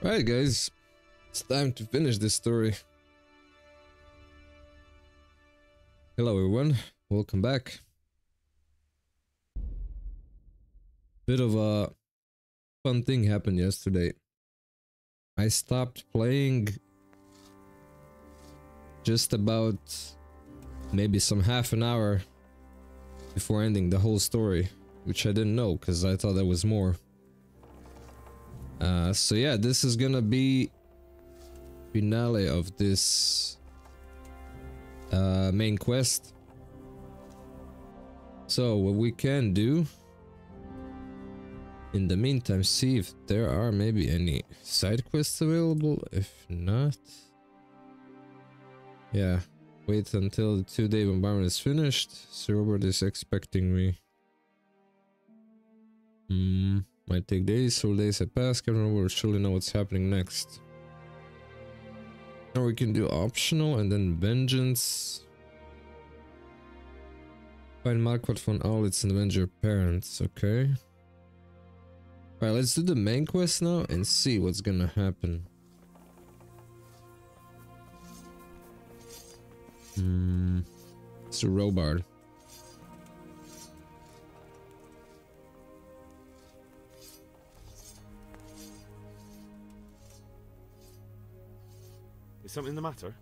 Alright guys, it's time to finish this story. Hello everyone, welcome back. Bit of a fun thing happened yesterday. I stopped playing just about maybe some half an hour before ending the whole story, which I didn't know because I thought there was more. So yeah, this is gonna be finale of this main quest. So what we can do in the meantime, see if there are maybe any side quests available. If not, yeah, wait until the 2-day bombardment is finished. Sir Robert is expecting me. Might take days, several days have passed. Captain Robert will surely know what's happening next. Or we can do optional and then vengeance. Find Marquardt von Aulitz and avenge your parents. Okay. Alright, let's do the main quest now and see what's gonna happen. Sir Robard. Is something the matter?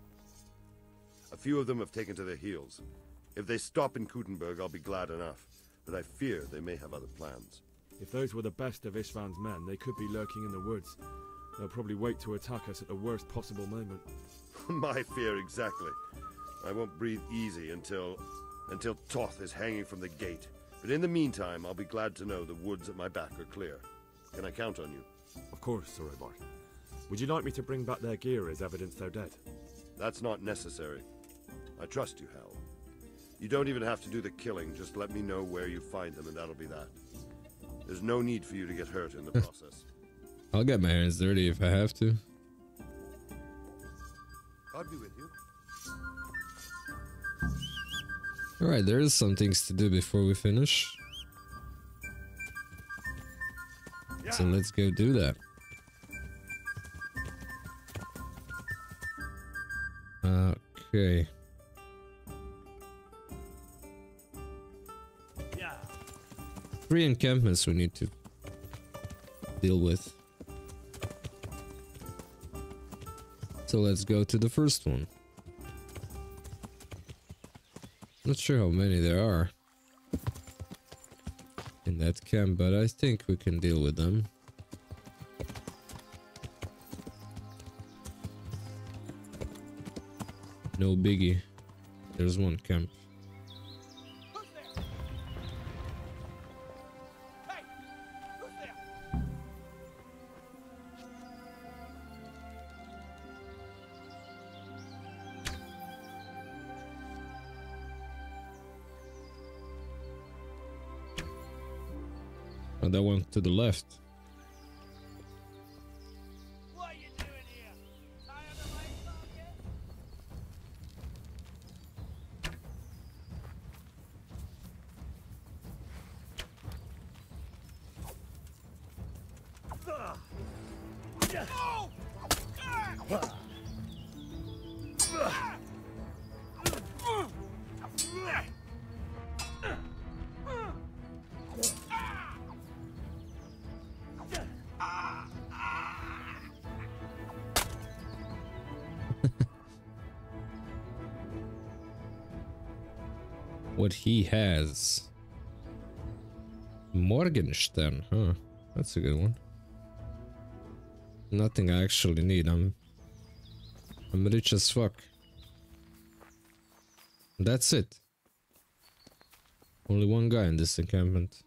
A few of them have taken to their heels. If they stop in Kutenberg, I'll be glad enough. But I fear they may have other plans. If those were the best of Istvan's men, they could be lurking in the woods. They'll probably wait to attack us at the worst possible moment. My fear exactly. I won't breathe easy until Toth is hanging from the gate. But in the meantime, I'll be glad to know the woods at my back are clear. Can I count on you? Of course, Sir Robert. Would you like me to bring back their gear as evidence they're dead? That's not necessary. I trust you, Hal. You don't even have to do the killing, just let me know where you find them and that'll be that. There's no need for you to get hurt in the process. I'll get my hands dirty if I have to. God be with you. Alright, there is some things to do before we finish. Yeah. So let's go do that. Okay. Yeah. 3 encampments we need to deal with. So let's go to the first one. Not sure how many there are in that camp, but I think we can deal with them. No biggie. There's one camp. Who's there? Hey, who's there? Oh, that one to the left. What are you doing here? Tired of my talk yet? Oh! What he has. Morgenstern, huh? That's a good one. Nothing I actually need. I'm rich as fuck. That's it. Only one guy in this encampment.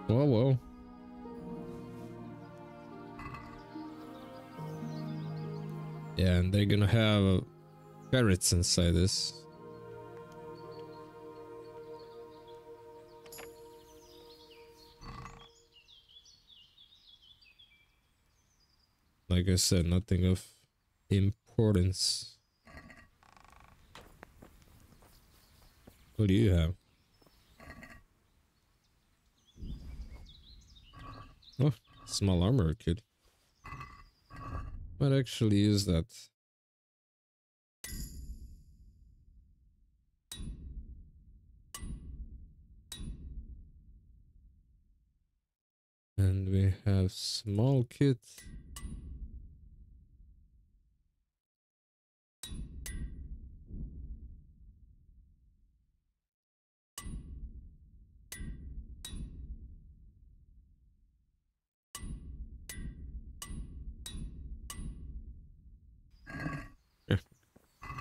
Whoa, whoa. Yeah, and they're gonna have ferrets inside this. like I said, nothing of importance. What do you have? Oh, small armor kit. Might actually use that. And we have small kit.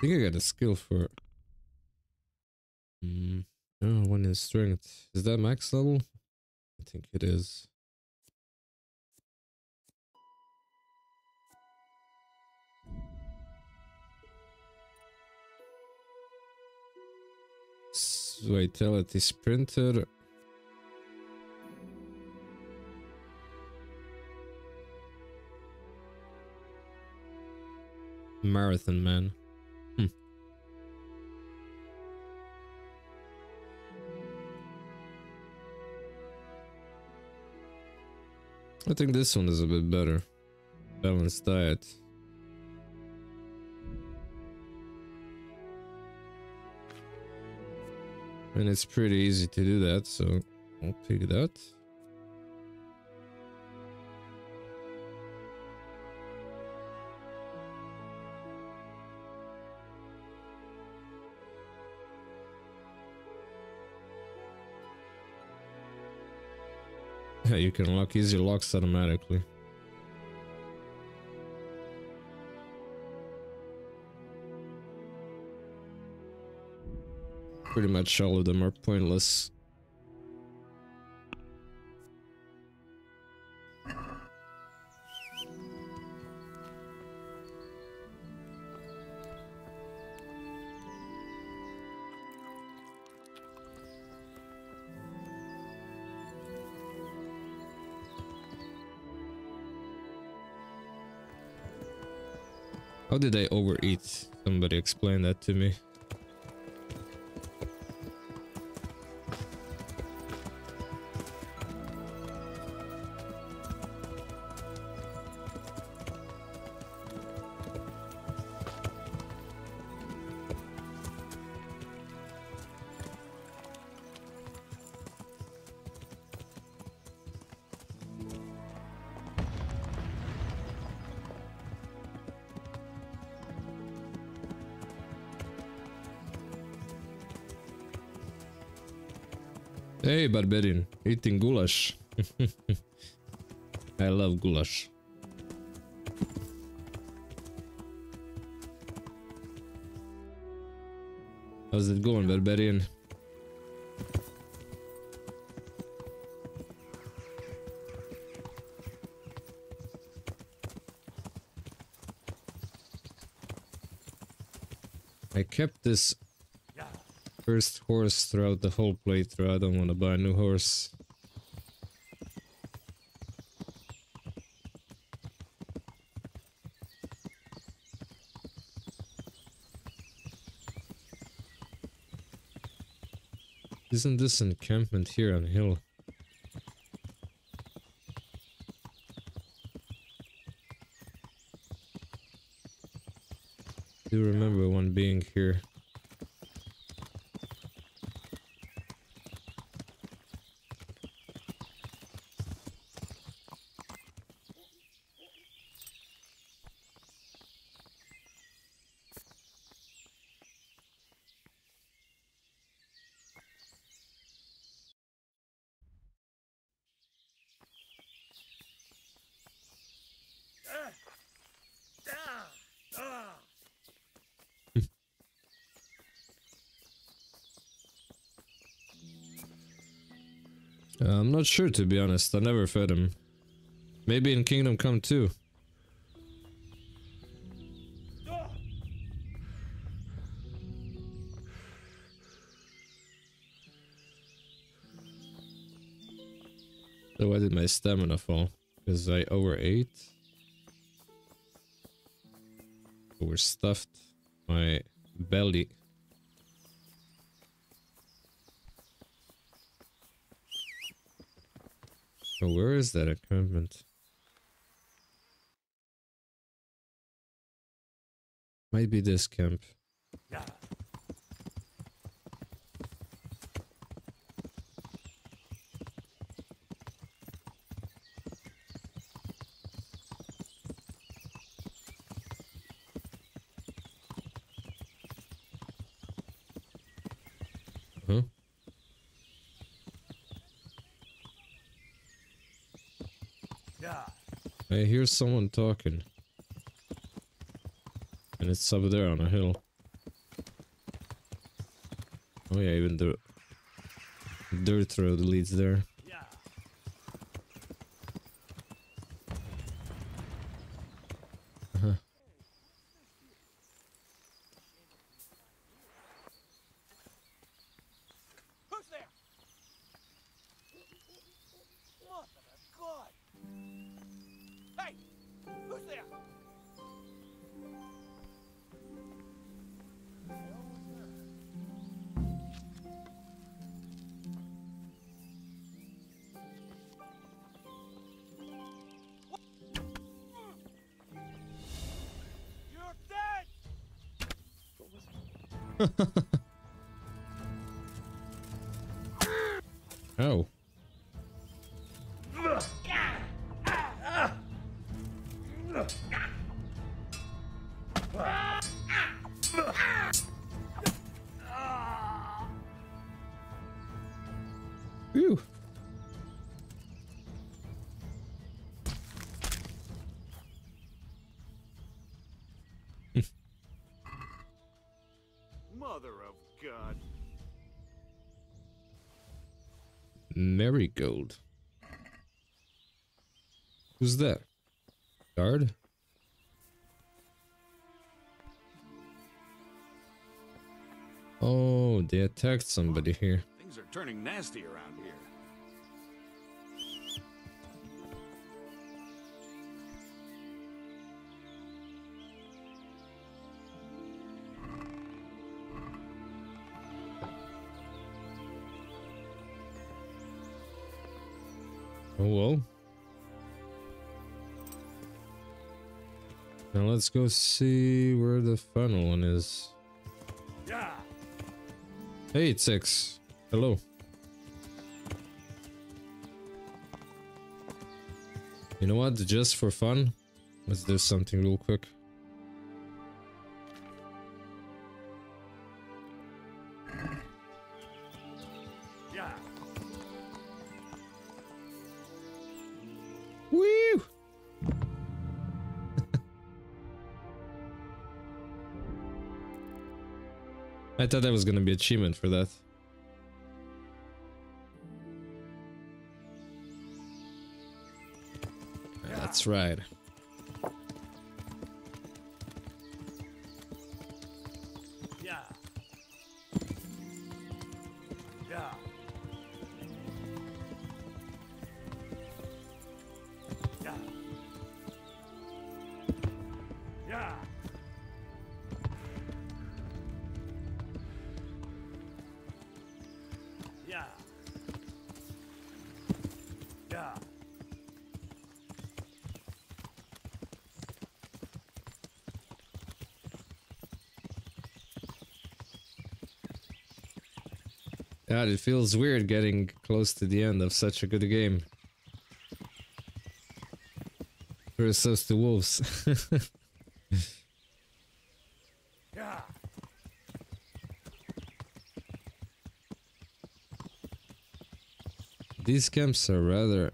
I think I got a skill for it. Oh, one is strength. Is that max level? I think it is. Vitality sprinter. Marathon man. I think this one is a bit better. Balanced diet. And it's pretty easy to do that, so I'll pick that. Yeah, you can lock easy locks automatically. Pretty much all of them are pointless. How did I overeat? Somebody explain that to me. Hey, barbarian, eating goulash. I love goulash. How's it going, barbarian? I kept this first horse throughout the whole playthrough. I don't want to buy a new horse. Isn't this encampment here on hill? I do remember one being here. I'm not sure, to be honest. I never fed him. Maybe in Kingdom Come too. So why did my stamina fall? Because I overate? We're stuffed. My belly. So where is that encampment? Might be this camp. Yeah. Huh? Yeah. I hear someone talking. And it's up there on a hill. Oh yeah, even the dirt road leads there. Yeah. Uh-huh. Who's there? Mother of God! Hey! Who's there? You're dead! Oh. Phew. Mother of God. Marigold. Who's that? Guard? Oh, they attacked somebody here. Things are turning nasty around here. Oh well. Now let's go see where the final one is. Yeah. Hey, it's X. Hello. You know what? Just for fun, let's do something real quick. Yeah. Woo! I thought that was gonna be achievement for that. That's right. Yeah. Yeah. Yeah. Yeah. Yeah. Yeah. God, it feels weird getting close to the end of such a good game. Versus the wolves. Yeah. These camps are rather...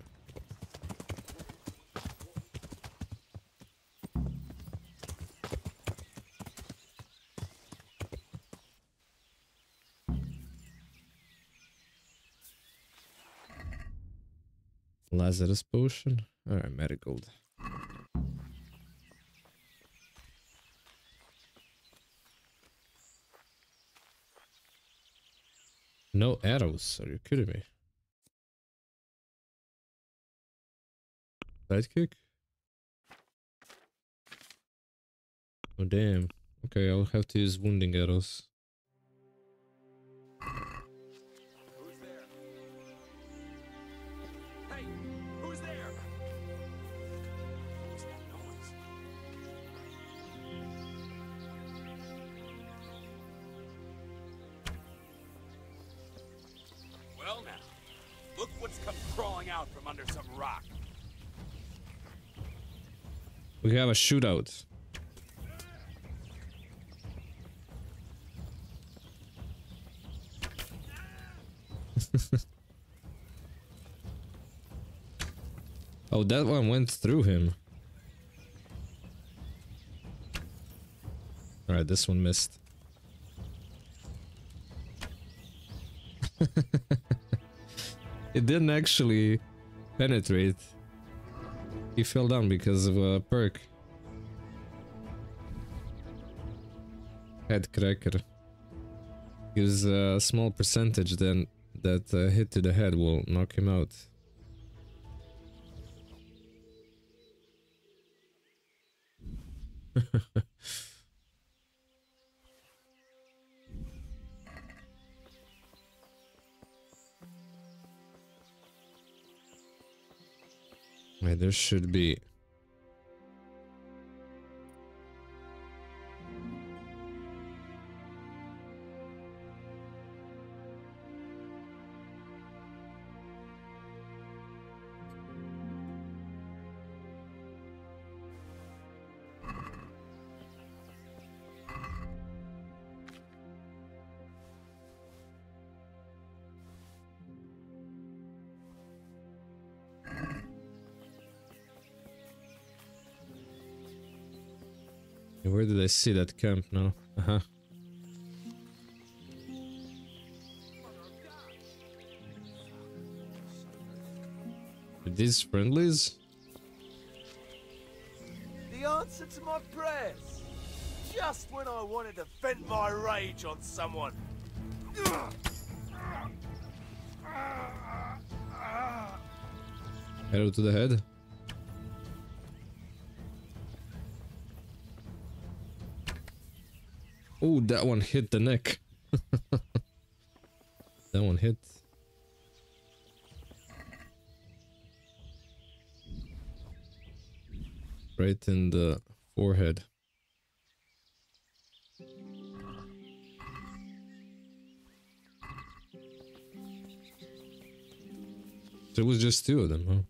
Lazarus potion? Alright, marigold. No arrows, are you kidding me? Sidekick? Oh damn. Okay, I'll have to use wounding arrows. Who's there? Hey, who's there? What's that noise? Well now, look what's come crawling out from under some rock. We have a shootout. Oh, that one went through him. Alright, this one missed. It didn't actually penetrate. He fell down because of a perk. Head cracker. Gives a small percentage then that hit to the head will knock him out. Wait, there should be. Where did I see that camp now? Uh-huh. Are these friendlies? The answer to my prayers. Just when I wanted to vent my rage on someone. Arrow to the head. Oh, that one hit the neck. That one hit. Right in the forehead. There was just two of them, huh?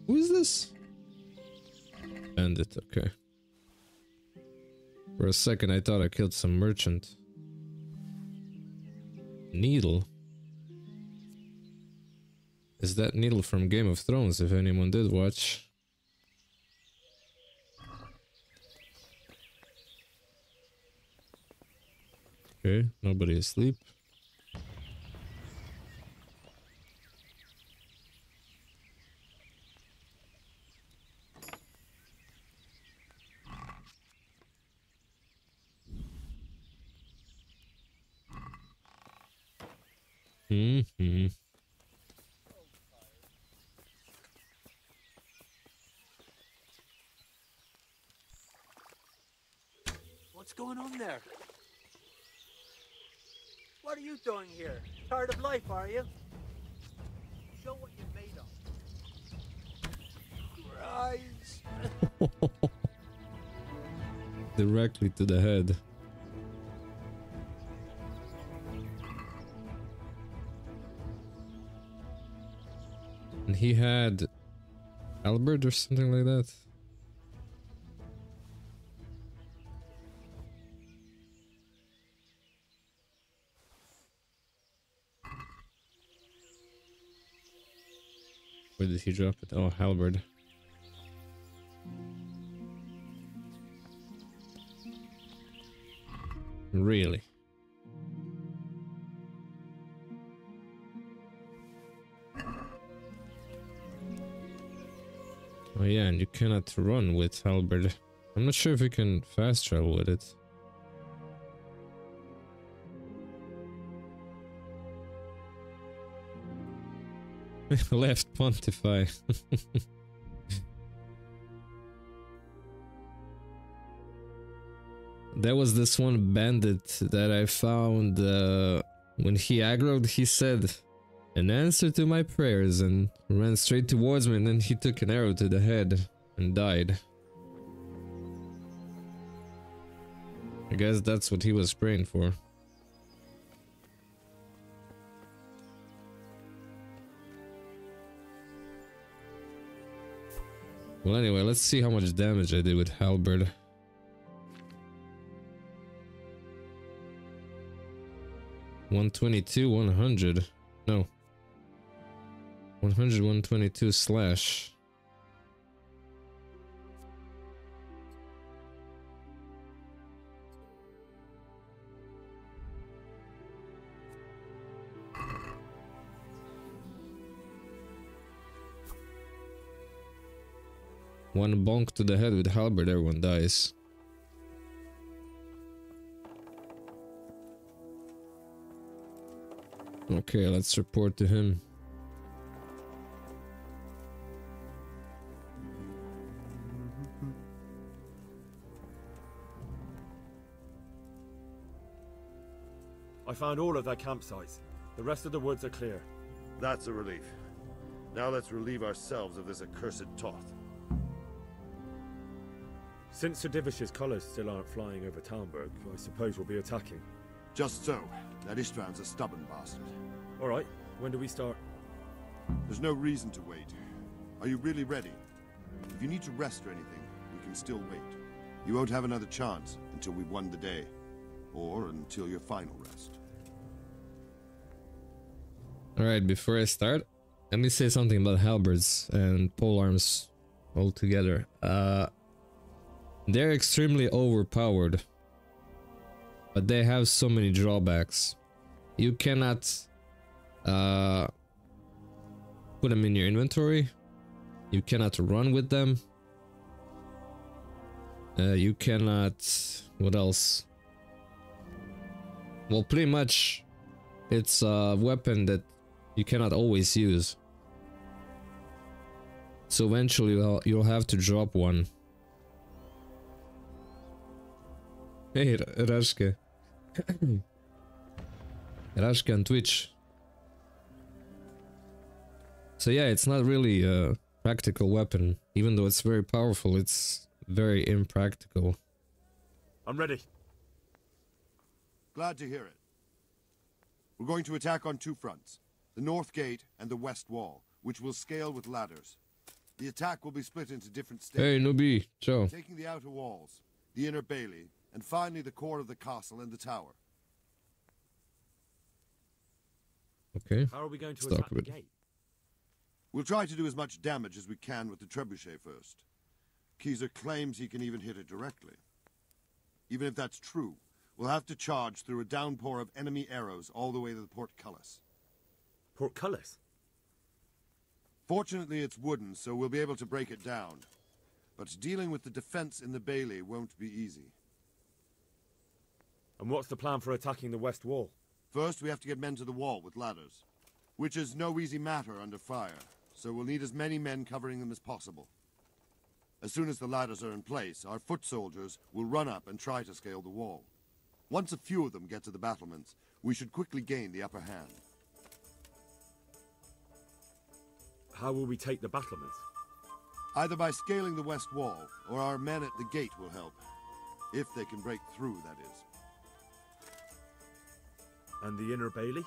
Who is this? Bandit, okay. For a second I thought I killed some merchant. Needle? Is that Needle from Game of Thrones, if anyone did watch? Okay, nobody asleep. Mm-hmm. What's going on there? What are you doing here? Tired of life, are you? Show what you're made of. Rise. Directly to the head. And he had Albert or something like that. Where did he drop it? Oh, halberd. Really? Oh yeah, and you cannot run with halberd. I'm not sure if you can fast travel with it. Left pontify. There was this one bandit that I found when he aggroed. He said, "An answer to my prayers," and ran straight towards me, and then he took an arrow to the head and died. I guess that's what he was praying for. Well, anyway, let's see how much damage I did with halberd. $122, 100. No. 100, 122 slash. One bonk to the head with halberd, everyone dies. Okay, let's report to him. I found all of their campsites. The rest of the woods are clear. That's a relief. Now let's relieve ourselves of this accursed Toth. Since Sir Divish's colours still aren't flying over Talmberg, I suppose we'll be attacking. Just so. That Istvan's a stubborn bastard. Alright, when do we start? There's no reason to wait. Are you really ready? If you need to rest or anything, we can still wait. You won't have another chance until we've won the day. Or until your final rest. Alright, before I start, let me say something about halberds and polearms altogether. They're extremely overpowered, but they have so many drawbacks. You cannot put them in your inventory. You cannot run with them. You cannot... what else? Well, pretty much it's a weapon that you cannot always use. So eventually you'll have to drop one. Hey, Rashke. Rashke on Twitch. So yeah, it's not really a practical weapon. Even though it's very powerful, it's very impractical. I'm ready. Glad to hear it. We're going to attack on two fronts. The north gate and the west wall, which will scale with ladders. The attack will be split into different stages. Hey, Nubi. Ciao. Taking the outer walls, the inner bailey, and finally the core of the castle and the tower. Okay. How are we going to Stop attack the it. gate? We'll try to do as much damage as we can with the trebuchet first. Keezer claims he can even hit it directly. Even if that's true, we'll have to charge through a downpour of enemy arrows all the way to the portcullis. Portcullis? Fortunately, it's wooden, so we'll be able to break it down. But dealing with the defense in the bailey won't be easy. And what's the plan for attacking the west wall? First, we have to get men to the wall with ladders, which is no easy matter under fire, so we'll need as many men covering them as possible. As soon as the ladders are in place, our foot soldiers will run up and try to scale the wall. Once a few of them get to the battlements, we should quickly gain the upper hand. How will we take the battlements? Either by scaling the west wall, or our men at the gate will help. If they can break through, that is. And the inner bailey?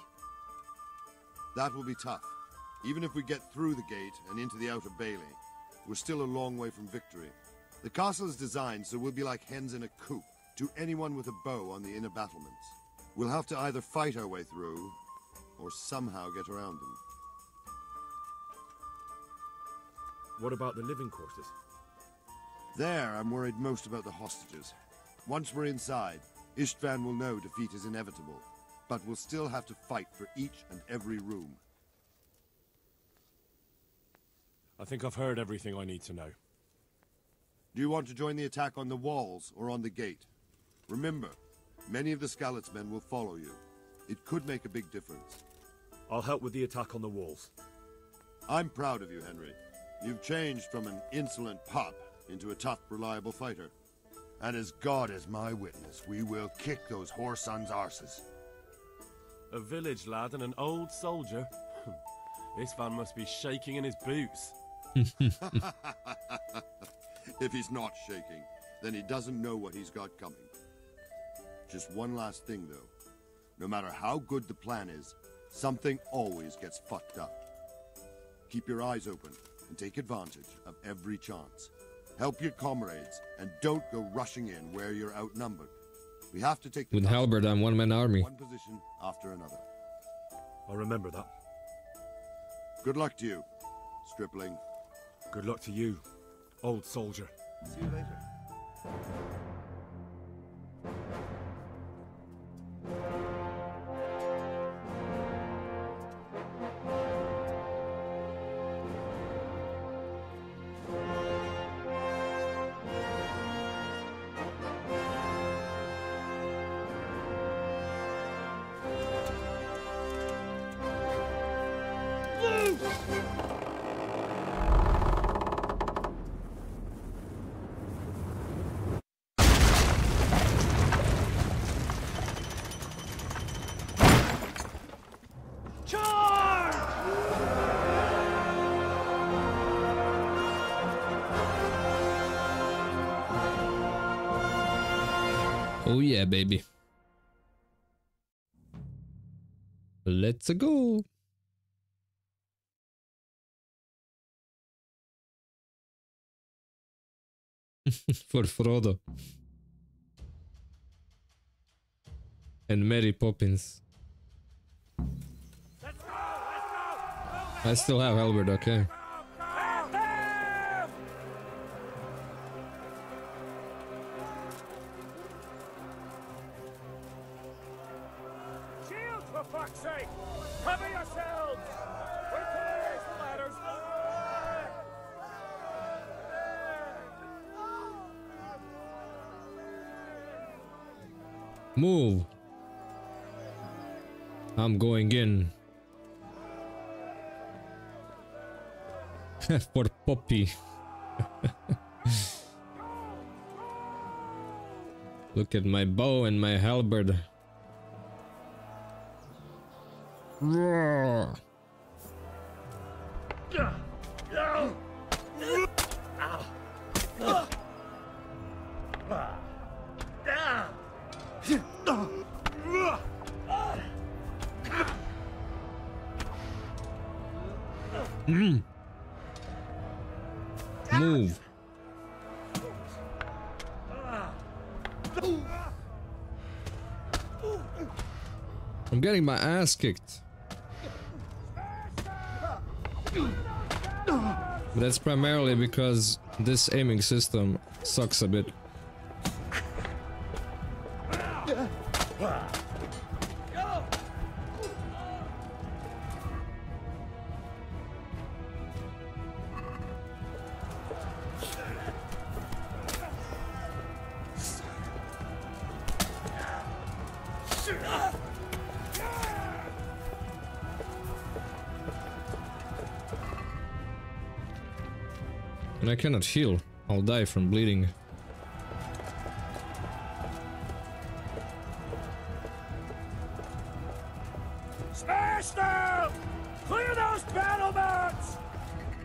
That will be tough. Even if we get through the gate and into the outer bailey, we're still a long way from victory. The castle is designed so we'll be like hens in a coop to anyone with a bow on the inner battlements. We'll have to either fight our way through, or somehow get around them. What about the living quarters? There, I'm worried most about the hostages. Once we're inside, Istvan will know defeat is inevitable, but we'll still have to fight for each and every room. I think I've heard everything I need to know. Do you want to join the attack on the walls or on the gate? Remember, many of the Skalitz men will follow you. It could make a big difference. I'll help with the attack on the walls. I'm proud of you, Henry. You've changed from an insolent pup into a tough, reliable fighter. And as God is my witness, we will kick those whoresons' arses. A village lad and an old soldier? This man must be shaking in his boots. If he's not shaking, then he doesn't know what he's got coming. Just one last thing, though. No matter how good the plan is, something always gets fucked up. Keep your eyes open and take advantage of every chance. Help your comrades and don't go rushing in where you're outnumbered. We have to take the With halberd, I'm one-man army. one position after another. I'll remember that. Good luck to you, stripling. Good luck to you, old soldier. See you later. Oh yeah, baby. Let's go. For Frodo. And Mary Poppins. I still have halberd, okay. Shield, for fuck's sake! Cover yourselves! Wait till I raise the ladders! Move. I'm going in. For Poppy. Look at my bow and my halberd. Roar. Move. I'm getting my ass kicked. But that's primarily because this aiming system sucks a bit. And I cannot heal. I'll die from bleeding. Smash them! Clear those battlements!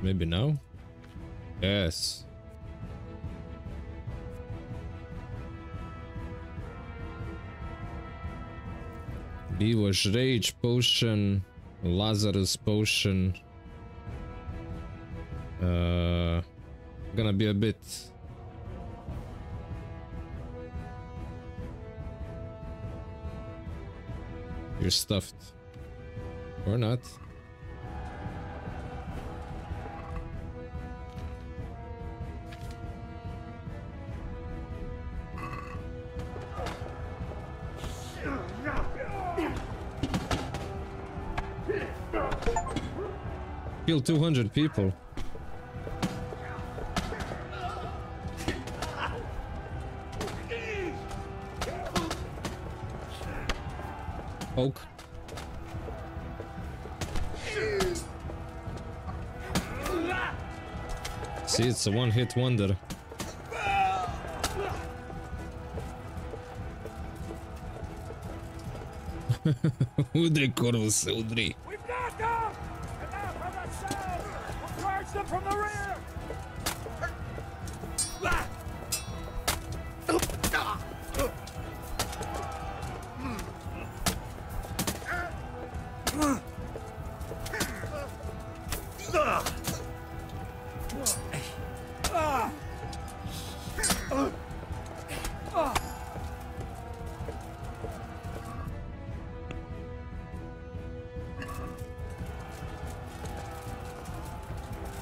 Maybe now? Yes. Beaver's Rage Potion, Lazarus Potion. Gonna be a bit. You're stuffed. Or not. Kill 200 people. Poke. See, it's a one-hit wonder. Udri, Corvus, Udri. We've got them! Enough of that sound! We'll charge them from the rear!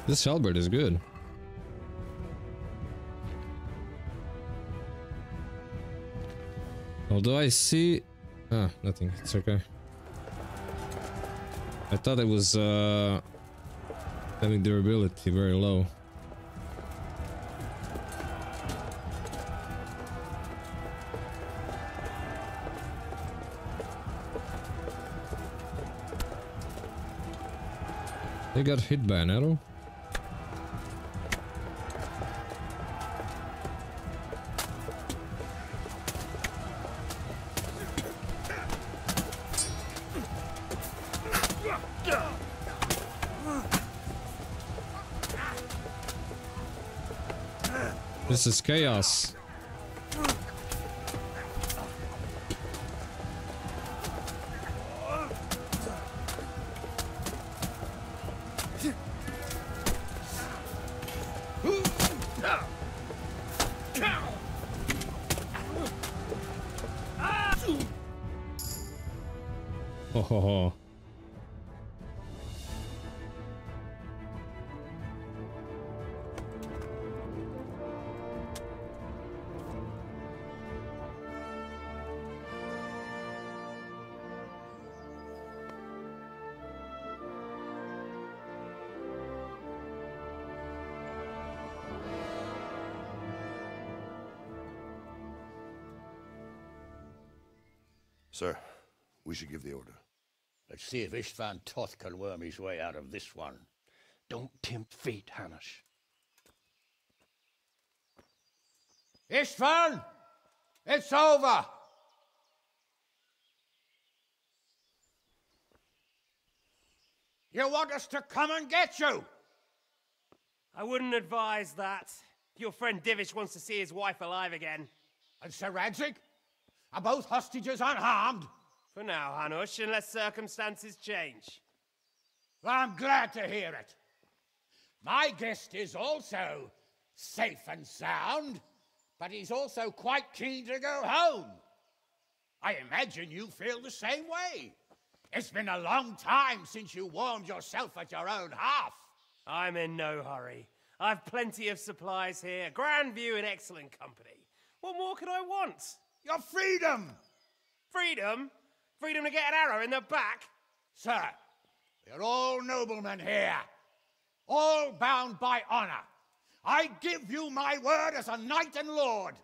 This halberd is good. Although I see... Ah, nothing. It's okay. I thought it was having durability very low. They got hit by an arrow. This is chaos. Ho ho ho. Sir, we should give the order. Let's see if Istvan Toth can worm his way out of this one. Don't tempt fate, Hanush. Istvan! It's over! You want us to come and get you? I wouldn't advise that. Your friend Divish wants to see his wife alive again. And Sir Radzig? Are both hostages unharmed? For now, Hanush, unless circumstances change. Well, I'm glad to hear it. My guest is also safe and sound, but he's also quite keen to go home. I imagine you feel the same way. It's been a long time since you warmed yourself at your own hearth. I'm in no hurry. I've plenty of supplies here, grand view and excellent company. What more could I want? Your freedom! Freedom? Freedom to get an arrow in the back? Sir, we're all noblemen here, all bound by honor. I give you my word as a knight and lord,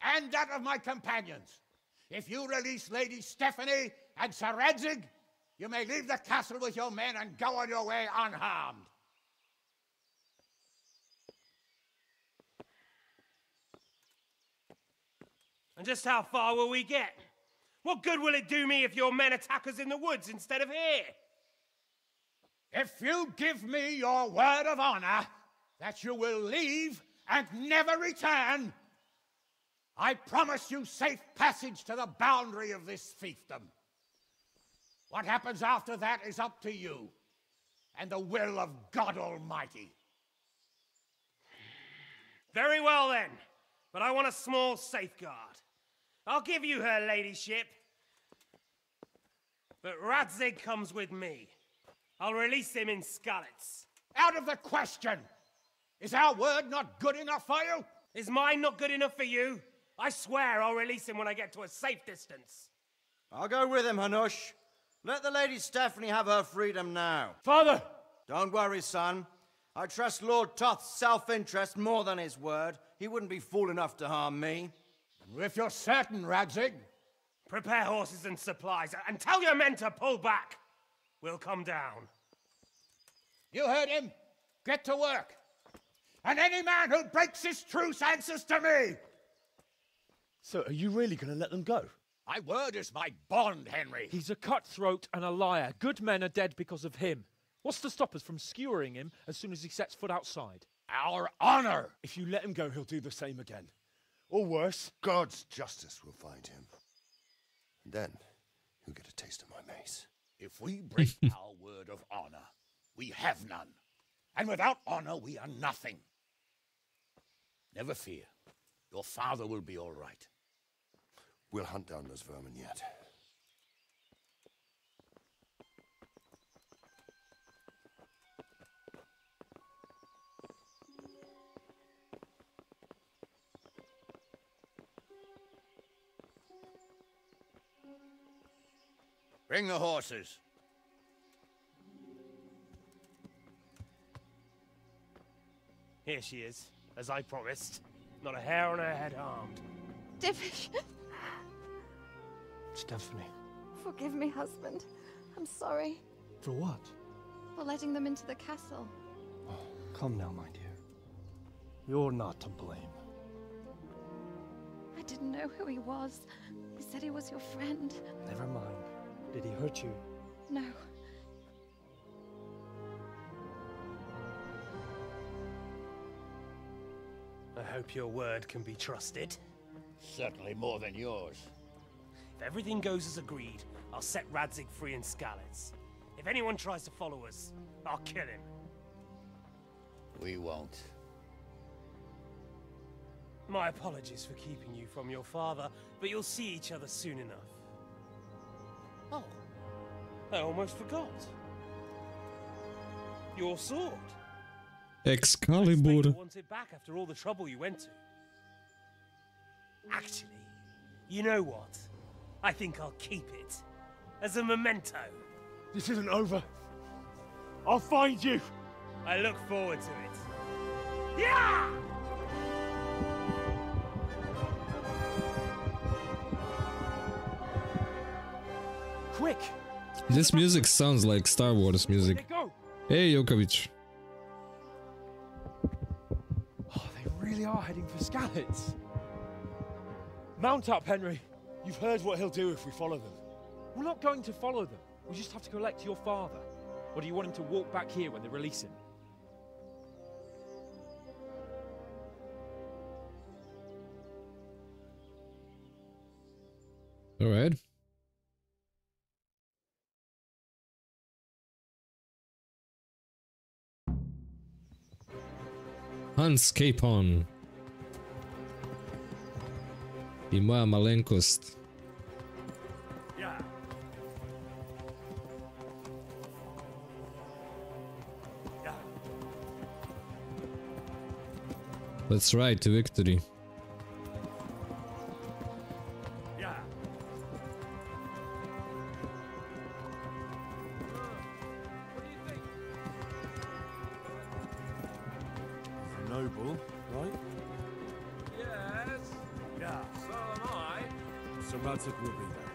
and that of my companions. If you release Lady Stephanie and Sir Radzig, you may leave the castle with your men and go on your way unharmed. And just how far will we get? What good will it do me if your men attack us in the woods instead of here? If you give me your word of honor that you will leave and never return, I promise you safe passage to the boundary of this fiefdom. What happens after that is up to you and the will of God Almighty. Very well then, but I want a small safeguard. I'll give you her ladyship, but Radzig comes with me. I'll release him in Skalitz. Out of the question! Is our word not good enough for you? Is mine not good enough for you? I swear I'll release him when I get to a safe distance. I'll go with him, Hanush. Let the Lady Stephanie have her freedom now. Father! Don't worry, son. I trust Lord Toth's self-interest more than his word. He wouldn't be fool enough to harm me. If you're certain, Radzig. Prepare horses and supplies, and tell your men to pull back. We'll come down. You heard him. Get to work. And any man who breaks this truce answers to me. So, are you really going to let them go? My word is my bond, Henry. He's a cutthroat and a liar. Good men are dead because of him. What's to stop us from skewering him as soon as he sets foot outside? Our honor! If you let him go, he'll do the same again. Or worse. God's justice will find him. And then he'll get a taste of my mace. If we break our word of honor, we have none. And without honor, we are nothing. Never fear. Your father will be all right. We'll hunt down those vermin yet. Bring the horses. Here she is, as I promised. Not a hair on her head harmed. Divish. Stephanie. Forgive me, husband. I'm sorry For what? for letting them into the castle. Oh, come now, my dear. You're not to blame. I didn't know who he was. He said he was your friend. Never mind. Did he hurt you? No. I hope your word can be trusted. Certainly more than yours. If everything goes as agreed, I'll set Radzig free in Skalitz. If anyone tries to follow us, I'll kill him. We won't. My apologies for keeping you from your father, but you'll see each other soon enough. Oh, I almost forgot. Your sword. Excalibur. You want it back after all the trouble you went to. Actually, you know what? I think I'll keep it as a memento. This isn't over. I'll find you. I look forward to it. Yeah! Quick! This music sounds like Star Wars music. Go! Hey, Jokovic. Oh, they really are heading for Skalitz. Mount up, Henry. You've heard what he'll do if we follow them. We're not going to follow them. We just have to collect your father. Or do you want him to walk back here when they release him? All right. Hans Capon. I moja malenkost. Yeah. Yeah. Let's ride to victory. Yeah. What do you think? A noble, right? Yes. Yeah. So am I. So Radzig will be there.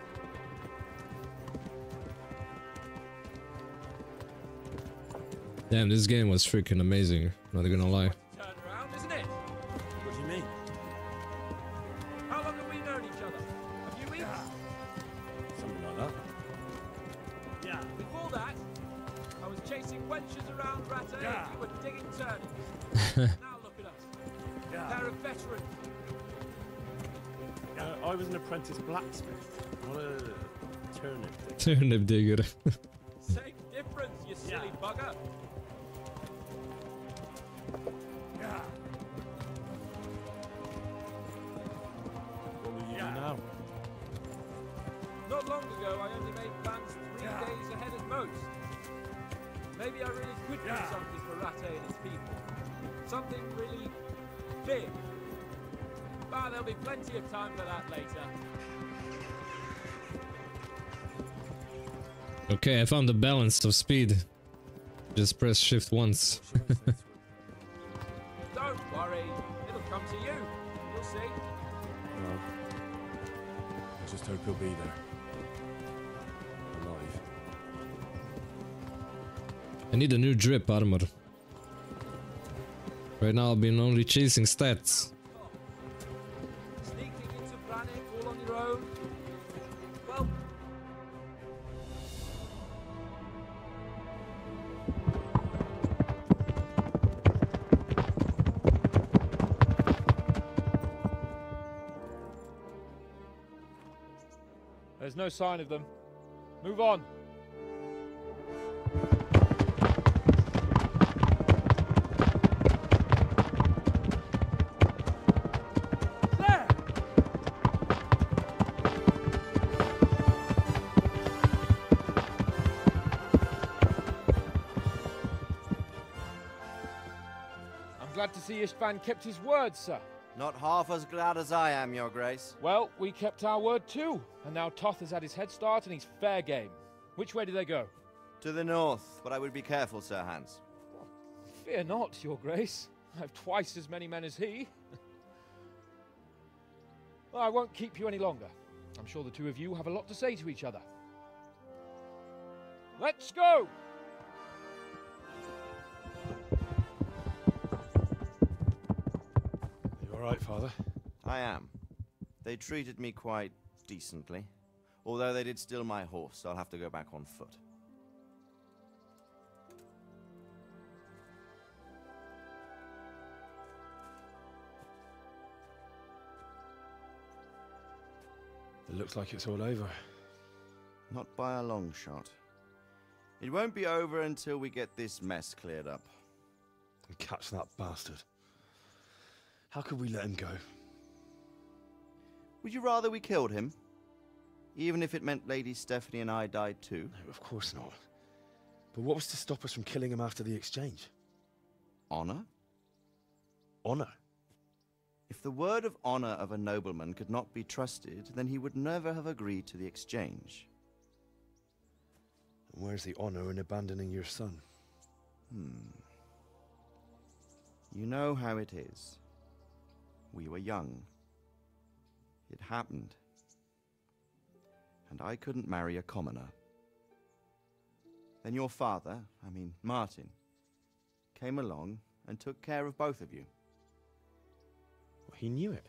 Damn, this game was freaking amazing. Not gonna lie. Turn around, isn't it? What do you mean? How long have we known each other? A few weeks? Something like that. Yeah. Before that, I was chasing wenches around Rate and you were digging turnips. Now look at us. A pair of veterans. I was an apprentice blacksmith. What a turnip. Turnip digger. Same difference, you silly bugger. Yeah. What will you do now? Not long ago, I only made plans 3 days ahead at most. Maybe I really could do something for Rate and its people. Something really big. But there'll be plenty of time for that later. Okay, I found the balance of speed. Just press shift once. Don't worry, it'll come to you. You'll see. Well, I just hope he'll be there. Alive. I need a new drip armor. Right now I've been only chasing stats. Sneaking into Brannick all on your own. no sign of them. Move on. There! I'm glad to see Istvan kept his word, sir. Not half as glad as I am, Your Grace. Well, we kept our word too, and now Toth has had his head start and he's fair game. Which way do they go? To the north, but I would be careful, Sir Hans. Fear not, Your Grace. I have twice as many men as he. Well, I won't keep you any longer. I'm sure the two of you have a lot to say to each other. Let's go! You all right, Father? I am. They treated me quite decently. Although they did steal my horse, I'll have to go back on foot. It looks like it's all over. Not by a long shot. It won't be over until we get this mess cleared up. And catch that bastard. How could we let him go? Would you rather we killed him? Even if it meant Lady Stephanie and I died too? No, of course not. But what was to stop us from killing him after the exchange? Honor? Honor? If the word of honor of a nobleman could not be trusted, then he would never have agreed to the exchange. And where's the honor in abandoning your son? You know how it is. We were young. It happened. And I couldn't marry a commoner. Then your father, Martin, came along and took care of both of you. Well, he knew it.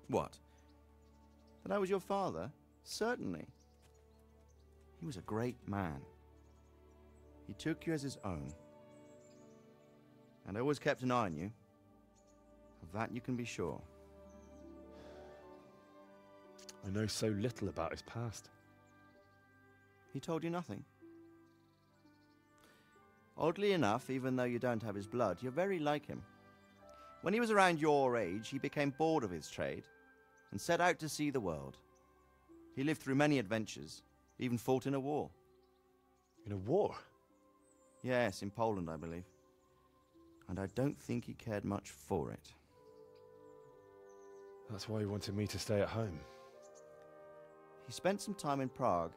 What? That I was your father? Certainly. He was a great man. He took you as his own. And always kept an eye on you. Of that you can be sure. I know so little about his past. He told you nothing? Oddly enough, even though you don't have his blood, you're very like him. When he was around your age, he became bored of his trade and set out to see the world. He lived through many adventures, even fought in a war. In a war? Yes, in Poland, I believe. And I don't think he cared much for it. That's why he wanted me to stay at home. He spent some time in Prague,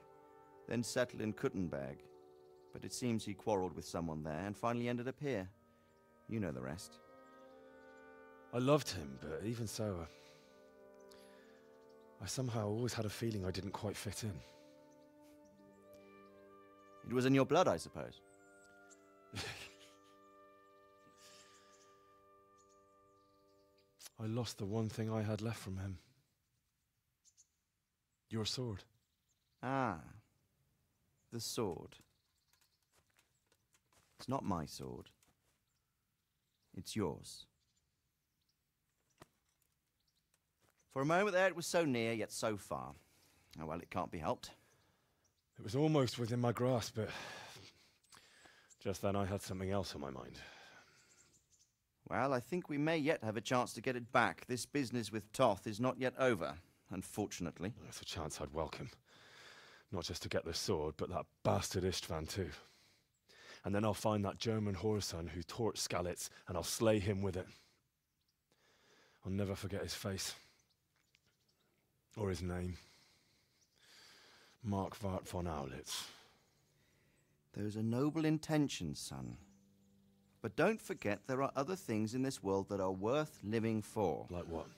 then settled in Kuttenberg. But it seems he quarreled with someone there and finally ended up here. You know the rest. I loved him, but even so, I somehow always had a feeling I didn't quite fit in. It was in your blood, I suppose. I lost the one thing I had left from him. Your sword. Ah, the sword. It's not my sword. It's yours. For a moment there, it was so near, yet so far. Oh, well, it can't be helped. It was almost within my grasp, but just then I had something else on my mind. Well, I think we may yet have a chance to get it back. This business with Toth is not yet over, unfortunately. That's a chance I'd welcome. Not just to get the sword, but that bastard Istvan too. And then I'll find that German whoreson who torched Skalitz, and I'll slay him with it. I'll never forget his face. Or his name. Marquardt von Aulitz. Those are noble intentions, son. But don't forget there are other things in this world that are worth living for. Like what?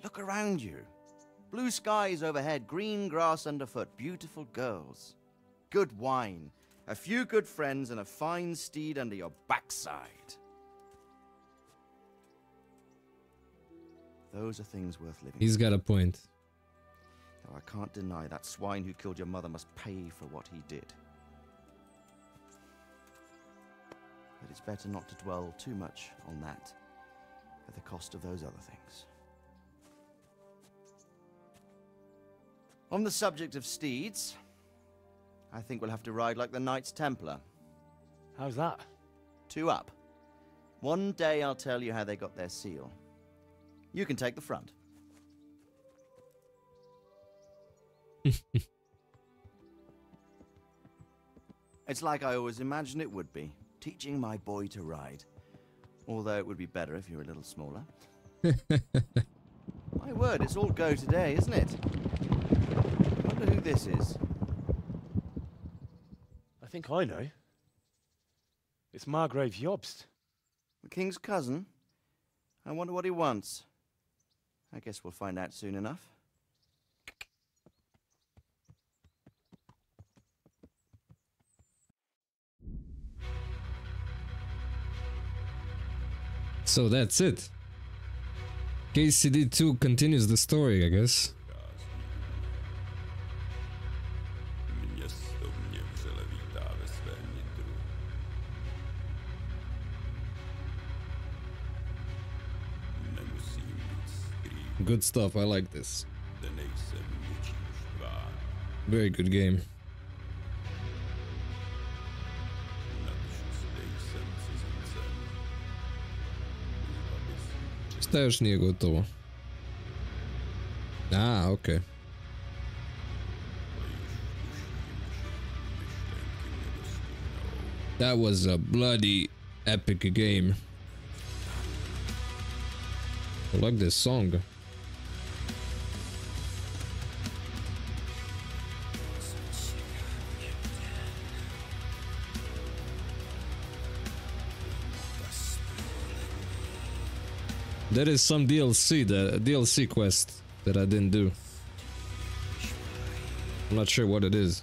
Look around you. Blue skies overhead, green grass underfoot, beautiful girls. Good wine, a few good friends, and a fine steed under your backside. Those are things worth living He's got a point. Though I can't deny that swine who killed your mother must pay for what he did. But it's better not to dwell too much on that at the cost of those other things. On the subject of steeds, I think we'll have to ride like the Knights Templar. How's that? 2 up. One day I'll tell you how they got their seal. You can take the front. It's like I always imagined it would be, teaching my boy to ride. Although it would be better if you were a little smaller. My word, it's all go today, isn't it? I wonder who this is. I think I know. It's Margrave Jobst. The king's cousin? I wonder what he wants. I guess we'll find out soon enough. So that's it. KCD2 continues the story, I guess. Good stuff, I like this. Very good game. Šta još nije gotovo? Okay. That was a bloody epic game. I like this song. There is some DLC quest that I didn't do. I'm not sure what it is.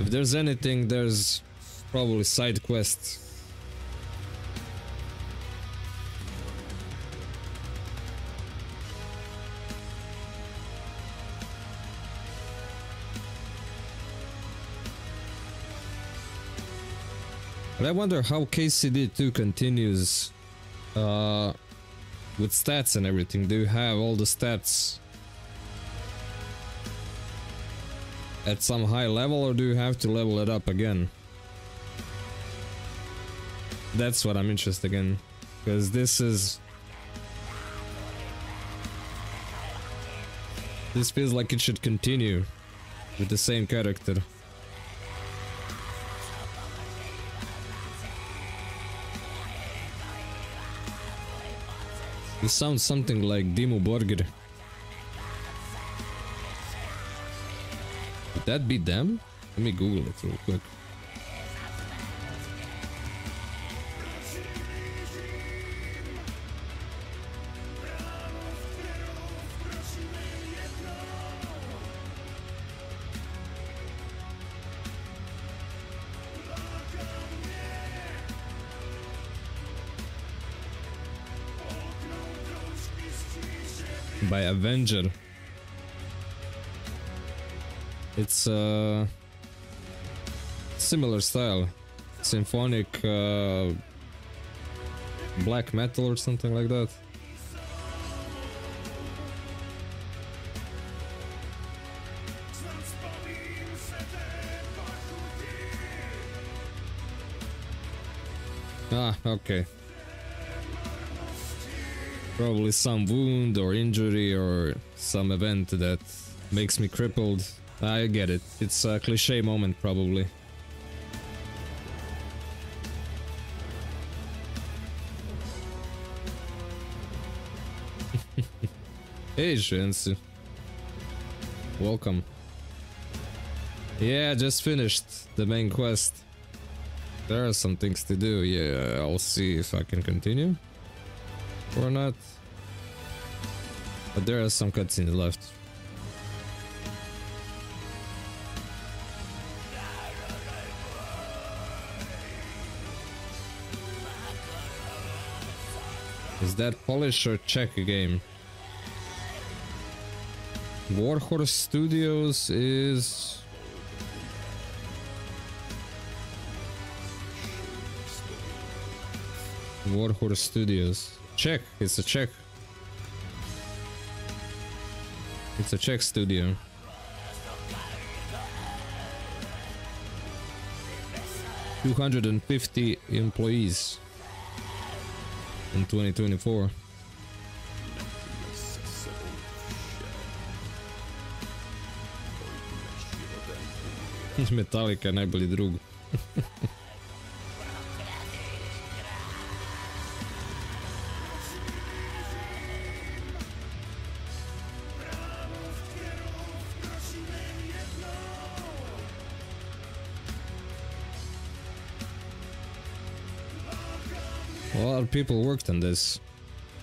If there's anything, there's probably side quests. But I wonder how KCD2 continues with stats and everything. Do you have all the stats at some high level, or do you have to level it up again? That's what I'm interested in, because this feels like it should continue with the same character. This sounds something like Dimmu Borgir. Would that be them? Let me Google it real quick. By Avenger. It's similar style, symphonic black metal or something like that. Ah, okay. Probably some wound or injury or some event that makes me crippled. I get it. It's a cliche moment, probably. Hey, Shensu. Welcome. Yeah, I just finished the main quest. There are some things to do. Yeah, I'll see if I can continue or not. But there are some cutscenes left. Is that Polish or Czech game? Warhorse Studios is... Warhorse Studios. Czech. It's a Czech. It's a Czech studio. $250 employees in 2024. Metallica je najbolji drug. A lot of people worked on this.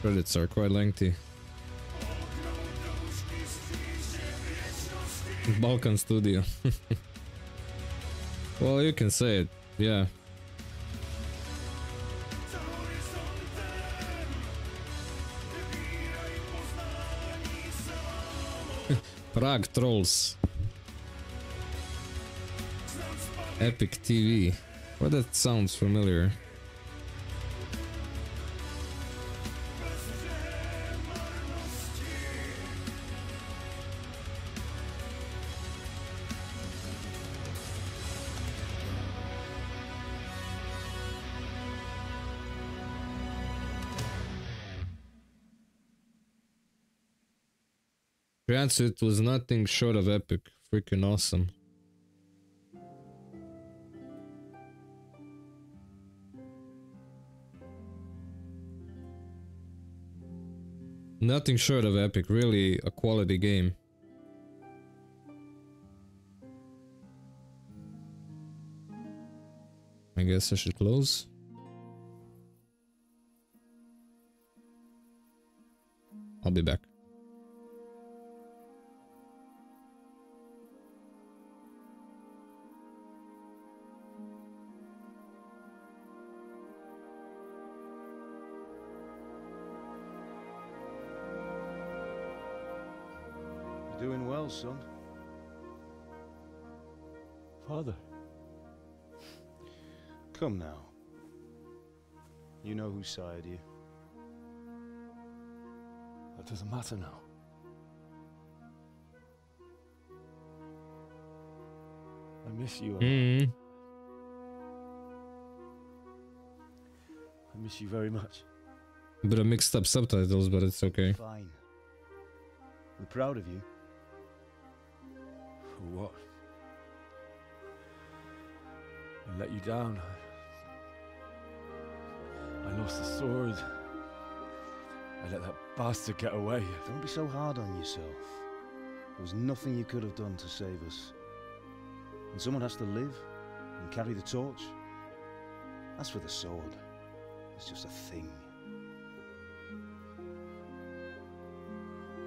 Credits are quite lengthy. Balkan Studio. Well, you can say it, yeah. Prague Trolls. Epic TV. Well, that sounds familiar. Transit was nothing short of epic. Freaking awesome. Nothing short of epic. Really a quality game. I guess I should close. I'll be back. Doing well, son. Father. Come now. You know who sired you. That doesn't matter now. I miss you. I miss you very much. Bit of mixed up subtitles, but it's okay. Fine. We're proud of you. For what? I let you down. I lost the sword. I let that bastard get away. Don't be so hard on yourself. There was nothing you could have done to save us. And someone has to live and carry the torch. As for the sword, it's just a thing.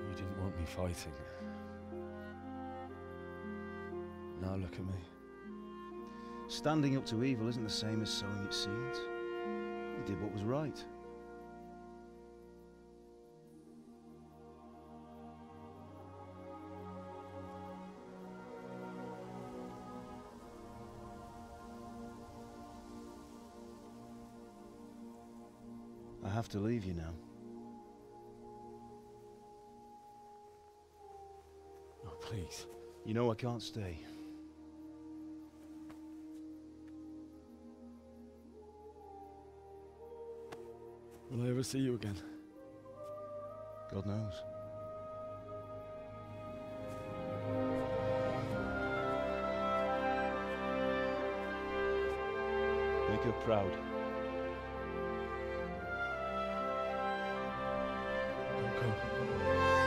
You didn't want me fighting. Now look at me. Standing up to evil isn't the same as sowing its seeds. You did what was right. I have to leave you now. Oh, please. You know I can't stay. Will I ever see you again? God knows. Make her proud. Don't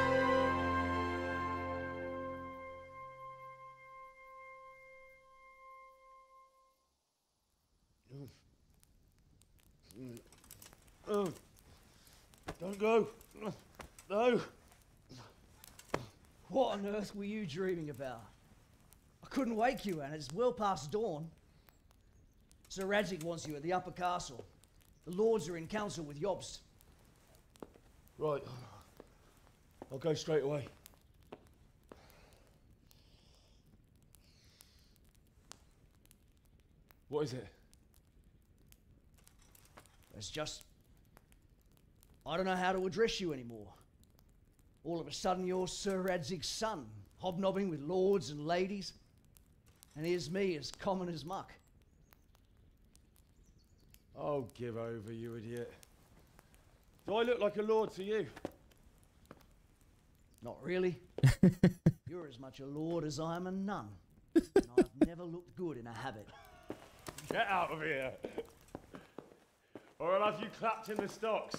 go. Oh, don't go. No. What on earth were you dreaming about? I couldn't wake you, and it's well past dawn. Sir Radzig wants you at the upper castle. The lords are in council with Jobst. Right. I'll go straight away. What is it? It's just... I don't know how to address you anymore. All of a sudden you're Sir Radzig's son, hobnobbing with lords and ladies. And here's me, as common as muck. Oh, give over, you idiot. Do I look like a lord to you? Not really. You're as much a lord as I am a nun. And I've never looked good in a habit. Get out of here! Or I'll have you clapped in the stocks.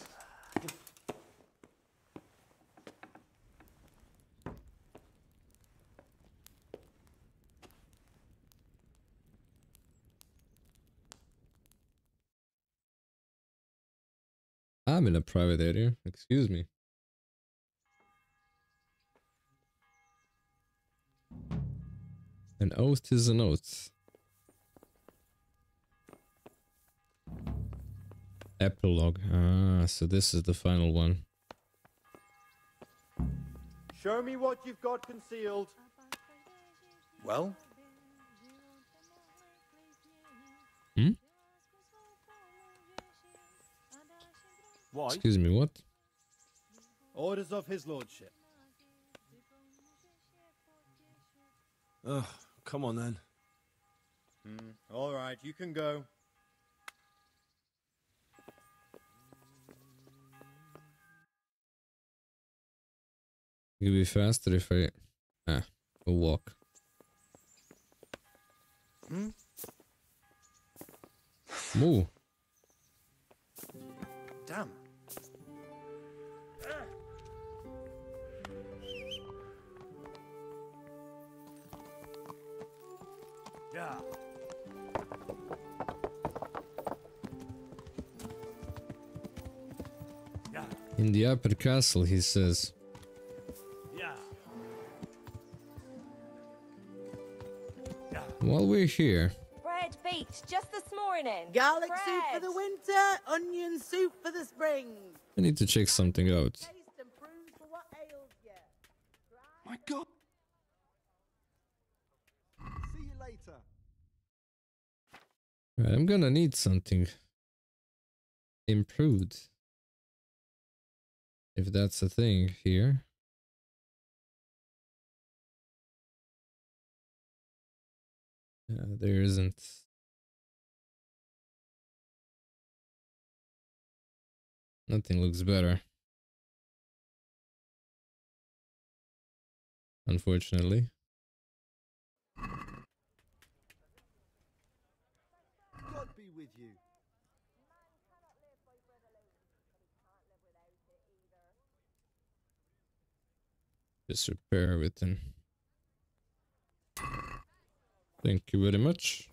I'm in a private area. Excuse me. An oath is an oath. Epilogue. Ah, so this is the final one. Show me what you've got concealed. Well? Hmm? Why? Excuse me, what? Orders of his lordship. Ugh, come on then. All right, you can go. It'll be faster if I go walk. Move. Damn. Yeah. Yeah. In the upper castle, he says. Yeah. While we're here, Bread baked just this morning. Garlic Bread. soup for the winter, onion soup for the spring. I need to check something out. Taste and prove for what ails you. My God. See you later. Right, I'm gonna need something improved. If that's a thing here. There isn't. Nothing looks better. Unfortunately. God be with you. Just repair everything. Thank you very much.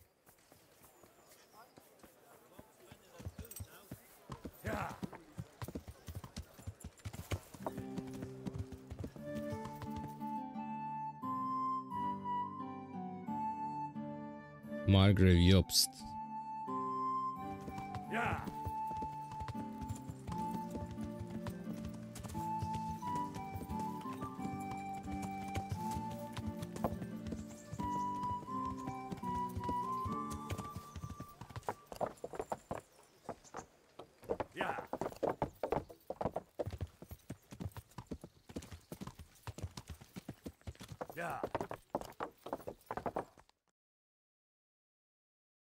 Yeah. Margrave Jobst. Yeah. Yeah. Yeah.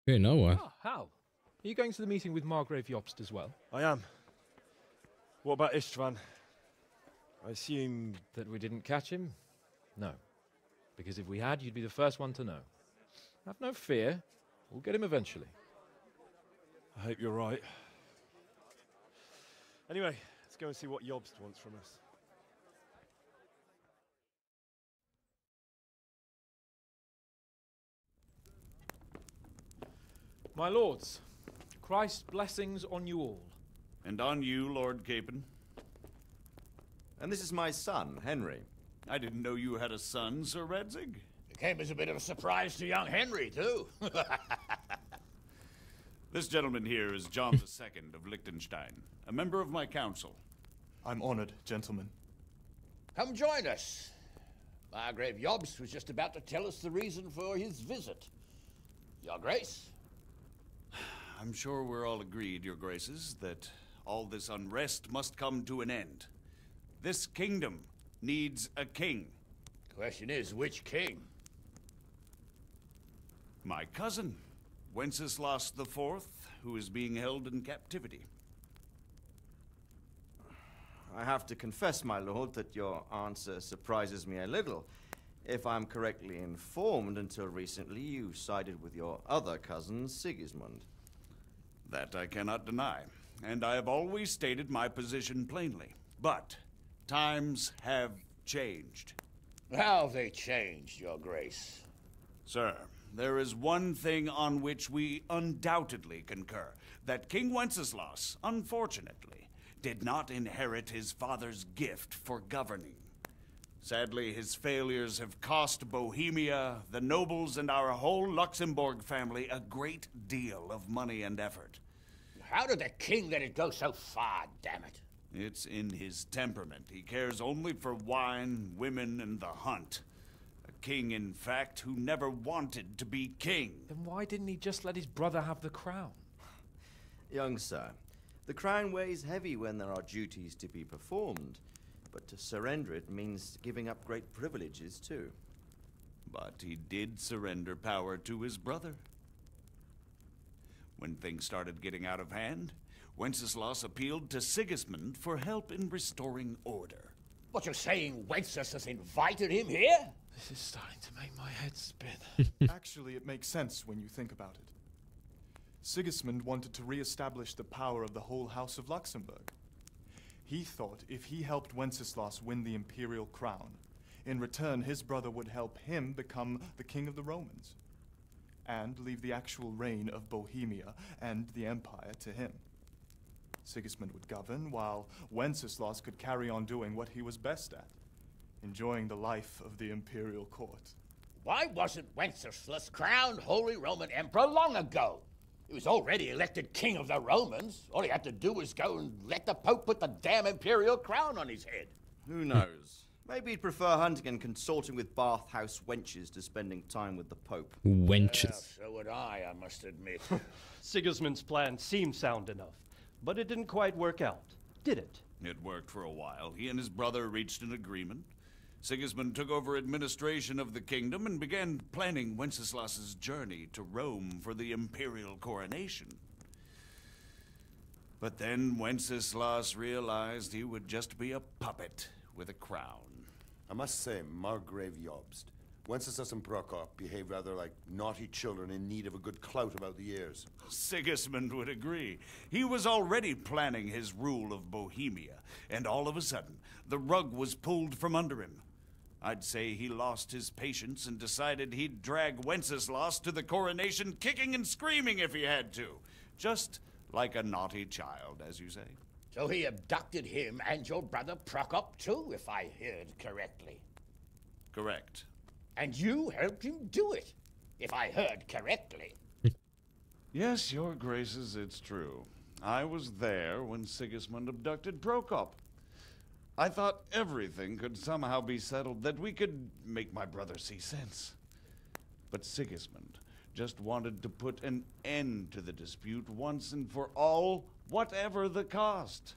Okay, now what? Ah, how? Are you going to the meeting with Margrave Jobst as well? I am. What about Istvan? I assume... That we didn't catch him? No. Because if we had, you'd be the first one to know. Have no fear. We'll get him eventually. I hope you're right. Anyway, let's go and see what Jobst wants from us. My lords, Christ's blessings on you all. And on you, Lord Capon. And this is my son, Henry. I didn't know you had a son, Sir Radzig. It came as a bit of a surprise to young Henry, too. This gentleman here is John II of Liechtenstein, a member of my council. I'm honored, gentlemen. Come join us. Margrave Yobst was just about to tell us the reason for his visit. Your Grace? I'm sure we're all agreed, Your Graces, that all this unrest must come to an end. This kingdom needs a king. Question is, which king? My cousin, Wenceslas IV, who is being held in captivity. I have to confess, my lord, that your answer surprises me a little. If I'm correctly informed, until recently you sided with your other cousin, Sigismund. That I cannot deny, and I have always stated my position plainly. But times have changed. How have they changed, Your Grace? Sir, there is one thing on which we undoubtedly concur, that King Wenceslas, unfortunately, did not inherit his father's gift for governing. Sadly, his failures have cost Bohemia, the nobles, and our whole Luxembourg family a great deal of money and effort. How did the king let it go so far, damn it? It's in his temperament. He cares only for wine, women, and the hunt. A king, in fact, who never wanted to be king. Then why didn't he just let his brother have the crown? Young sir, the crown weighs heavy when there are duties to be performed. But to surrender it means giving up great privileges, too. But he did surrender power to his brother. When things started getting out of hand, Wenceslas appealed to Sigismund for help in restoring order. What, you're saying Wenceslas invited him here? This is starting to make my head spin. Actually, it makes sense when you think about it. Sigismund wanted to re-establish the power of the whole House of Luxembourg. He thought if he helped Wenceslas win the imperial crown, in return his brother would help him become the king of the Romans, and leave the actual reign of Bohemia and the empire to him. Sigismund would govern, while Wenceslas could carry on doing what he was best at, enjoying the life of the imperial court. Why wasn't Wenceslas crowned Holy Roman Emperor long ago? He was already elected king of the Romans. All he had to do was go and let the Pope put the damn imperial crown on his head. Who knows? Maybe he'd prefer hunting and consorting with bathhouse wenches to spending time with the Pope. Wenches. So would I must admit. Sigismund's plan seemed sound enough, but it didn't quite work out, did it? It worked for a while. He and his brother reached an agreement. Sigismund took over administration of the kingdom and began planning Wenceslas's journey to Rome for the imperial coronation. But then Wenceslas realized he would just be a puppet with a crown. I must say, Margrave Jobst, Wenceslas and Prokop behave rather like naughty children in need of a good clout about the ears. Sigismund would agree. He was already planning his rule of Bohemia, and all of a sudden, the rug was pulled from under him. I'd say he lost his patience and decided he'd drag Wenceslas to the coronation kicking and screaming if he had to. Just like a naughty child, as you say. So he abducted him and your brother Prokop too, if I heard correctly. Correct. And you helped him do it, if I heard correctly. Yes, Your Graces, it's true. I was there when Sigismund abducted Prokop. I thought everything could somehow be settled, that we could make my brother see sense. But Sigismund just wanted to put an end to the dispute once and for all, whatever the cost.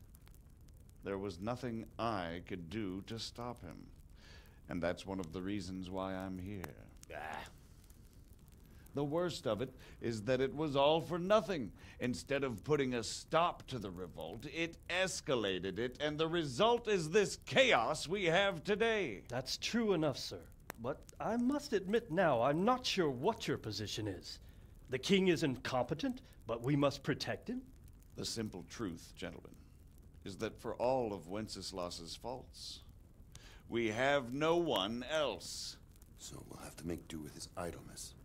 There was nothing I could do to stop him. And that's one of the reasons why I'm here. The worst of it is that it was all for nothing. Instead of putting a stop to the revolt, it escalated it, and the result is this chaos we have today. That's true enough, sir. But I must admit now, I'm not sure what your position is. The king is incompetent, but we must protect him? The simple truth, gentlemen, is that for all of Wenceslas's faults, we have no one else. So we'll have to make do with his idleness.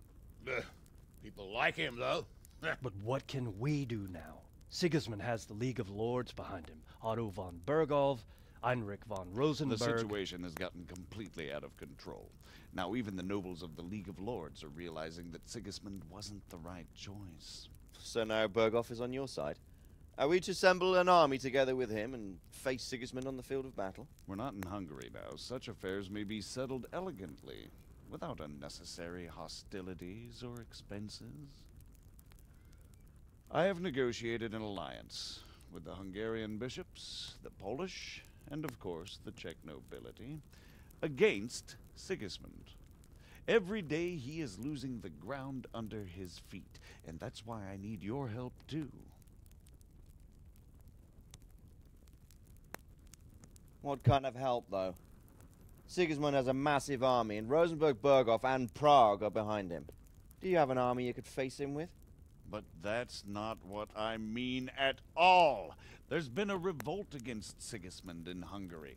People like him, though. But what can we do now? Sigismund has the League of Lords behind him. Otto von Bergolf, Heinrich von Rosenberg. The situation has gotten completely out of control. Now even the nobles of the League of Lords are realizing that Sigismund wasn't the right choice. So now Bergolf is on your side? Are we to assemble an army together with him and face Sigismund on the field of battle? We're not in Hungary now. Such affairs may be settled elegantly, without unnecessary hostilities or expenses. I have negotiated an alliance with the Hungarian bishops, the Polish, and of course the Czech nobility, against Sigismund. Every day he is losing the ground under his feet, and that's why I need your help too. What kind of help, though? Sigismund has a massive army, and Rosenberg, Berghoff, and Prague are behind him. Do you have an army you could face him with? But that's not what I mean at all. There's been a revolt against Sigismund in Hungary,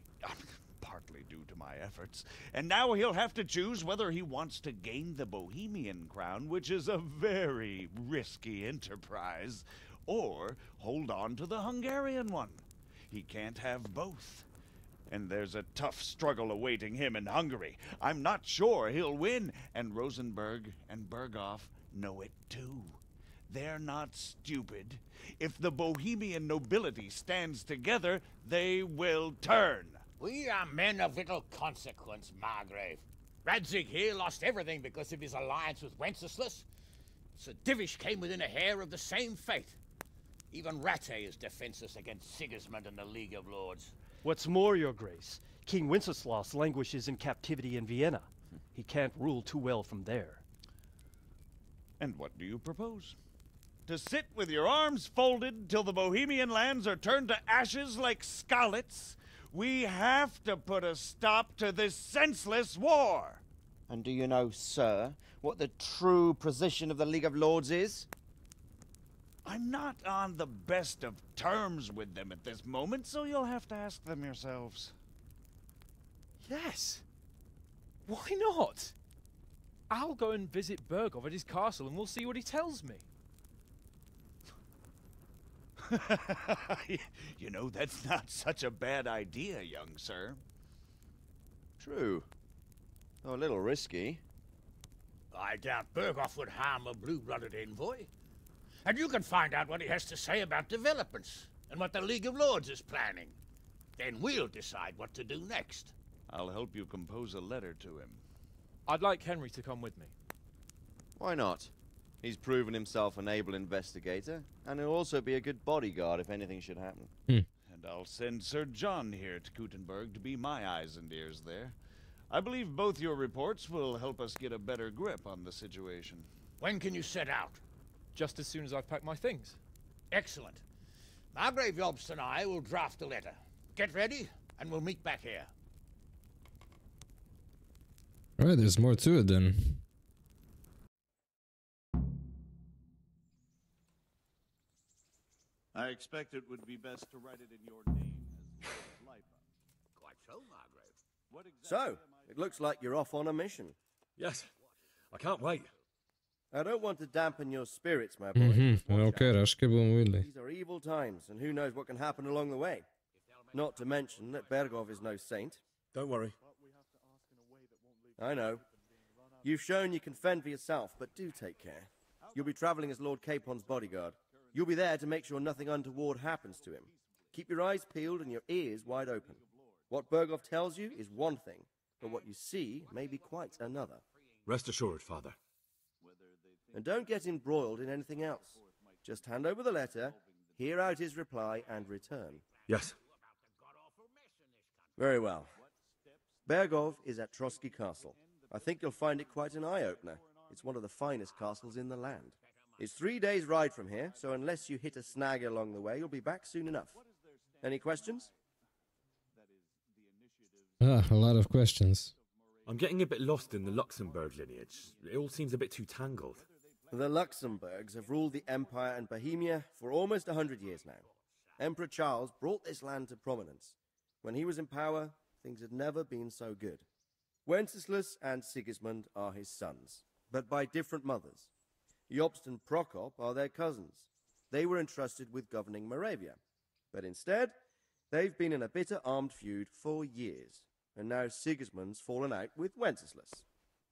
partly due to my efforts, and now he'll have to choose whether he wants to gain the Bohemian crown, which is a very risky enterprise, or hold on to the Hungarian one. He can't have both. And there's a tough struggle awaiting him in Hungary. I'm not sure he'll win, and Rosenberg and Berghoff know it too. They're not stupid. If the Bohemian nobility stands together, they will turn. We are men of little consequence, Margrave. Radzig here lost everything because of his alliance with Wenceslas. Sir Divish came within a hair of the same fate. Even Rattay is defenseless against Sigismund and the League of Lords. What's more, Your Grace, King Wenceslas languishes in captivity in Vienna. He can't rule too well from there. And what do you propose? To sit with your arms folded till the Bohemian lands are turned to ashes like Skalitz? We have to put a stop to this senseless war! And do you know, sir, what the true position of the League of Lords is? I'm not on the best of terms with them at this moment, so you'll have to ask them yourselves. Yes. Why not? I'll go and visit Berghoff at his castle and we'll see what he tells me. You know, that's not such a bad idea, young sir. True. Though a little risky. I doubt Berghoff would harm a blue-blooded envoy. And you can find out what he has to say about developments and what the League of Lords is planning. Then we'll decide what to do next. I'll help you compose a letter to him. I'd like Henry to come with me. Why not? He's proven himself an able investigator, and he'll also be a good bodyguard if anything should happen. And I'll send Sir John here to Kuttenberg to be my eyes and ears there. I believe both your reports will help us get a better grip on the situation. When can you set out? Just as soon as I've packed my things. Excellent. Margrave Jobst and I will draft a letter. Get ready, and we'll meet back here. Alright, there's more to it then. I expect it would be best to write it in your name as Lord Lipa. Quite so, Margrave. What exactly So, it looks like you're off on a mission. Yes, I can't wait. I don't want to dampen your spirits, my boy. Okej, Rashke budemo vidjeli. These are evil times, and who knows what can happen along the way. Not to mention that Berghoff is no saint. Don't worry. I know. You've shown you can fend for yourself, but do take care. You'll be traveling as Lord Capon's bodyguard. You'll be there to make sure nothing untoward happens to him. Keep your eyes peeled and your ears wide open. What Berghoff tells you is one thing, but what you see may be quite another. Rest assured, Father. And don't get embroiled in anything else. Just hand over the letter, hear out his reply, and return. Yes. Very well. Berghoff is at Trotsky Castle. I think you'll find it quite an eye-opener. It's one of the finest castles in the land. It's 3 days' ride from here, so unless you hit a snag along the way, you'll be back soon enough. Any questions? Ah, a lot of questions. I'm getting a bit lost in the Luxembourg lineage. It all seems a bit too tangled. The Luxembourgs have ruled the Empire and Bohemia for almost 100 years now. Emperor Charles brought this land to prominence. When he was in power, things had never been so good. Wenceslas and Sigismund are his sons, but by different mothers. Jobst and Prokop are their cousins. They were entrusted with governing Moravia. But instead, they've been in a bitter armed feud for years, and now Sigismund's fallen out with Wenceslas.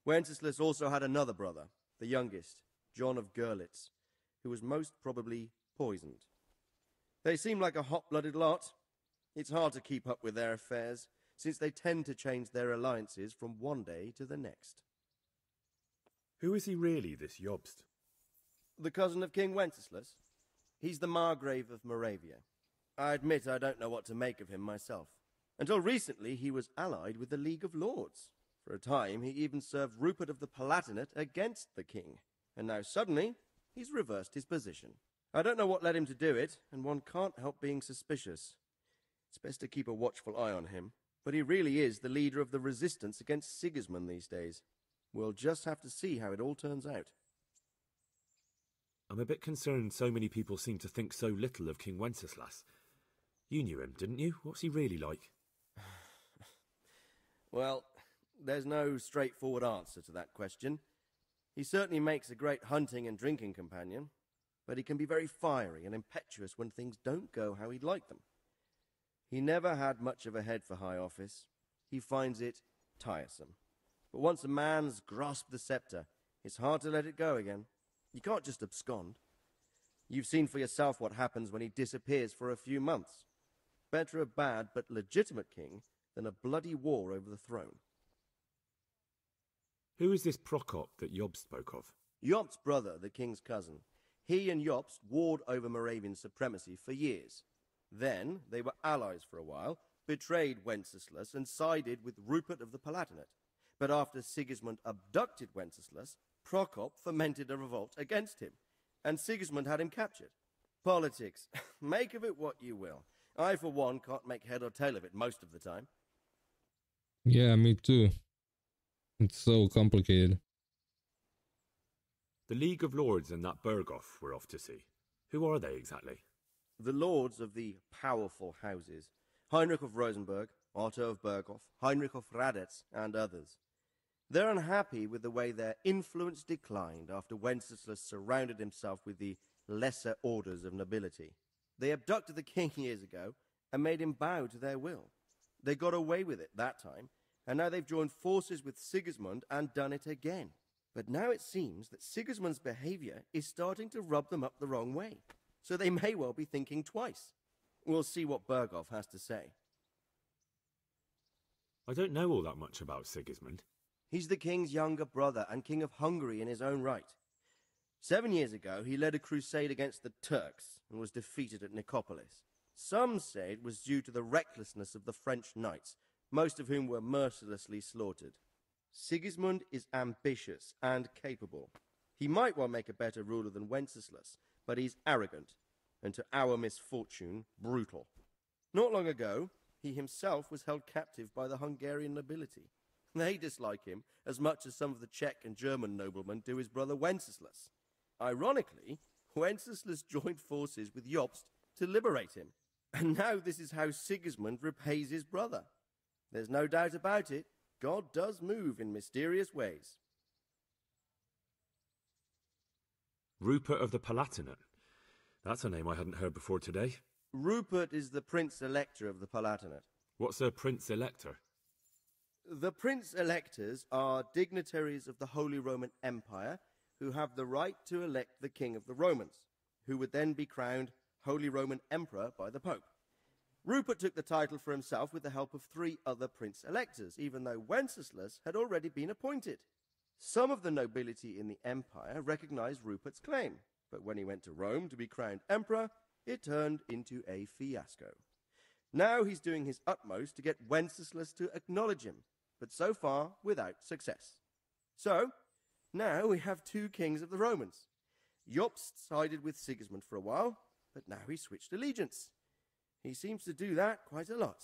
Wenceslas also had another brother, the youngest, John of Görlitz, who was most probably poisoned. They seem like a hot-blooded lot. It's hard to keep up with their affairs, since they tend to change their alliances from one day to the next. Who is he really, this Jobst? The cousin of King Wenceslas. He's the Margrave of Moravia. I admit I don't know what to make of him myself. Until recently, he was allied with the League of Lords. For a time, he even served Rupert of the Palatinate against the king. And now suddenly, he's reversed his position. I don't know what led him to do it, and one can't help being suspicious. It's best to keep a watchful eye on him, but he really is the leader of the resistance against Sigismund these days. We'll just have to see how it all turns out. I'm a bit concerned so many people seem to think so little of King Wenceslas. You knew him, didn't you? What's he really like? Well, there's no straightforward answer to that question. He certainly makes a great hunting and drinking companion, but he can be very fiery and impetuous when things don't go how he'd like them. He never had much of a head for high office. He finds it tiresome. But once a man's grasped the scepter, it's hard to let it go again. You can't just abscond. You've seen for yourself what happens when he disappears for a few months. Better a bad but legitimate king than a bloody war over the throne. Who is this Prokop that Jobst spoke of? Jobst's brother, the king's cousin. He and Jobst warred over Moravian supremacy for years. Then they were allies for a while, betrayed Wenceslas and sided with Rupert of the Palatinate. But after Sigismund abducted Wenceslas, Prokop fomented a revolt against him, and Sigismund had him captured. Politics. Make of it what you will. I, for one, can't make head or tail of it most of the time. Yeah, me too. It's so complicated. The League of Lords and that Berghoff we're off to see. Who are they exactly? The lords of the powerful houses. Heinrich of Rosenberg, Otto of Berghoff, Heinrich of Radetz, and others. They're unhappy with the way their influence declined after Wenceslas surrounded himself with the lesser orders of nobility. They abducted the king years ago and made him bow to their will. They got away with it that time, and now they've joined forces with Sigismund and done it again. But now it seems that Sigismund's behavior is starting to rub them up the wrong way, so they may well be thinking twice. We'll see what Berghoff has to say. I don't know all that much about Sigismund. He's the king's younger brother and king of Hungary in his own right. 7 years ago, he led a crusade against the Turks and was defeated at Nicopolis. Some say it was due to the recklessness of the French knights, most of whom were mercilessly slaughtered. Sigismund is ambitious and capable. He might well make a better ruler than Wenceslas, but he's arrogant, and to our misfortune, brutal. Not long ago, he himself was held captive by the Hungarian nobility. They dislike him as much as some of the Czech and German noblemen do his brother Wenceslas. Ironically, Wenceslas joined forces with Jobst to liberate him. And now this is how Sigismund repays his brother. There's no doubt about it, God does move in mysterious ways. Rupert of the Palatinate. That's a name I hadn't heard before today. Rupert is the Prince-Elector of the Palatinate. What's a Prince-Elector? The Prince-Electors are dignitaries of the Holy Roman Empire who have the right to elect the King of the Romans, who would then be crowned Holy Roman Emperor by the Pope. Rupert took the title for himself with the help of 3 other Prince-Electors, even though Wenceslas had already been appointed. Some of the nobility in the empire recognized Rupert's claim, but when he went to Rome to be crowned emperor, it turned into a fiasco. Now he's doing his utmost to get Wenceslas to acknowledge him, but so far without success. So, now we have 2 kings of the Romans. Jobst sided with Sigismund for a while, but now he's switched allegiance. He seems to do that quite a lot.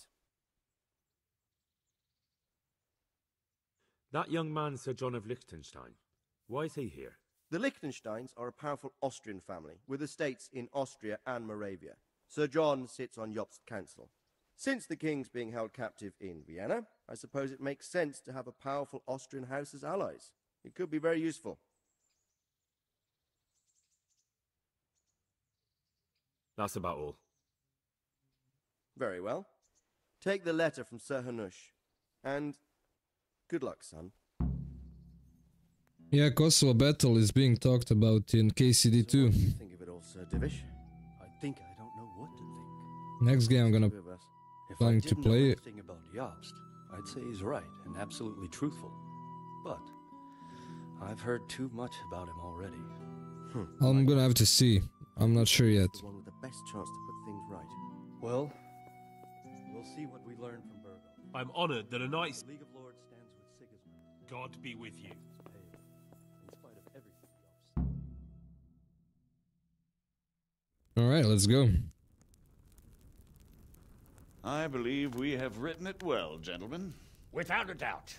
That young man, Sir John of Liechtenstein, why is he here? The Liechtensteins are a powerful Austrian family with estates in Austria and Moravia. Sir John sits on Jobst's council. Since the king's being held captive in Vienna, I suppose it makes sense to have a powerful Austrian house as allies. It could be very useful. That's about all. Very well. Take the letter from Sir Hanush. And good luck, son. Yeah, Kosovo battle is being talked about in KCD too. What do you think of it all, Sir Divish? I think I don't know what to think. Next game I'm gonna If I going to didn't know play. anything about Jobst, I'd say he's right and absolutely truthful. But I've heard too much about him already. I'm gonna have to see. I'm not sure yet. The one with the best chance to put things right. Well, we'll see what we learn from Burgo. I'm honored that a knight. The League of Lords stands with Sigismund. God be with you. In spite of everything. All right, let's go. I believe we have written it well, gentlemen. Without a doubt.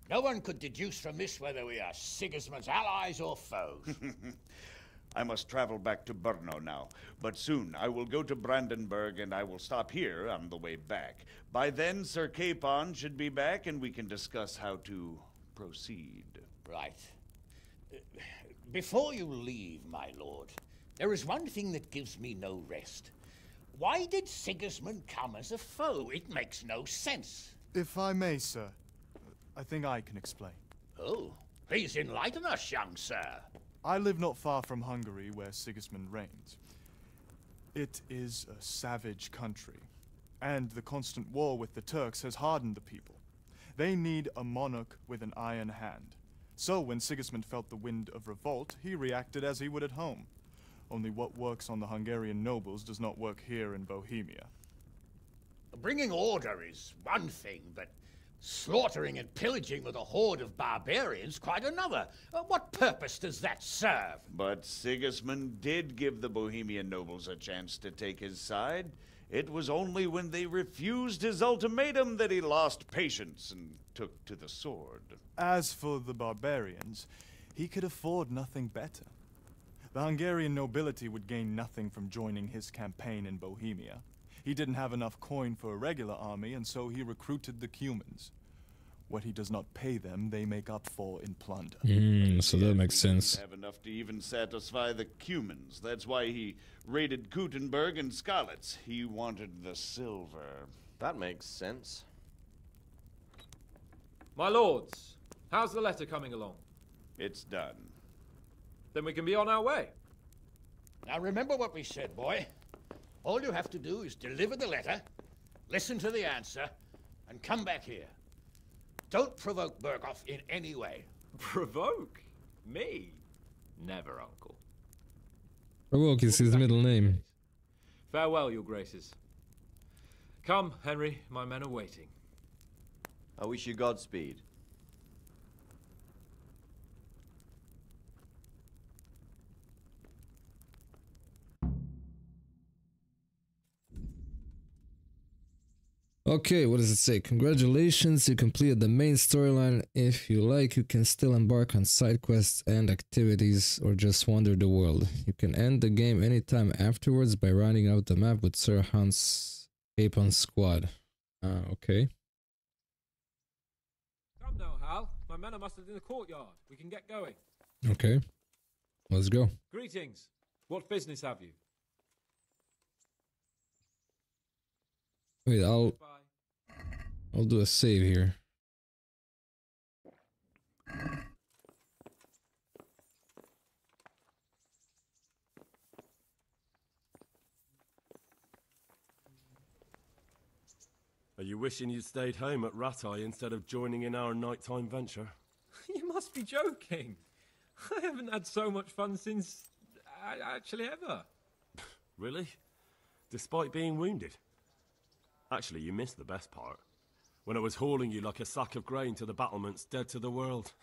No one could deduce from this whether we are Sigismund's allies or foes. I must travel back to Brno now, but soon I will go to Brandenburg and I will stop here on the way back. By then, Sir Capon should be back and we can discuss how to proceed. Right. Before you leave, my lord, there is one thing that gives me no rest. Why did Sigismund come as a foe? It makes no sense. If I may, sir, I think I can explain. Oh, please enlighten us, young sir. I live not far from Hungary, where Sigismund reigns. It is a savage country, and the constant war with the Turks has hardened the people. They need a monarch with an iron hand. So when Sigismund felt the wind of revolt, he reacted as he would at home. Only what works on the Hungarian nobles does not work here in Bohemia. Bringing order is one thing, but slaughtering and pillaging with a horde of barbarians quite another. What purpose does that serve? But Sigismund did give the Bohemian nobles a chance to take his side. It was only when they refused his ultimatum that he lost patience and took to the sword. As for the barbarians, he could afford nothing better. The Hungarian nobility would gain nothing from joining his campaign in Bohemia. He didn't have enough coin for a regular army, and so he recruited the Cumans. What he does not pay them, they make up for in plunder. So that makes sense. Have enough to even satisfy the Cumans. That's why he raided Kuttenberg and Skalitz. He wanted the silver. That makes sense. My lords, how's the letter coming along? It's done. Then we can be on our way. Now remember what we said, boy. All you have to do is deliver the letter, listen to the answer, and come back here. Don't provoke Berghoff in any way. Provoke? Me? Never, Uncle. Provoke is his middle name. Farewell, your graces. Come, Henry, my men are waiting. I wish you Godspeed. Okay, what does it say? Congratulations, you completed the main storyline. If you like, you can still embark on side quests and activities or just wander the world. You can end the game anytime afterwards by rounding out the map with Sir Hans Capon's squad. Okay. Come now, Hal. My men are mustered in the courtyard. We can get going. Okay. Let's go. Greetings. What business have you? Wait, I'll do a save here. Are you wishing you'd stayed home at Rattay instead of joining in our nighttime venture? You must be joking. I haven't had so much fun since... actually ever. Really? Despite being wounded? Actually, you missed the best part. When I was hauling you like a sack of grain to the battlements, dead to the world.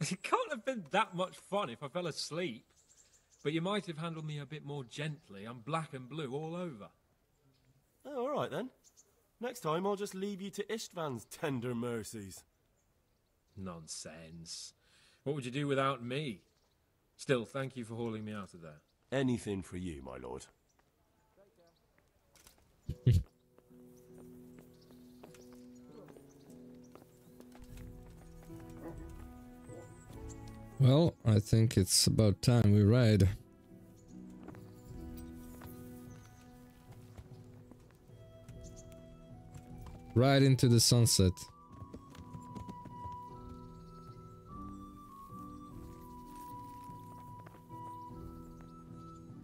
It can't have been that much fun if I fell asleep. But you might have handled me a bit more gently. I'm black and blue all over. Oh, all right then. Next time I'll just leave you to Istvan's tender mercies. Nonsense. What would you do without me? Still, thank you for hauling me out of there. Anything for you, my lord. Well, I think it's about time we ride. Right into the sunset.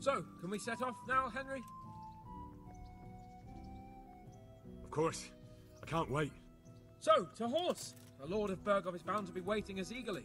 So, can we set off now, Henry? Of course. I can't wait. So, to horse! The Lord of Burgov is bound to be waiting as eagerly.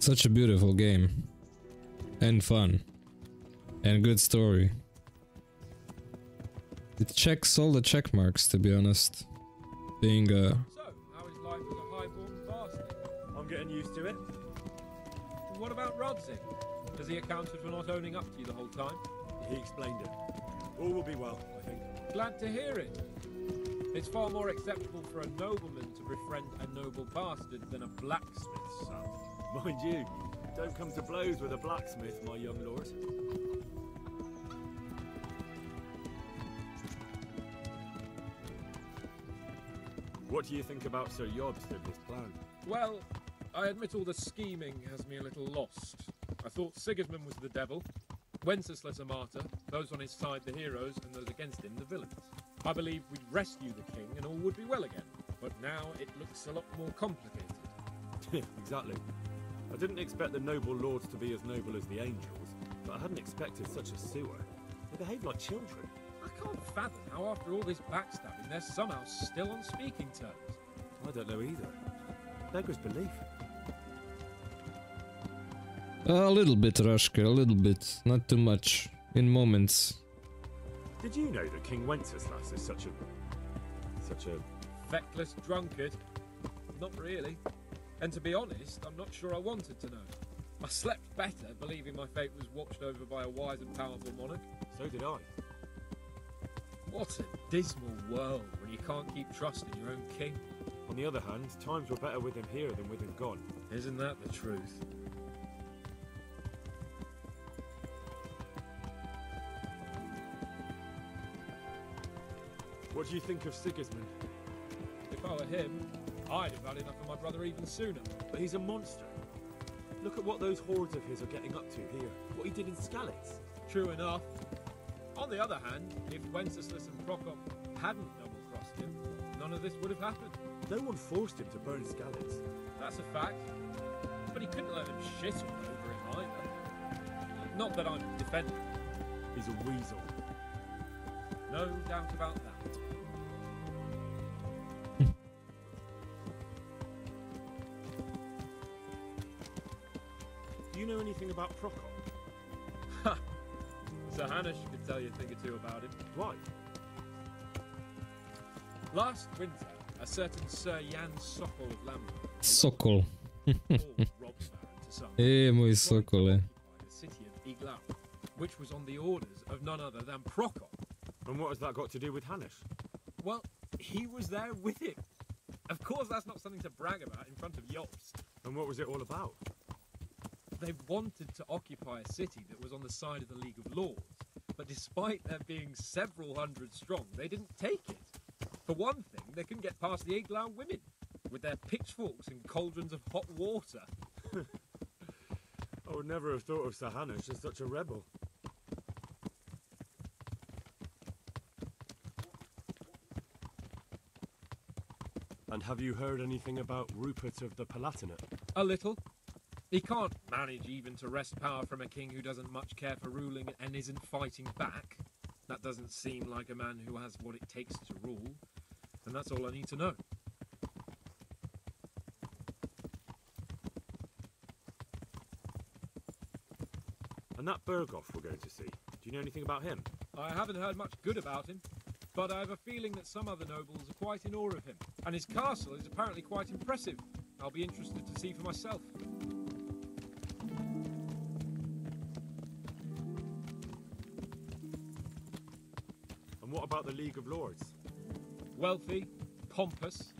Such a beautiful game. And fun. And good story. It checks all the check marks, to be honest. Being a... So, how is life as a highborn bastard? I'm getting used to it. What about Rodzig? Has he accounted for not owning up to you the whole time? He explained it. All will be well, I think. Glad to hear it. It's far more acceptable for a nobleman to befriend a noble bastard than a blacksmith's son. Mind you, don't come to blows with a blacksmith, my young lord. What do you think about Sir Yobst and his plan? Well, I admit all the scheming has me a little lost. I thought Sigismund was the devil, Wenceslas a martyr, those on his side the heroes, and those against him the villains. I believed we'd rescue the king and all would be well again, but now it looks a lot more complicated. Exactly. I didn't expect the noble lords to be as noble as the angels, but I hadn't expected such a sewer. They behave like children. I can't fathom how after all this backstabbing they're somehow still on speaking terms. I don't know either. Beggars belief. A little bit, Rashka, a little bit. Not too much. In moments. Did you know that King Wenceslas is such a feckless drunkard? Not really. And to be honest, I'm not sure I wanted to know. I slept better, believing my fate was watched over by a wise and powerful monarch. So did I. What a dismal world when you can't keep trusting your own king. On the other hand, times were better with him here than with him gone. Isn't that the truth? What do you think of Sigismund? If I were him, I'd have had enough of my brother even sooner. But he's a monster. Look at what those hordes of his are getting up to here. What he did in Skalitz. True enough. On the other hand, if Wenceslas and Prokop hadn't double-crossed him, none of this would have happened. No one forced him to burn Skalitz. That's a fact. But he couldn't let them shit all over him either. Not that I'm defending him. He's a weasel. No doubt about that. Do you know anything about Prokop? Ha! Sir Hanush could tell you a thing or two about him. Why? Last winter, a certain Sir Jan Sokol of Lambert... Sokol. Mój Sokole. ...the city of Iglau, which was on the orders of none other than Prokop. And what has that got to do with Hanush? Well, he was there with him. Of course that's not something to brag about in front of Jobst. And what was it all about? They wanted to occupy a city that was on the side of the League of Lords, but despite there being several hundred strong, they didn't take it. For one thing, they couldn't get past the Iglau women, with their pitchforks and cauldrons of hot water. I would never have thought of Sir Hanush as such a rebel. And have you heard anything about Rupert of the Palatinate? A little. He can't manage even to wrest power from a king who doesn't much care for ruling and isn't fighting back. That doesn't seem like a man who has what it takes to rule. And that's all I need to know. And that Berghoff we're going to see, do you know anything about him? I haven't heard much good about him, but I have a feeling that some other nobles are quite in awe of him. And his castle is apparently quite impressive. I'll be interested to see for myself. And what about the League of Lords? Wealthy, pompous.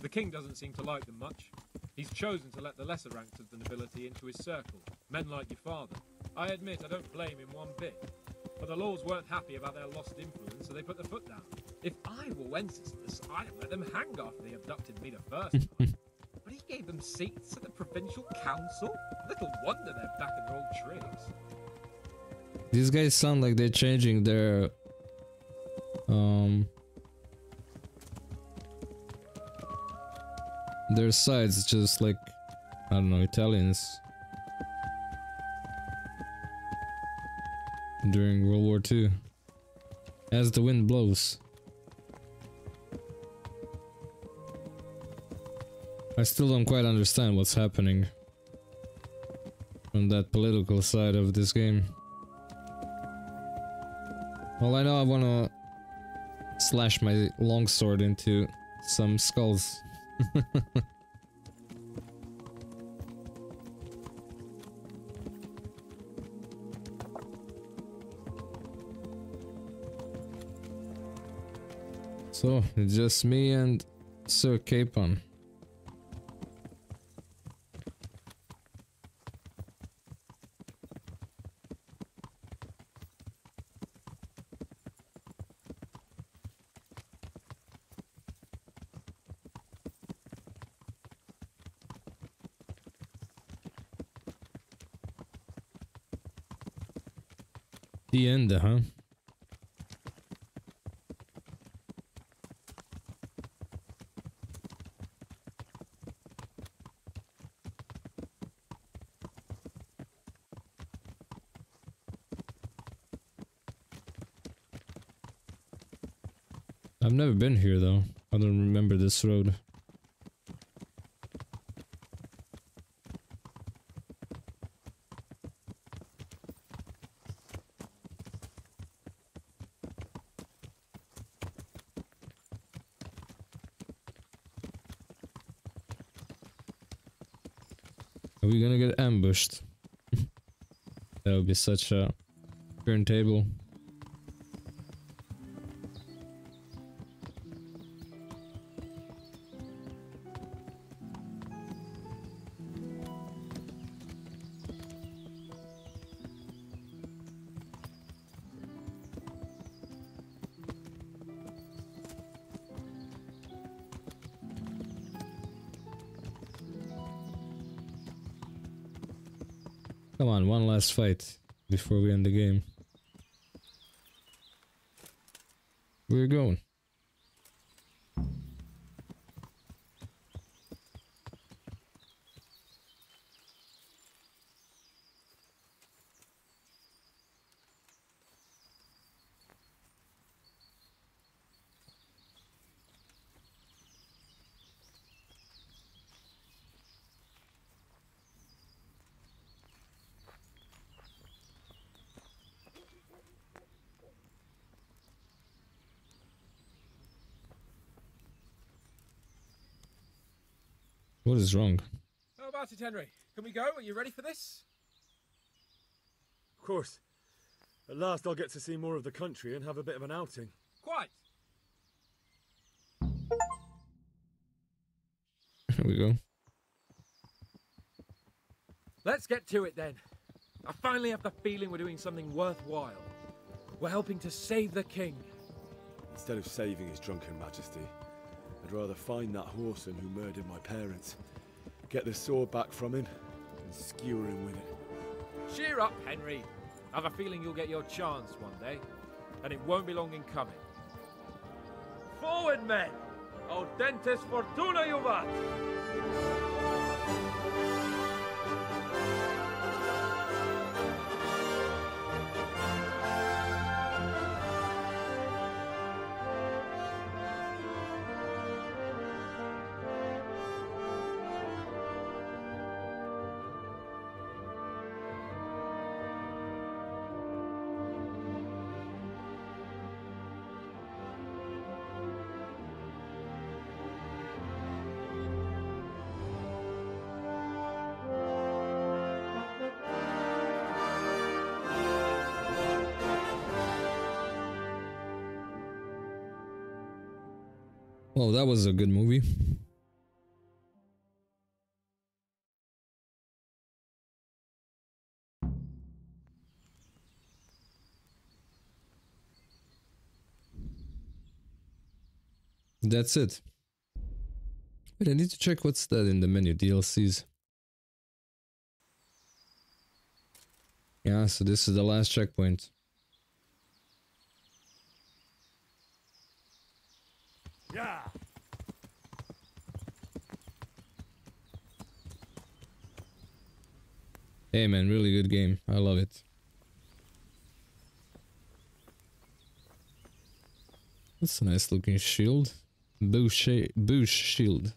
The king doesn't seem to like them much. He's chosen to let the lesser ranks of the nobility into his circle, men like your father. I admit I don't blame him one bit. But the lords weren't happy about their lost influence, so they put their foot down. If I were Wenceslas, I'd have let them hang after they abducted me the first time. But he gave them seats at the provincial council? Little wonder they're back in their old tricks. These guys sound like they're changing their sides, just like, I don't know, Italians during World War II. As the wind blows. I still don't quite understand what's happening from that political side of this game. Well, I know I wanna slash my longsword into some skulls. So, it's just me and Sir Capon. The end, huh? I've never been here though. I don't remember this road. Are we gonna get ambushed? That would be such a turntable. Come on, one last fight before we end the game. Where are you going? What is wrong? How about it, Henry? Can we go? Are you ready for this? Of course. At last I'll get to see more of the country and have a bit of an outing. Quite. Here we go. Let's get to it then. I finally have the feeling we're doing something worthwhile. We're helping to save the king. Instead of saving his drunken majesty, I'd rather find that whoreson who murdered my parents, get the sword back from him, and skewer him with it. Cheer up, Henry. I have a feeling you'll get your chance one day, and it won't be long in coming. Forward, men! Audentes fortuna juvat! Well, that was a good movie. That's it. Wait, I need to check what's that in the menu, DLCs. Yeah, so this is the last checkpoint. Yeah. Hey man, really good game. I love it. That's a nice looking shield. Bush shield.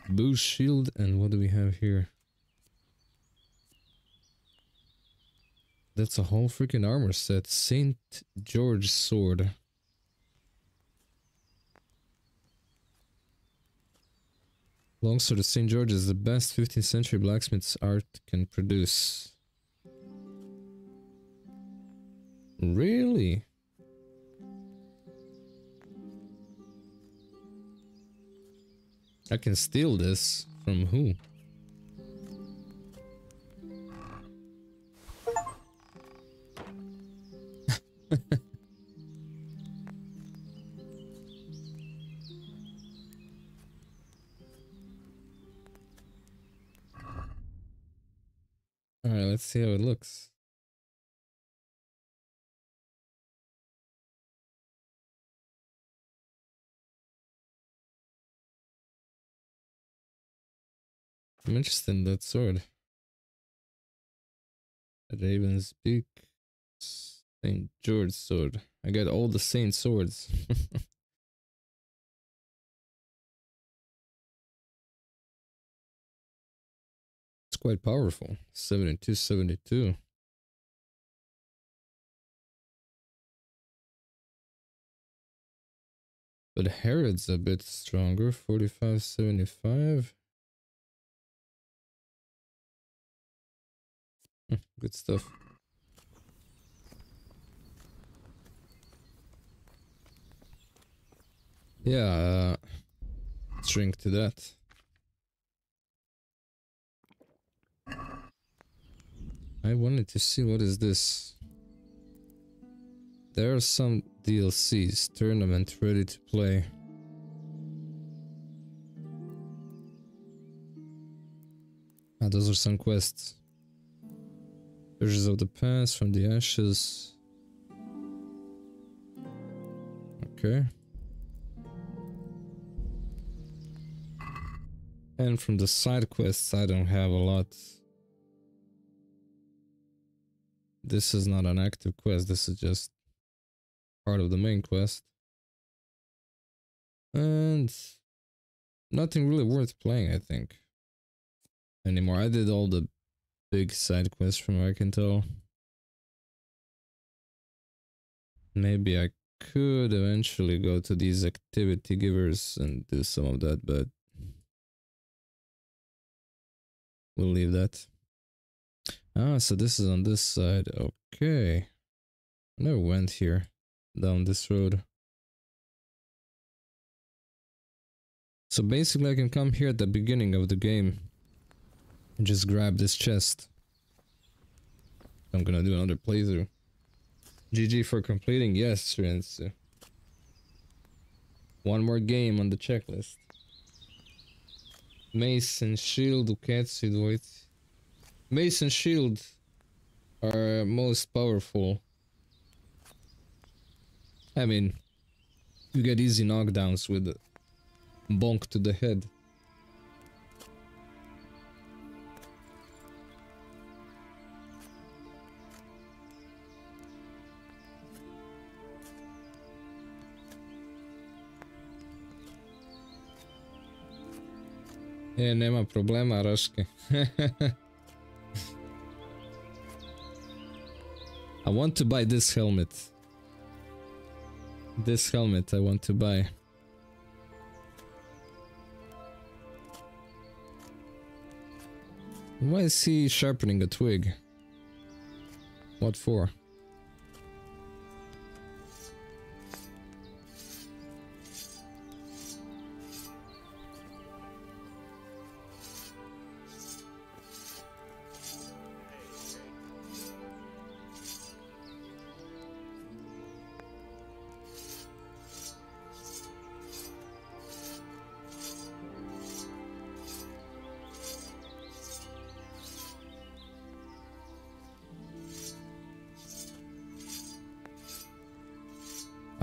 Bush shield, and what do we have here? That's a whole freaking armor set. St. George sword. Longsword of St. George is the best 15th century blacksmith's art can produce. Really? I can steal this from who? Alright, let's see how it looks. I'm interested in that sword. Raven's Beak. St. George sword. I got all the saint swords. It's quite powerful. 7272. But Herod's a bit stronger. 4575. Good stuff. Yeah, let's drink to that. I wanted to see what is this. There are some DLCs, tournament ready to play. Ah, those are some quests. Treasures of the past from the ashes. Okay. And from the side quests, I don't have a lot. This is not an active quest, this is just part of the main quest. And nothing really worth playing, I think, anymore. I did all the big side quests from what I can tell. Maybe I could eventually go to these activity givers and do some of that, but we'll leave that. Ah, so this is on this side. Okay. I never went here, down this road. So basically I can come here at the beginning of the game and just grab this chest. I'm gonna do another playthrough. GG for completing. Yes, Rensu. One more game on the checklist. Mace and shield, Uketsu, Dwight. Mace and shield are most powerful. I mean, you get easy knockdowns with bonk to the head. Nema problema, Roške. I want to buy this helmet. This helmet I want to buy. Why is he sharpening a twig? What for?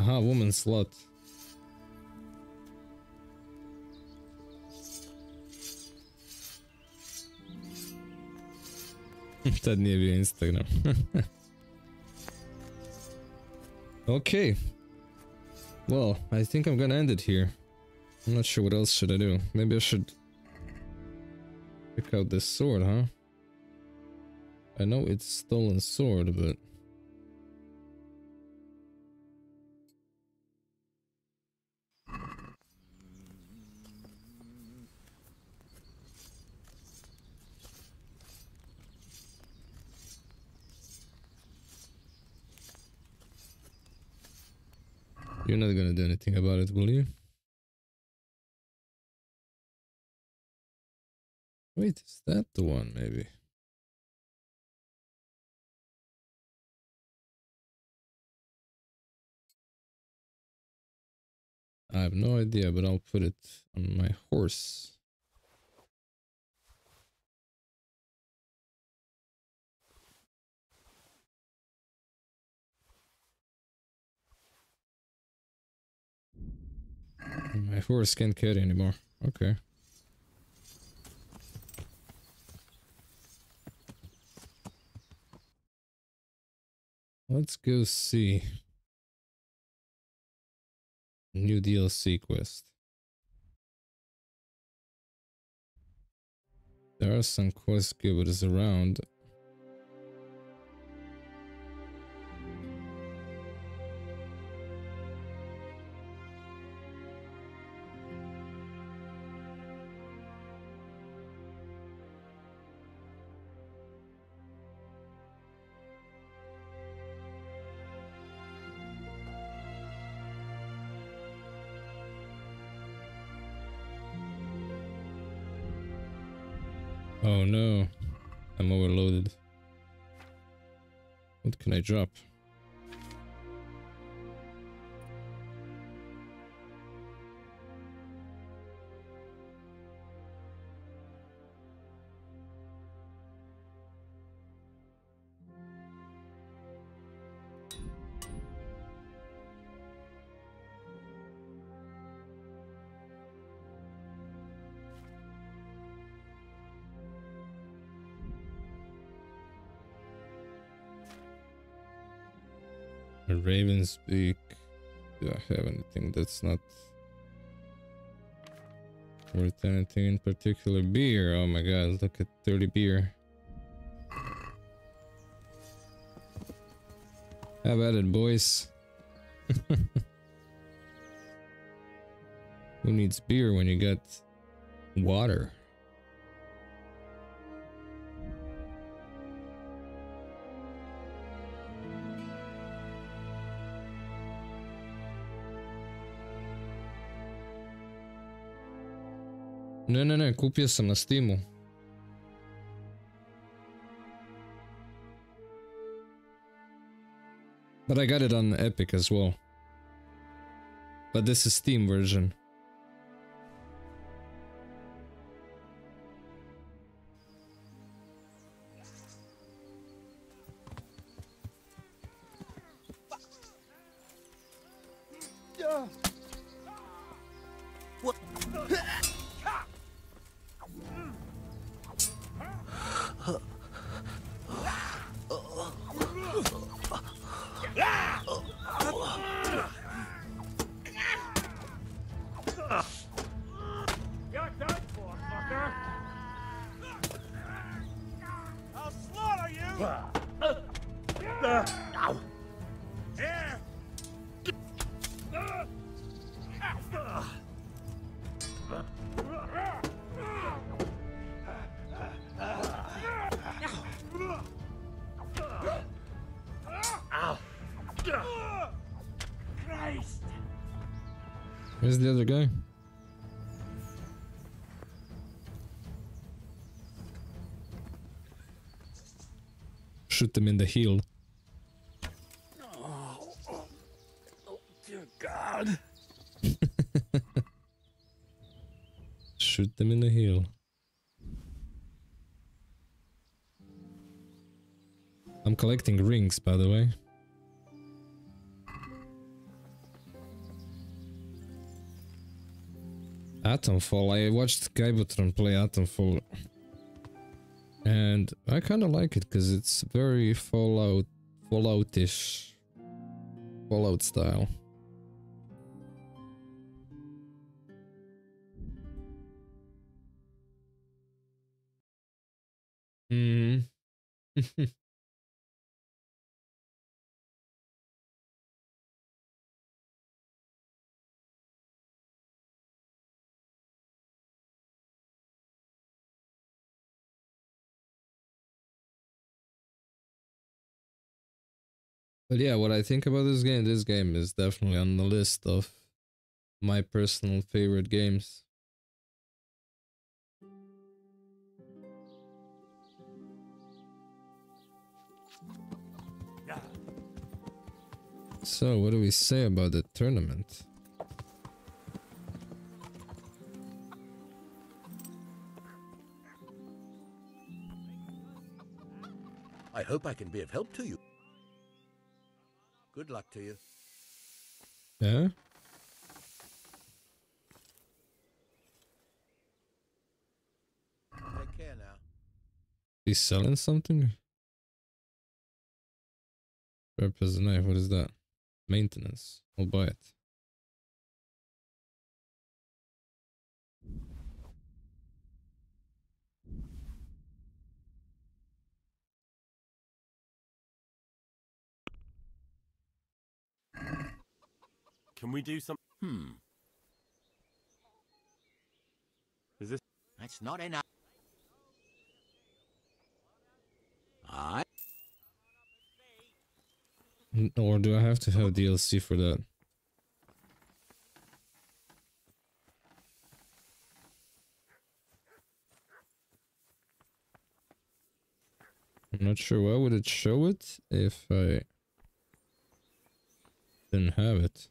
Aha, woman slut. Tad nije bio Instagram. Okay. Well, I think I'm gonna end it here. I'm not sure what else should I do. Maybe I should pick out this sword, huh? I know it's stolen sword, but you're not gonna do anything about it, will you? Wait, is that the one, maybe? I have no idea, but I'll put it on my horse. My horse can't carry anymore. Okay. Let's go see. New DLC quest. There are some quest givers around. Oh no, I'm overloaded. What can I drop? A raven's beak. Do I have anything that's not worth anything in particular? Beer. Oh my god, look at 30 beer. How about it, boys? Who needs beer when you got water? Ne, kupio sam na Steamu. But I got it on Epic as well. But this is Steam version. You're done for, fucker! I'll slaughter you! Here! Christ! Where's the other guy? Shoot them in the heel. Oh, dear God! Shoot them in the heel. I'm collecting rings, by the way. Atomfall. I watched Gaibotron play Atomfall, and I kind of like it because it's very Fallout-ish, Fallout style. Hmm. But yeah, what I think about this game is definitely on the list of my personal favorite games. So, what do we say about the tournament? I hope I can be of help to you. Good luck to you. Yeah? Take care now. He's selling something? Purpose knife, what is that? Maintenance. I'll buy it. Can we do some? Is this? That's not enough. Or do I have to have DLC for that? I'm not sure. Why would it show it if I didn't have it?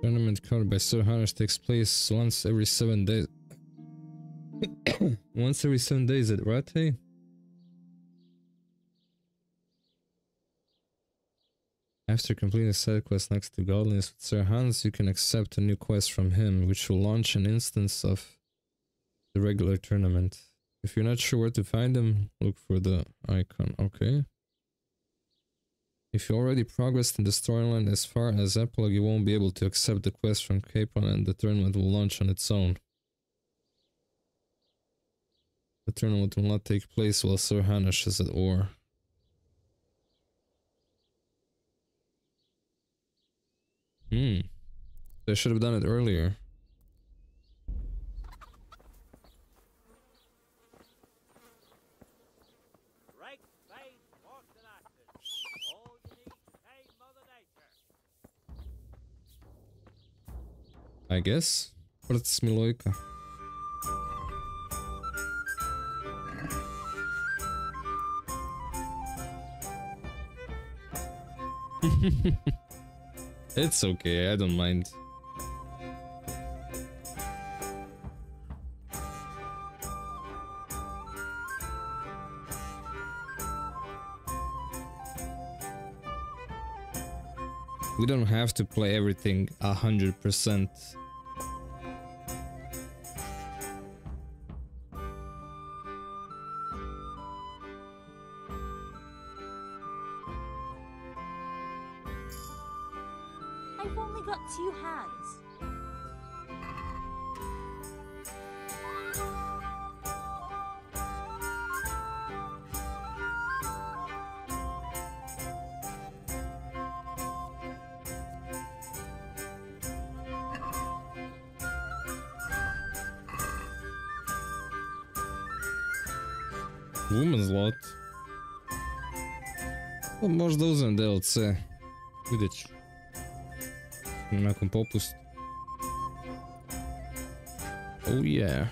Tournament covered by Sir Hannes takes place once every 7 days. Once every 7 days at Rate? After completing a side quest next to Godliness with Sir Hans, you can accept a new quest from him, which will launch an instance of the regular tournament. If you're not sure where to find him, look for the icon. Okay. If you already progressed in the storyline as far as Epilogue, you won't be able to accept the quest from Capon and the tournament will launch on its own. The tournament will not take place while Sir Hanush is at war. They should have done it earlier. I guess. Smilojka. It's okay, I don't mind. We don't have to play everything 100%. I've only got 2 hands. Woman's lot. Pa možda uzmem DLC. Vidjet ću. Nakon popusta. Oh yeah.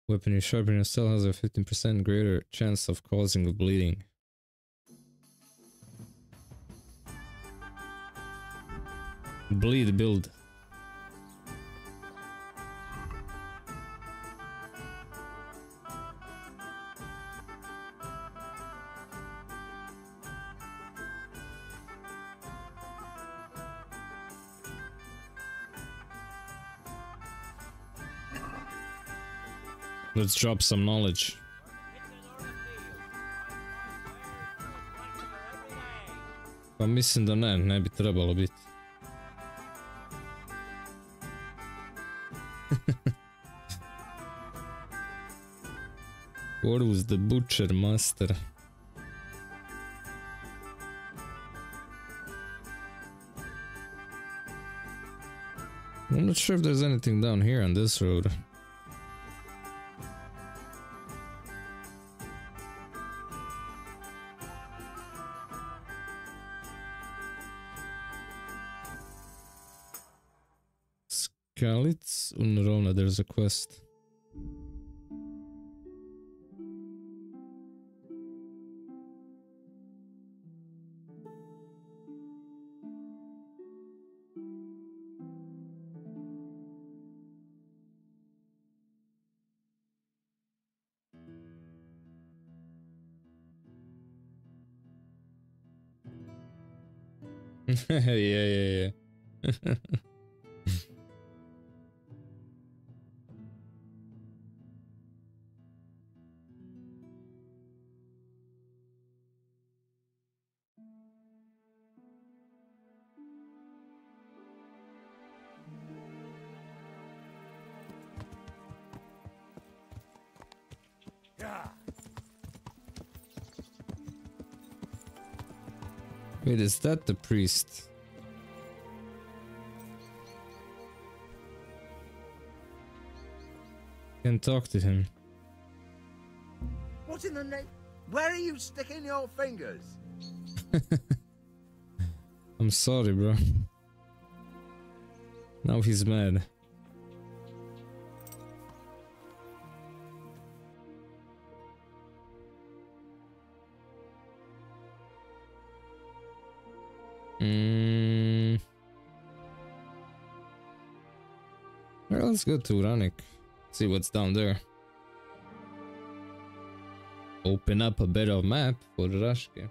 Weapon you sharpen yourself has a 15% greater chance of causing a bleeding. Bleed build. Let's drop some knowledge. Pa mislim da ne bi trebalo biti. What was the butcher master? I'm not sure if there's anything down here on this road. Skalitz Unrona, there's a quest. Yeah. Wait, is that the priest? Can talk to him. What in the name? Where are you sticking your fingers? I'm sorry, bro. Now he's mad. Well, let's go to Ranik. See what's down there. Open up a better map for Rashke.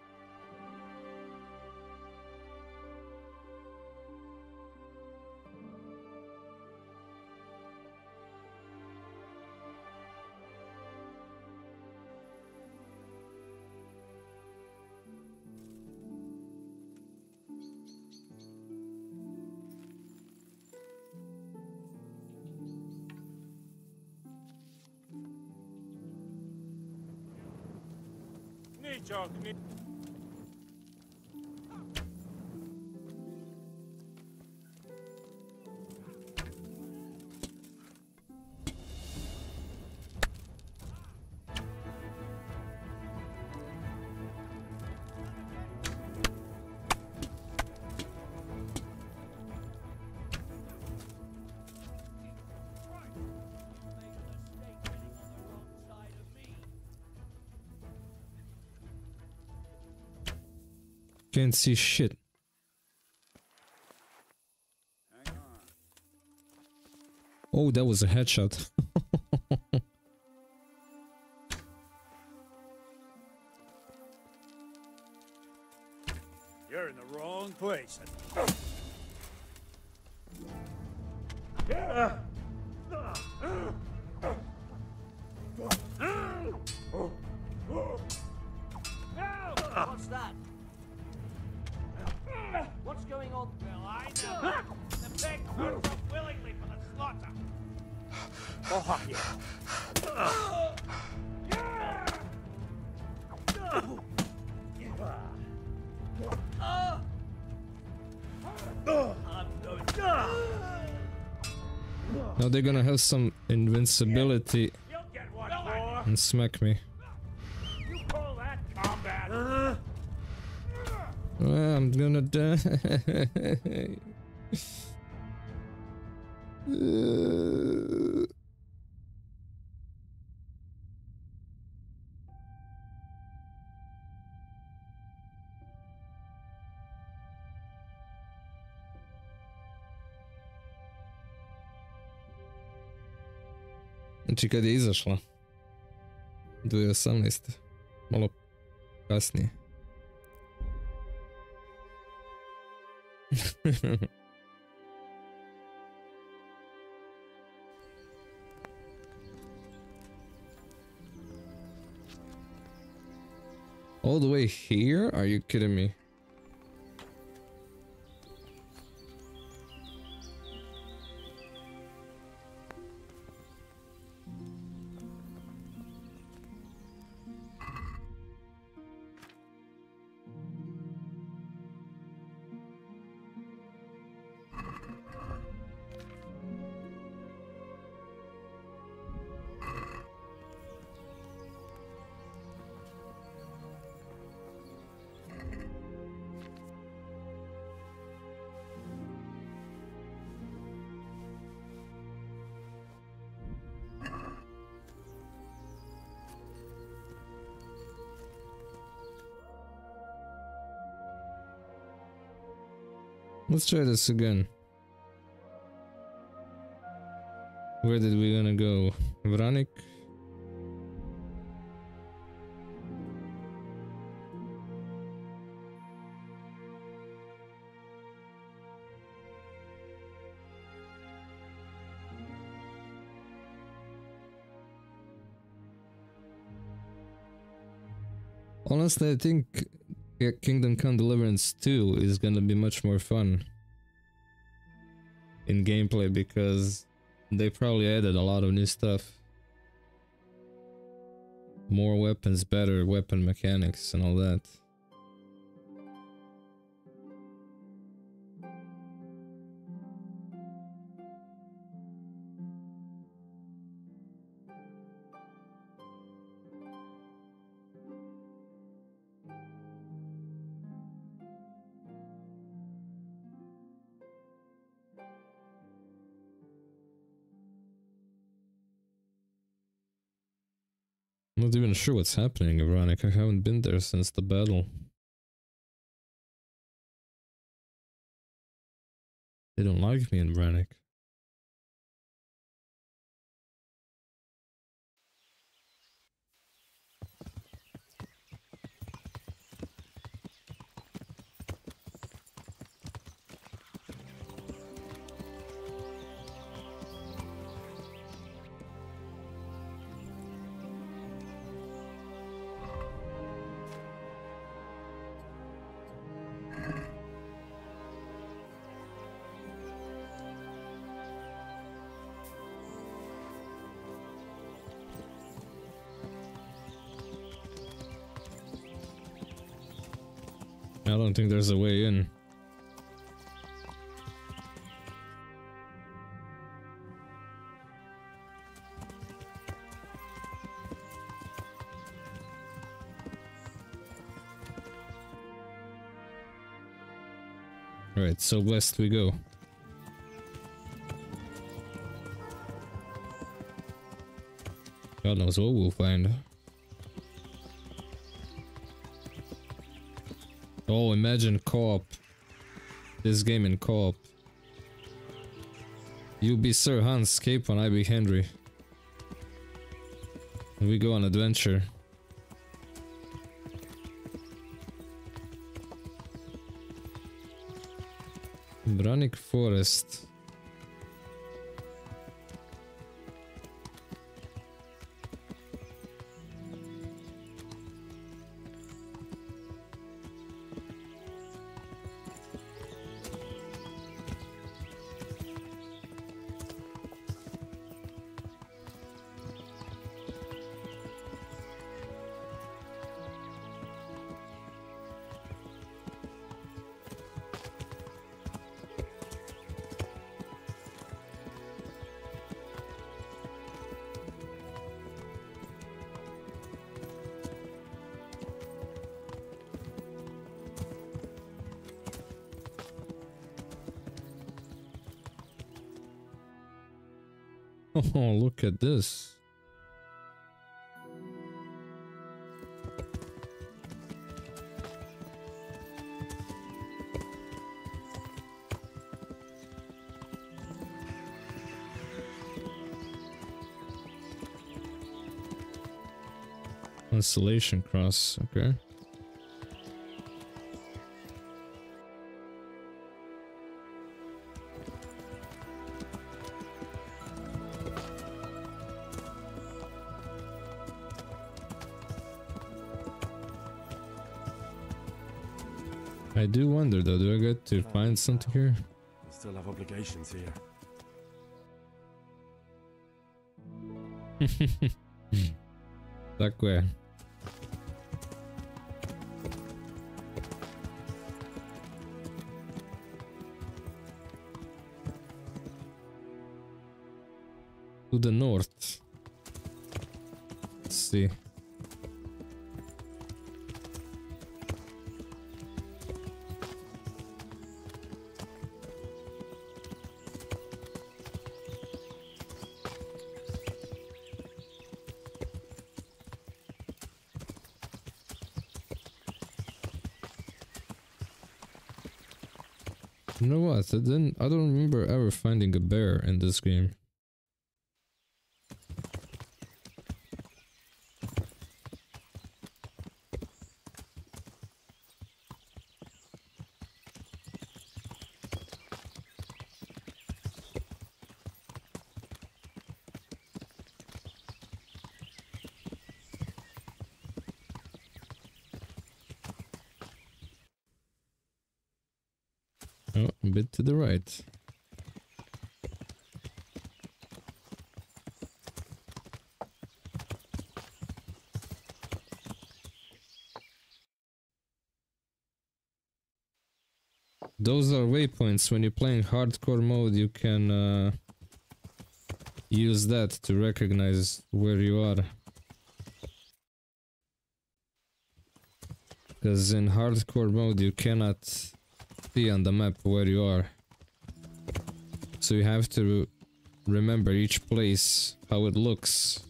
Can't see shit. Oh, that was a headshot. You're in the wrong place. What's that? What's going on? Well, I know. The pig comes up willingly for the slaughter. Oh, Now they're gonna have some invincibility and smack me. I'm gonna die. Znači kad je izašla 2018. Malo kasnije. All the way here? Are you kidding me? Let's try this again. Where did we gonna go? Vranik? Honestly, I think Kingdom Come Deliverance 2 is gonna be much more fun in gameplay because they probably added a lot of new stuff. More weapons, better weapon mechanics and all that. I'm not even sure what's happening, Ironic. I haven't been there since the battle. They don't like me in Brannick. I don't think there's a way in. Alright, so west we go. God knows what we'll find. Oh, imagine co-op. This game in co-op. You be Sir Hans Cape and I be Henry. And we go on adventure. Brannick Forest. Oh, look at this. Constellation cross, okay. I do wonder though, do I get to find something here? I still have obligations here. Такое. To the north. Let's see. You know what? I don't remember ever finding a bear in this game. Oh, a bit to the right. Those are waypoints. When you're playing hardcore mode, you can use that to recognize where you are. Because in hardcore mode, you cannot see on the map where you are. So you have to remember each place, how it looks.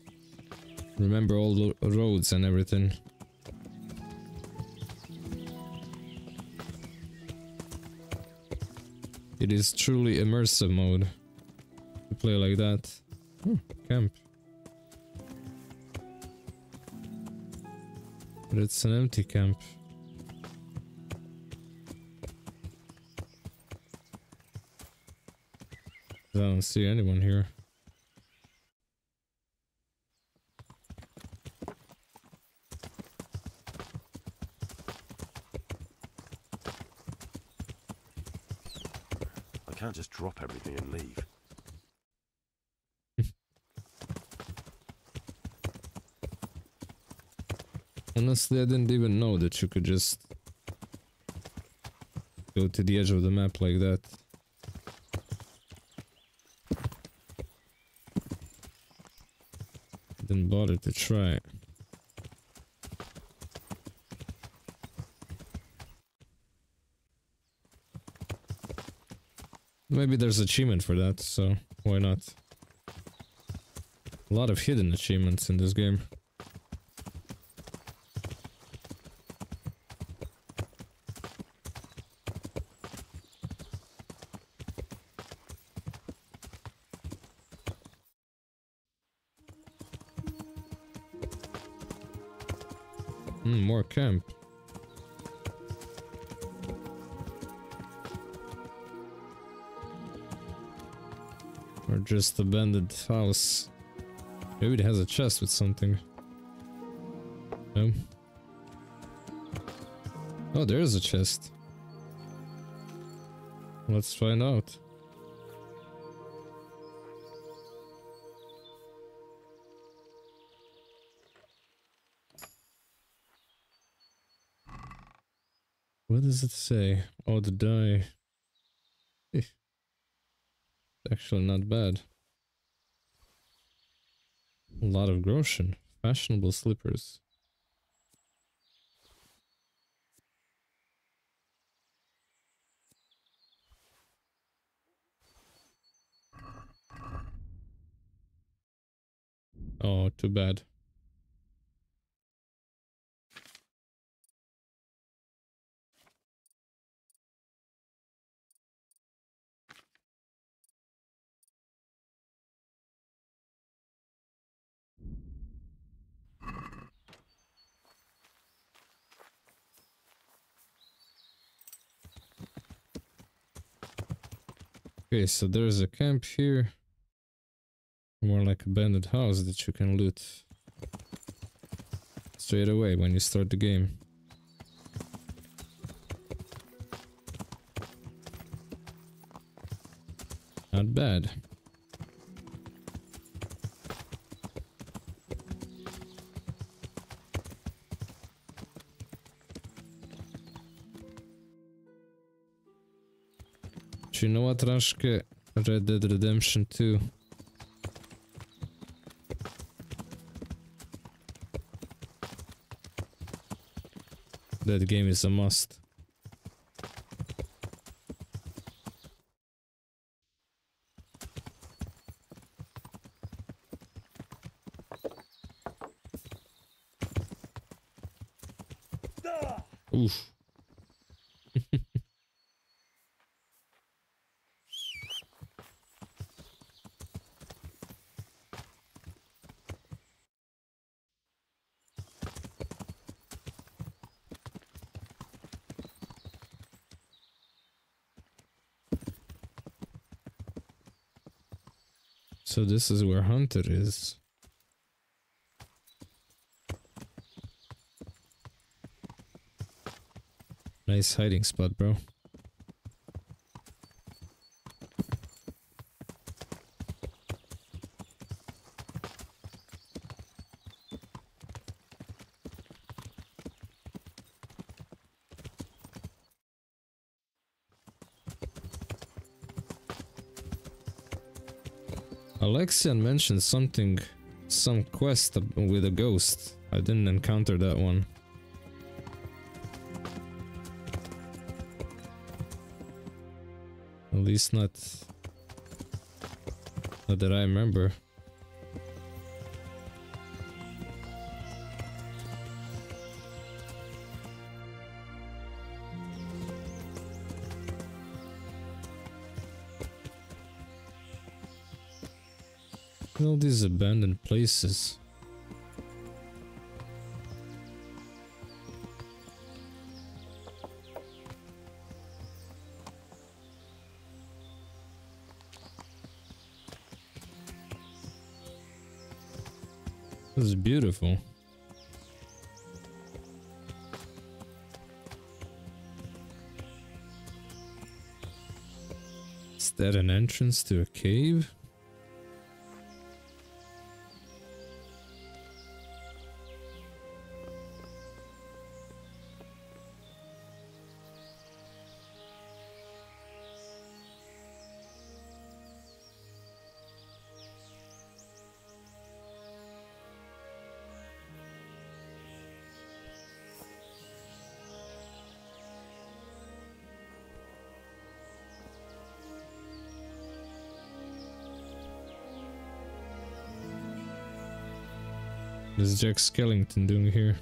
Remember all the roads and everything. It is truly immersive mode to play like that. Camp. But it's an empty camp. I don't see anyone here. I can't just drop everything and leave. Honestly, I didn't even know that you could just go to the edge of the map like that. Didn't bother to try. Maybe there's achievement for that, so why not? A lot of hidden achievements in this game. More camp. Or just abandoned house. Maybe it has a chest with something. No? Oh, there is a chest. Let's find out. What does it say? Oh, the die. Actually not bad. A lot of groschen. Fashionable slippers. Oh, too bad. Okay, so there's a camp here. More like abandoned house that you can loot straight away when you start the game. Not bad. Do you know what, Rashke? Red Dead Redemption 2. That game is a must. Oof. So this is where Hunter is. Nice hiding spot, bro. Alexian mentioned something, some quest with a ghost. I didn't encounter that one. At least not that I remember. All these abandoned places. This is beautiful. Is that an entrance to a cave? What is Jack Skellington doing here?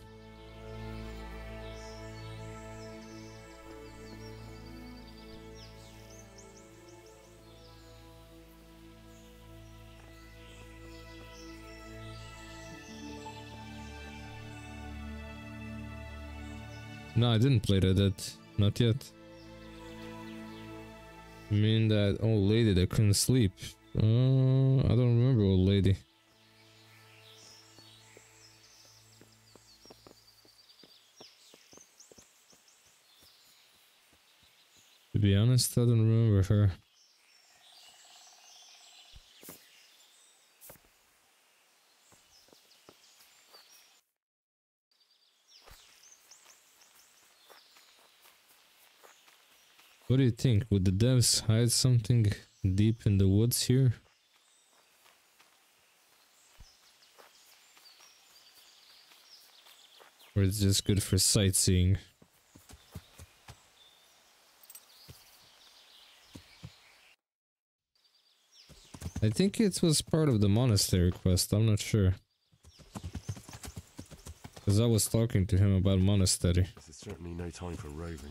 No, I didn't play Red Dead. Not yet. I mean that old lady that couldn't sleep. I don't remember old lady. To be honest, I don't remember her. What do you think? Would the devs hide something deep in the woods here? Or it's just good for sightseeing? I think it was part of the monastery quest, I'm not sure. Because I was talking to him about monastery. This is certainly no time for roving.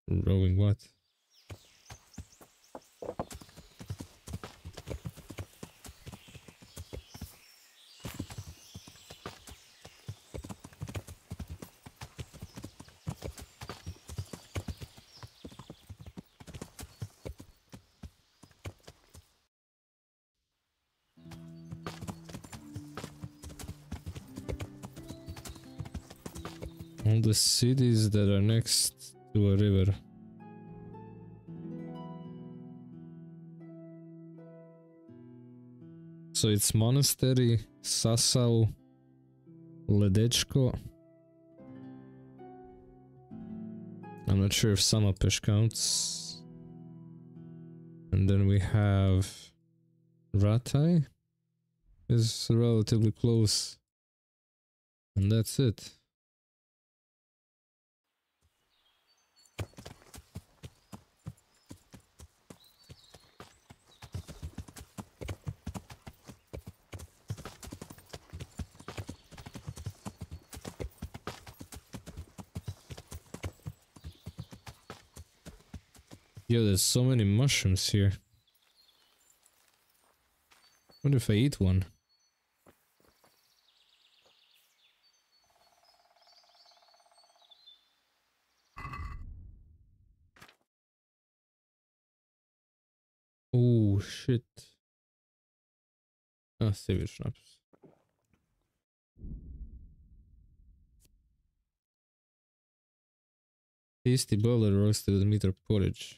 Rowing what? All the cities that are next to a river. So it's Monastery, Sasau, Ledečko. I'm not sure if Samapeš counts. And then we have Rataj is relatively close. And that's it. Yo, there's so many mushrooms here. What if I eat one? Oh shit. Ah, save schnapps. Tasty boiled roasted with meat or porridge.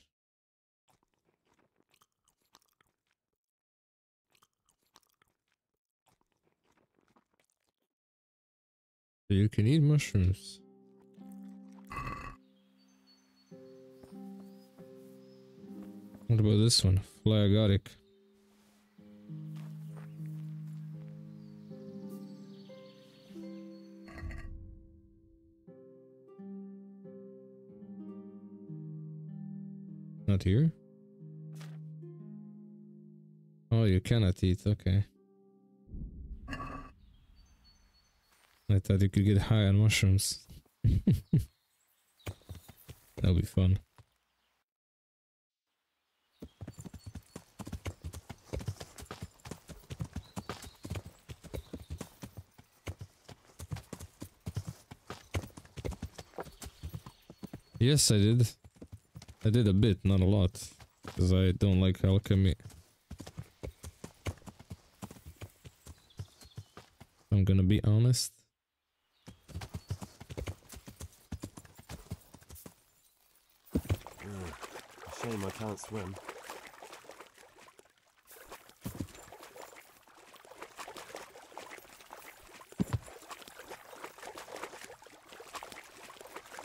So you can eat mushrooms. What about this one? Fly agaric. Not here? Oh, you cannot eat, okay. I thought you could get high on mushrooms. That'll be fun. Yes, I did. I did a bit, not a lot. Because I don't like alchemy. I'm gonna be honest. Shame I can't swim.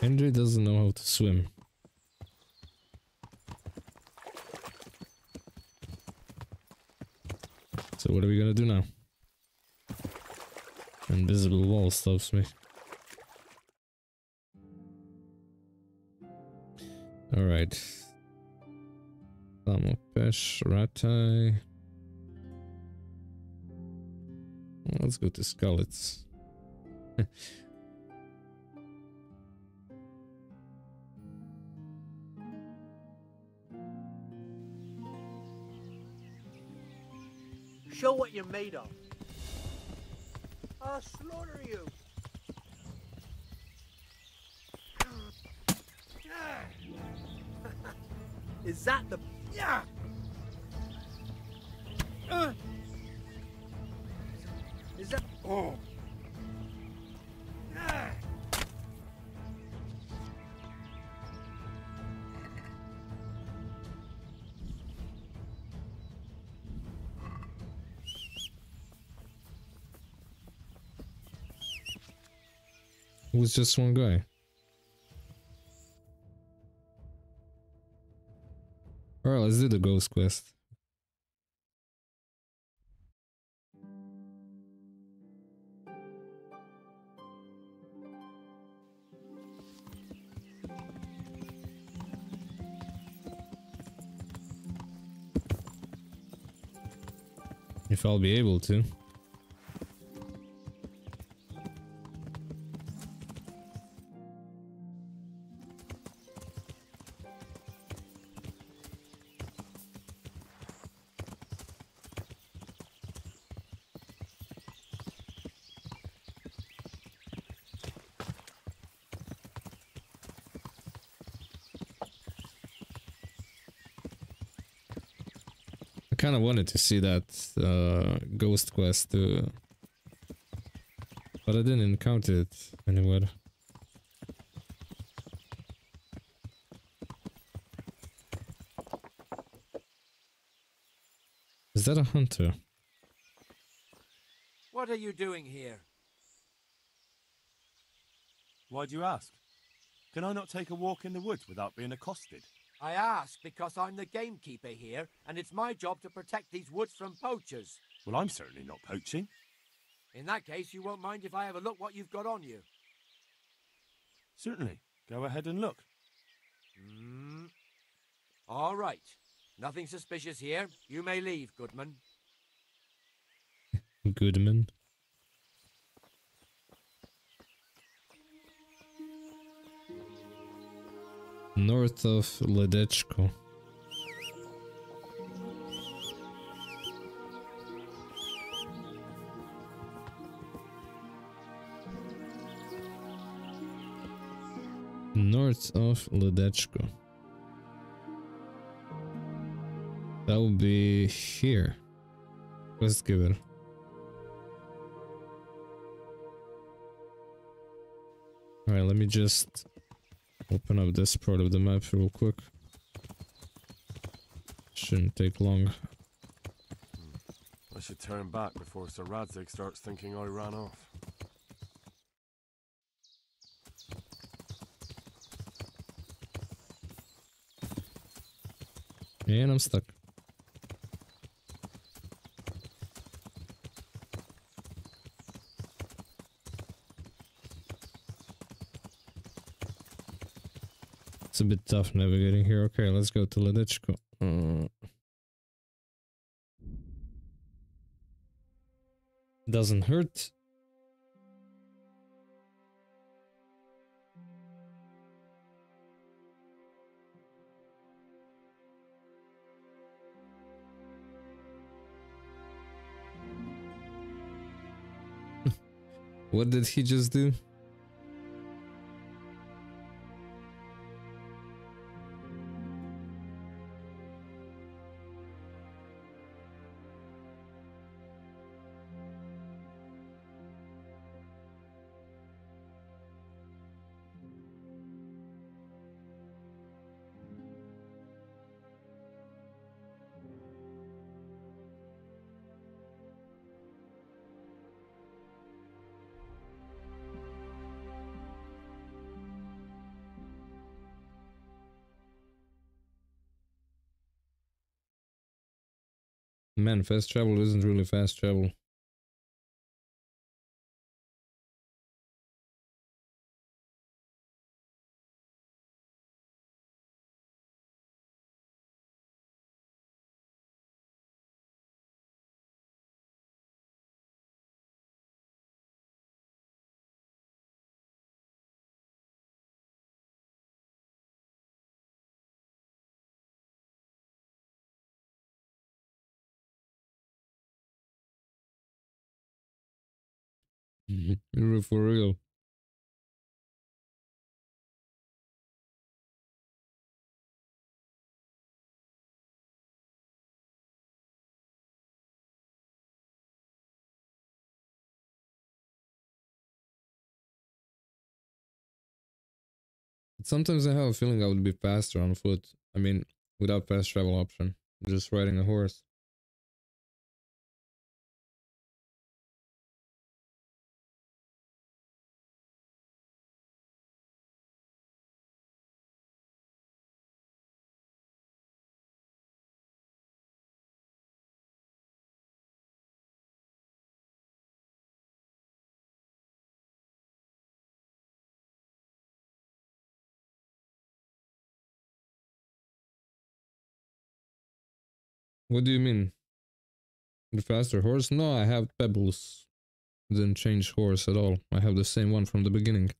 Henry doesn't know how to swim. So what are we gonna do now? Invisible wall stops me. Alright. Samapeš, Rataj. Let's go to Skalitz. Show what you're made of. I'll slaughter you. Is that the... Yeah. Is that... Oh. It was just one guy. Alright, let's do the ghost quest. If I'll be able to. kind of wanted to see that ghost quest too, but I didn't encounter it anywhere. Is that a hunter? What are you doing here? Why do you ask? Can I not take a walk in the woods without being accosted? I ask because I'm the gamekeeper here, and it's my job to protect these woods from poachers. Well, I'm certainly not poaching. In that case, you won't mind if I have a look what you've got on you. Certainly. Go ahead and look. All right. Nothing suspicious here. You may leave, Goodman. Goodman. North of Ledechko. North of Ledechko. That will be here. Quest giver. Alright, let me just open up this part of the map real quick. Shouldn't take long. I should turn back before Sir Radzig starts thinking I ran off. And I'm stuck. It's a bit tough navigating here. Okay, let's go to Ledechko. Doesn't hurt. What did he just do? Man, fast travel isn't really fast travel. For real. Sometimes I have a feeling I would be faster on foot. I mean, without fast travel option. Just riding a horse. What do you mean? The faster horse? No, I have pebbles. Didn't change horse at all. I have the same one from the beginning.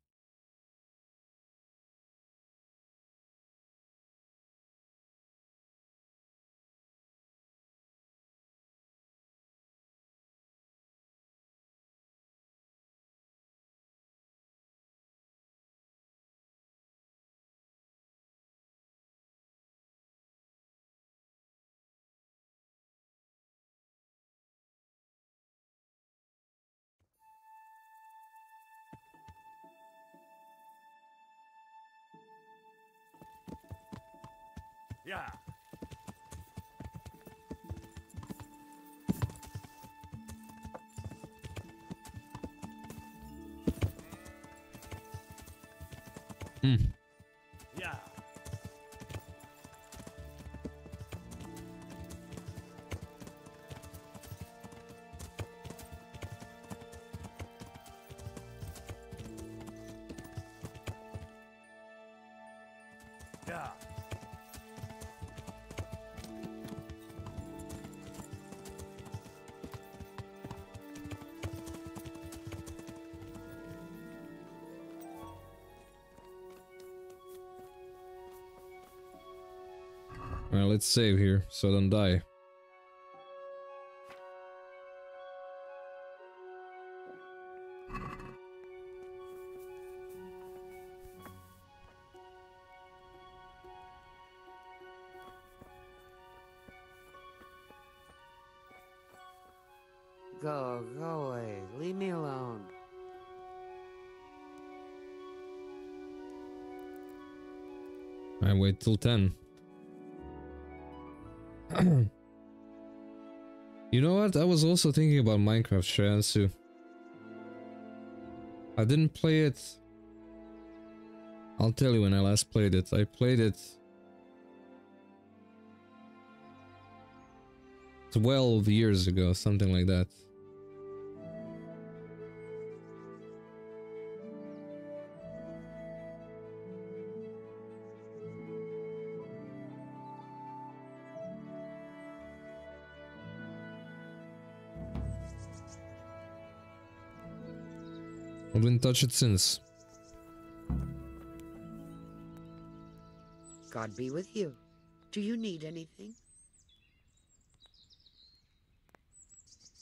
Yeah. Hmm. Yeah. Yeah. Well, let's save here so I don't die. Go away. Leave me alone. I wait till 10. You know what? I was also thinking about Minecraft, Shreyansu. I didn't play it. I'll tell you when I last played it. I played it 12 years ago, something like that. I didn't touch it since. God be with you. Do you need anything?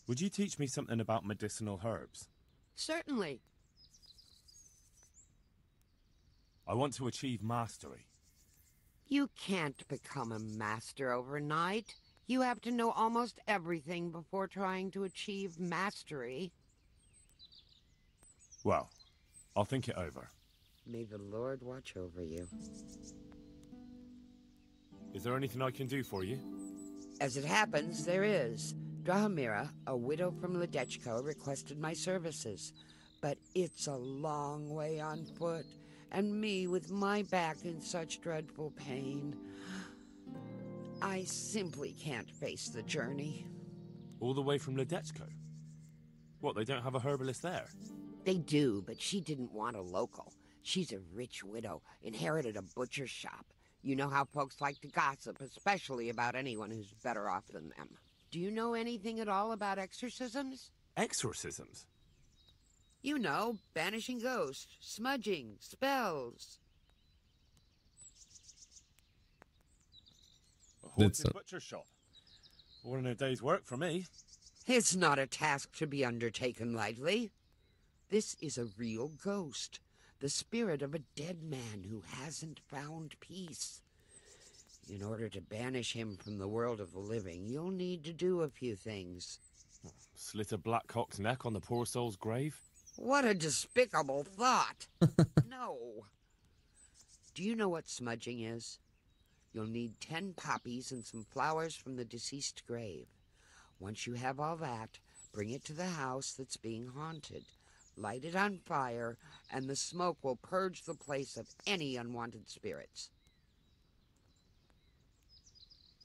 Would you teach me something about medicinal herbs? Certainly. I want to achieve mastery. You can't become a master overnight. You have to know almost everything before trying to achieve mastery. Well, I'll think it over. May the Lord watch over you. Is there anything I can do for you? As it happens, there is. Drahomira, a widow from Ledechko, requested my services. But it's a long way on foot, and me with my back in such dreadful pain. I simply can't face the journey. All the way from Ledechko? What, they don't have a herbalist there? They do, but she didn't want a local. She's a rich widow, inherited a butcher's shop. You know how folks like to gossip, especially about anyone who's better off than them. Do you know anything at all about exorcisms? Exorcisms? You know, banishing ghosts, smudging, spells. A haunted butcher shop. More than a day's work for me. It's not a task to be undertaken lightly. This is a real ghost, the spirit of a dead man who hasn't found peace. In order to banish him from the world of the living, you'll need to do a few things. Slit a black cock's neck on the poor soul's grave? What a despicable thought! No. Do you know what smudging is? You'll need 10 poppies and some flowers from the deceased grave. Once you have all that, bring it to the house that's being haunted. Light it on fire, and the smoke will purge the place of any unwanted spirits.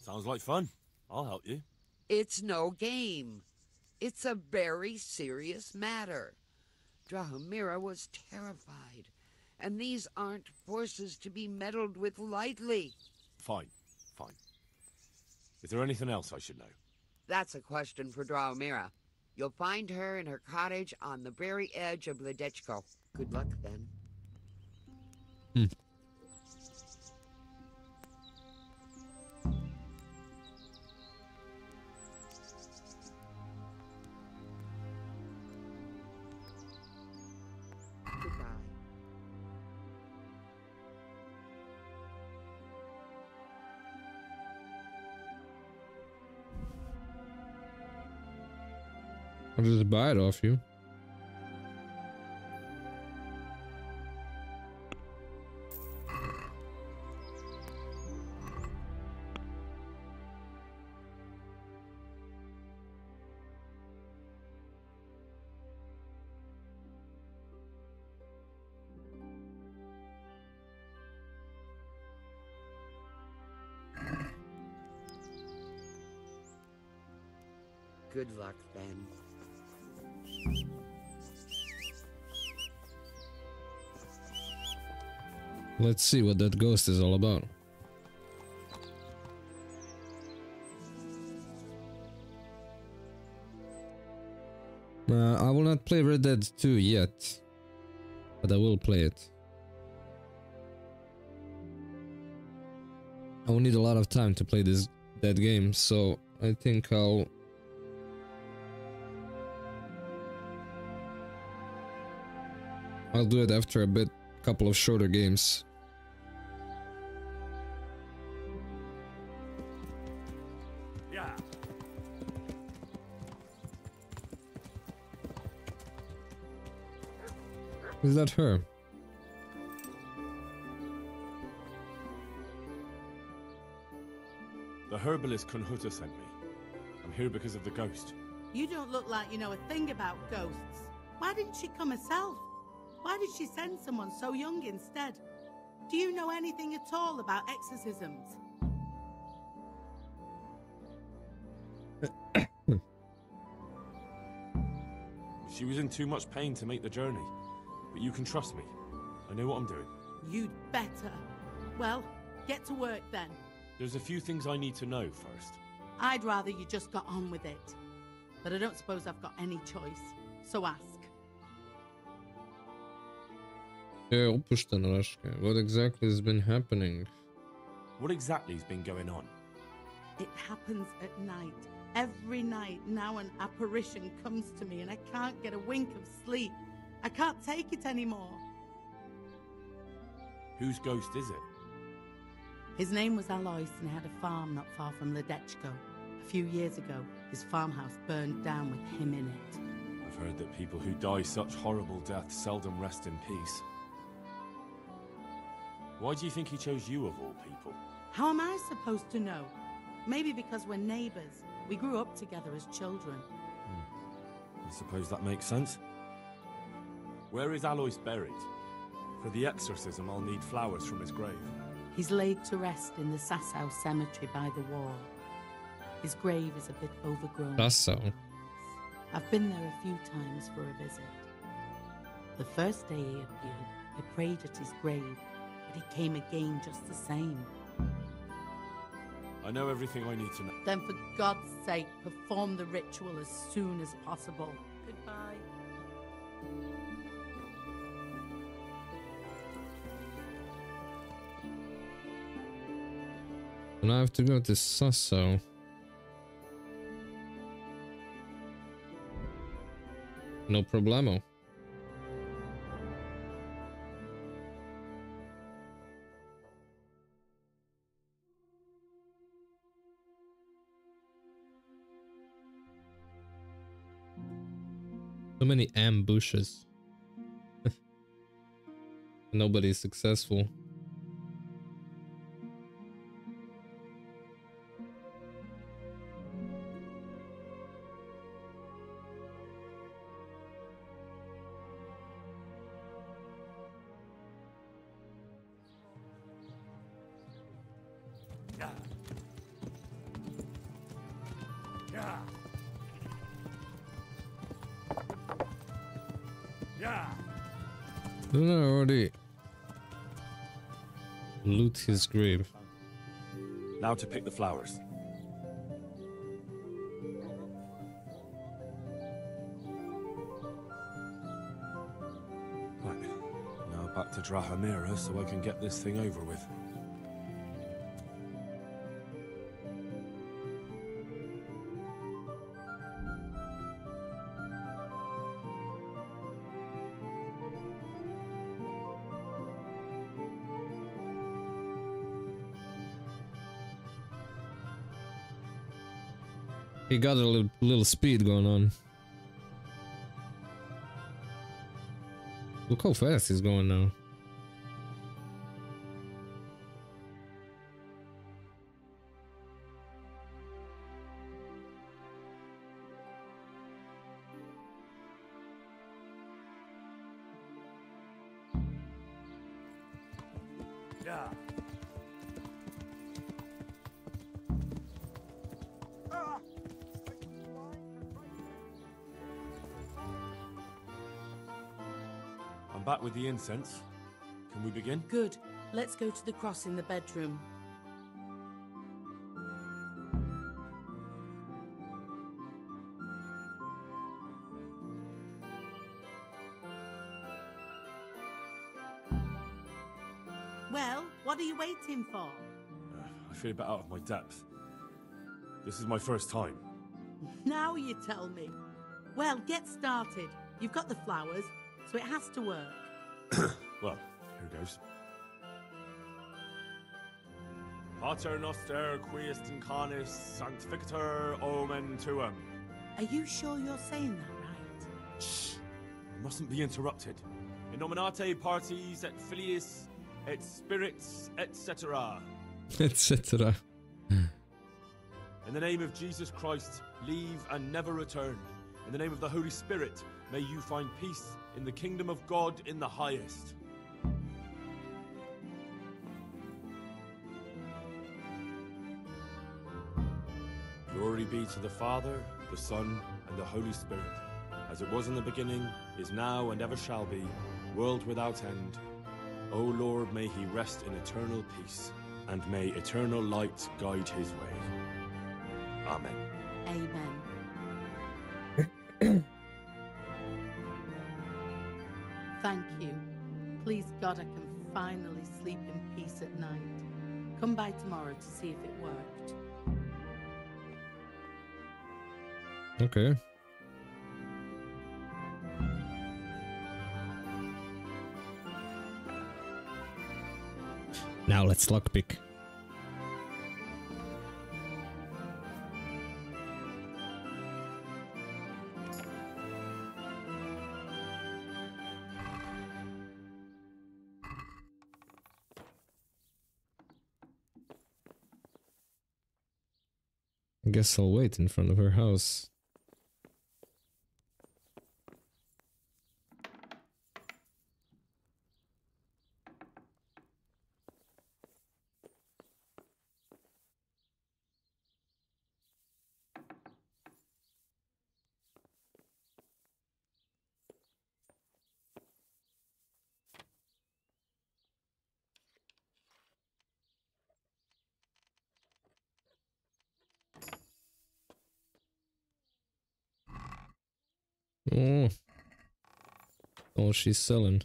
Sounds like fun. I'll help you. It's no game. It's a very serious matter. Drahomira was terrified, and these aren't forces to be meddled with lightly. Fine. Is there anything else I should know? That's a question for Drahomira. You'll find her in her cottage on the very edge of Ledechko. Good luck, then. Goodbye. I'll just buy it off you. Good luck, then. Let's see what that ghost is all about. I will not play Red Dead 2 yet, but I will play it. I will need a lot of time to play that game, so I think I'll do it after a couple of shorter games. Yeah. Is that her? The herbalist Kunhuta sent me. I'm here because of the ghost. You don't look like you know a thing about ghosts. Why didn't she come herself? Why did she send someone so young instead? Do you know anything at all about exorcisms? She was in too much pain to make the journey. But you can trust me. I know what I'm doing. You'd better. Well, get to work then. There's a few things I need to know first. I'd rather you just got on with it. But I don't suppose I've got any choice. So ask. What exactly has been happening? What exactly has been going on? It happens at night. Every night now an apparition comes to me and I can't get a wink of sleep. I can't take it anymore. Whose ghost is it? His name was Alois and he had a farm not far from Ledechko. A few years ago, his farmhouse burned down with him in it. I've heard that people who die such horrible deaths seldom rest in peace. Why do you think he chose you of all people? How am I supposed to know? Maybe because we're neighbors. We grew up together as children. I suppose that makes sense. Where is Alois buried? For the exorcism, I'll need flowers from his grave. He's laid to rest in the Sasau cemetery by the wall. His grave is a bit overgrown. Sasau? I've been there a few times for a visit. The first day he appeared, I prayed at his grave, but he came again just the same. I know everything I need to know. Then for God's sake, perform the ritual as soon as possible. Goodbye. And I have to go to Sasau. No problemo. So many ambushes. Nobody's successful. Didn't I already loot his grave? Now to pick the flowers. Right, now back to Drahamira so I can get this thing over with. He got a little speed going on. Look how fast he's going now. Yeah. I'm back with the incense. Can we begin? Good. Let's go to the cross in the bedroom. Well, what are you waiting for? I feel a bit out of my depth. This is my first time. Now you tell me. Well, get started. You've got the flowers, so it has to work. Well, here goes. Pater noster quies incarnis sanctificator omen tuum. Are you sure you're saying that right? Shh! I mustn't be interrupted. In nominate parties et filiis et spirits etc. Etc. In the name of Jesus Christ, leave and never return. In the name of the Holy Spirit, may you find peace in the kingdom of God in the highest. Glory be to the Father, the Son, and the Holy Spirit, as it was in the beginning, is now, and ever shall be, world without end. O Lord, may he rest in eternal peace, and may eternal light guide his way. Amen. Amen. Thank you. Please God, I can finally sleep in peace at night. Come by tomorrow to see if it worked. Okay. Now let's lockpick. I guess I'll wait in front of her house. Oh. Oh, she's selling.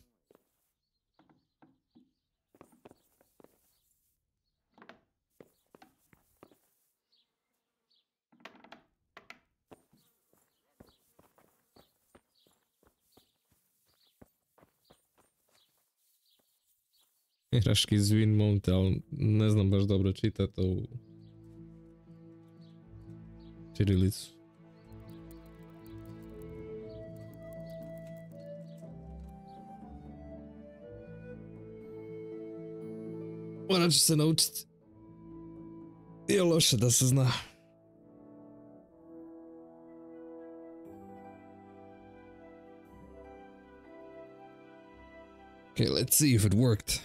Iraški zvin momte, ali ne znam baš dobro čitati ovu čirilicu. Morat ću se naučiti. Nije loše da se zna. Okay, let's see if it worked.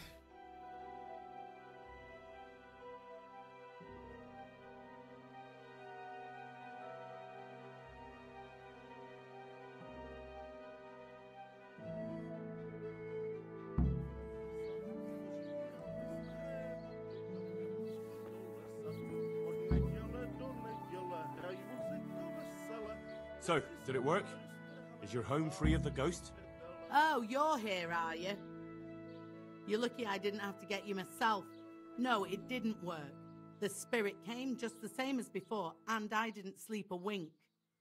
So, did it work? Is your home free of the ghost? Oh, you're here, are you? You're lucky I didn't have to get you myself. No, it didn't work. The spirit came just the same as before, and I didn't sleep a wink.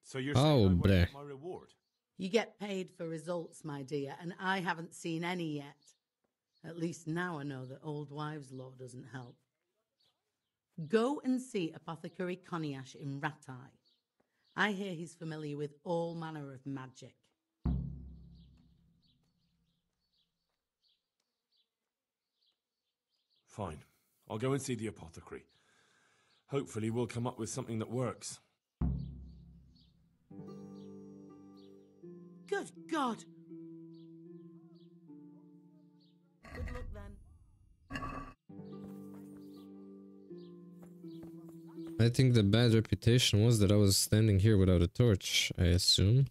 So you're saying I won't get my reward? You get paid for results, my dear, and I haven't seen any yet. At least now I know that old wives' law doesn't help. Go and see Apothecary Coniash in Ratai. I hear he's familiar with all manner of magic. Fine. I'll go and see the apothecary. Hopefully we'll come up with something that works. Good God! Good luck then. I think the bad reputation was that I was standing here without a torch, I assume.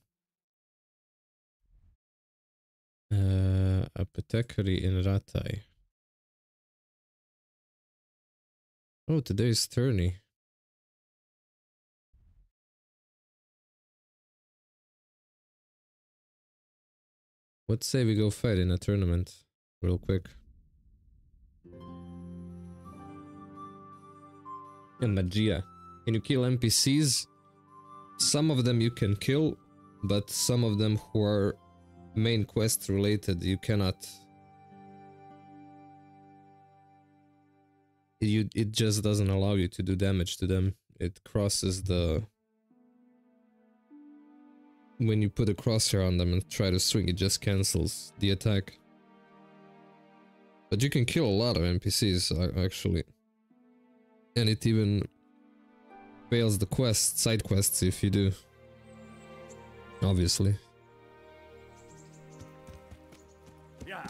Apothecary in Ratai. Oh, today's tourney. Let's say we go fight in a tournament real quick. And Magia. Can you kill NPCs? Some of them you can kill, but some of them who are main quest related you cannot. It just doesn't allow you to do damage to them. It crosses the... When you put a crosshair on them and try to swing, it just cancels the attack. But you can kill a lot of NPCs actually. And it even fails the side quests if you do. Obviously. Yeah.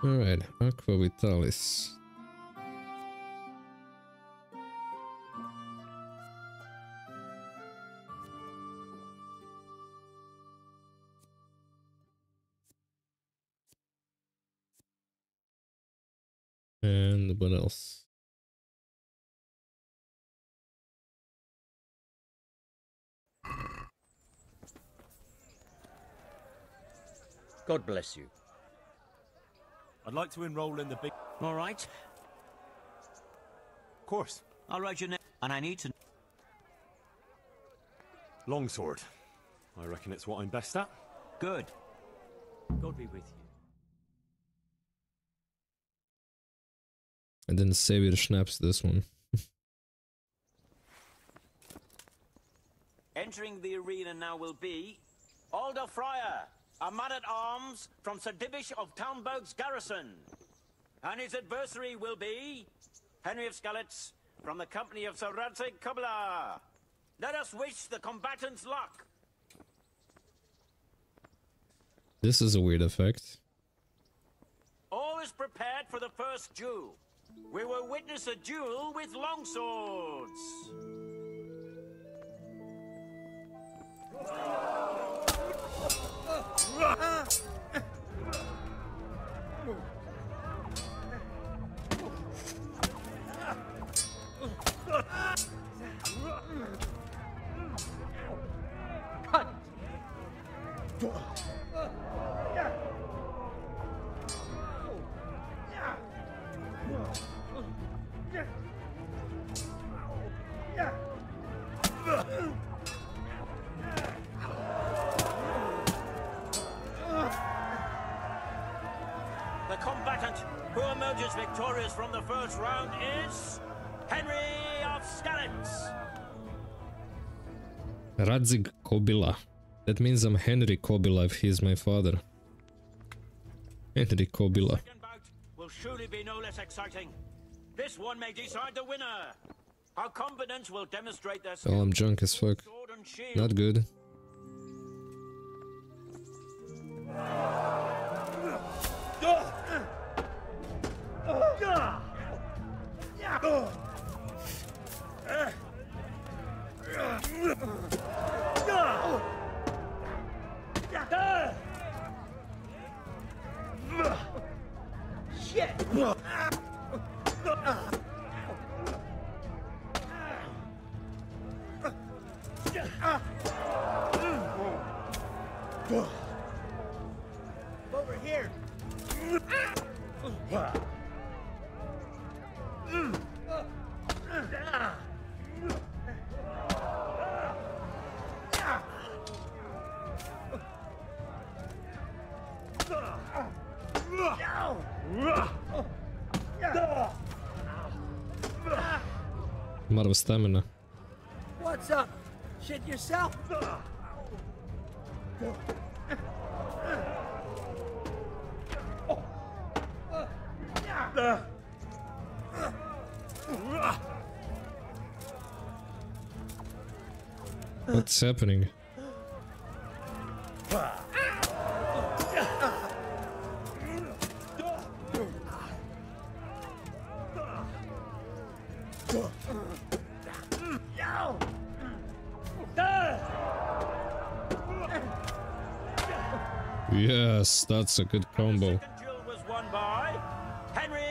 Alright, Aqua Vitalis. And what else? God bless you. I'd like to enroll in the big... All right. Of course. I'll write your name, and I need to... Longsword. I reckon it's what I'm best at. Good. God be with you. And then Savior snaps this one. Entering the arena now will be... Alder Friar, a man-at-arms from Sir Divish of Townburg's garrison. And his adversary will be... Henry of Skalitz, from the company of Sir Radzig Kobyla. Let us wish the combatants luck. This is a weird effect. All is prepared for the first duel. We will witness a duel with longswords. The combatant who emerges victorious from the first round is Henry of Skalitz. Radzig Kobyla. That means I'm Henry Kobyla if he's my father. Henry Kobyla. Second bout will surely be no less exciting. This one may decide the winner. Our combatants will demonstrate their skill. Oh, I'm drunk as fuck. Not good. Shit! Over here. I'm out of stamina. What's up? Shit yourself? What's happening? Yes, that's a good combo. Duel was won by Henry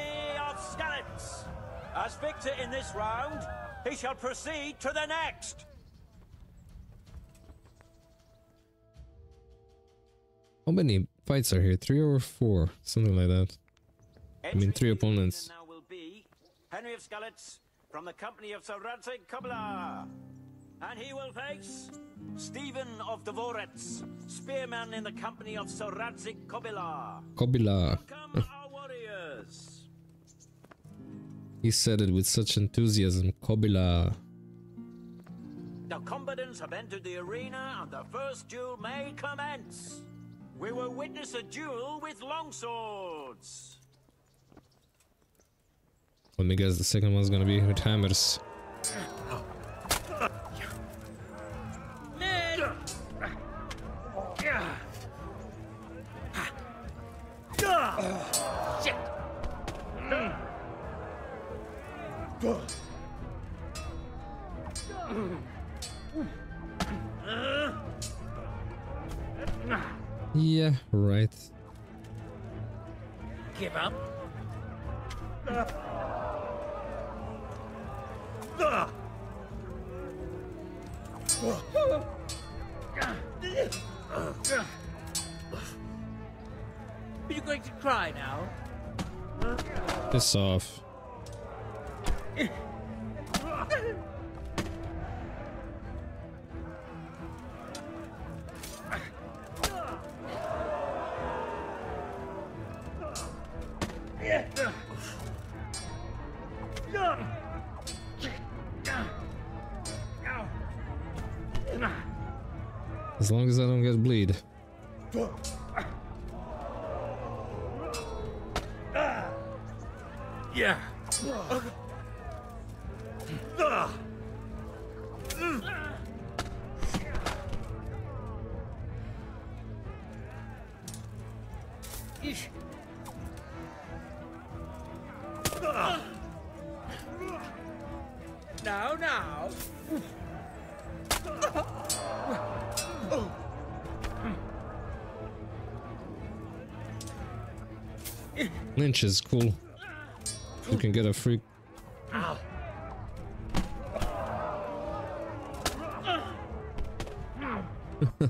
of Skalitz. As victor in this round, he shall proceed to the next. How many fights are here? 3 or 4? Something like that. I mean, 3 opponents. Now will be Henry of Skalitz from the company of Sir Radzig Kobyla. And he will face Stephen of Dvorets, spearman in the company of Sir Radzig Kobyla. Kobyla. Welcome our warriors. He said it with such enthusiasm. Kobyla. The combatants have entered the arena and the first duel may commence. We will witness a duel with longswords. Let me guess, the second one's gonna be with hammers. Shit! Yeah, right. Give up. Are you going to cry now? Piss off. As long as I don't get bleed. Yeah. Now. Lynch is cool. You can get a free. Ow.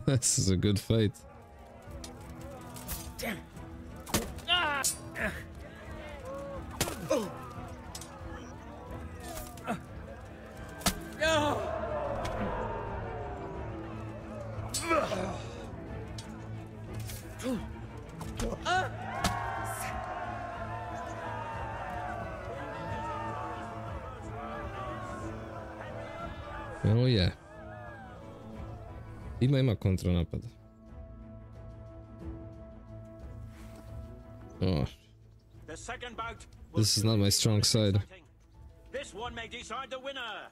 This is a good fight. Damn. Ah. Oh. No. Oh yeah. Ima kontranapad. Oh. The second bout. This is not my strong side. This one may decide the winner.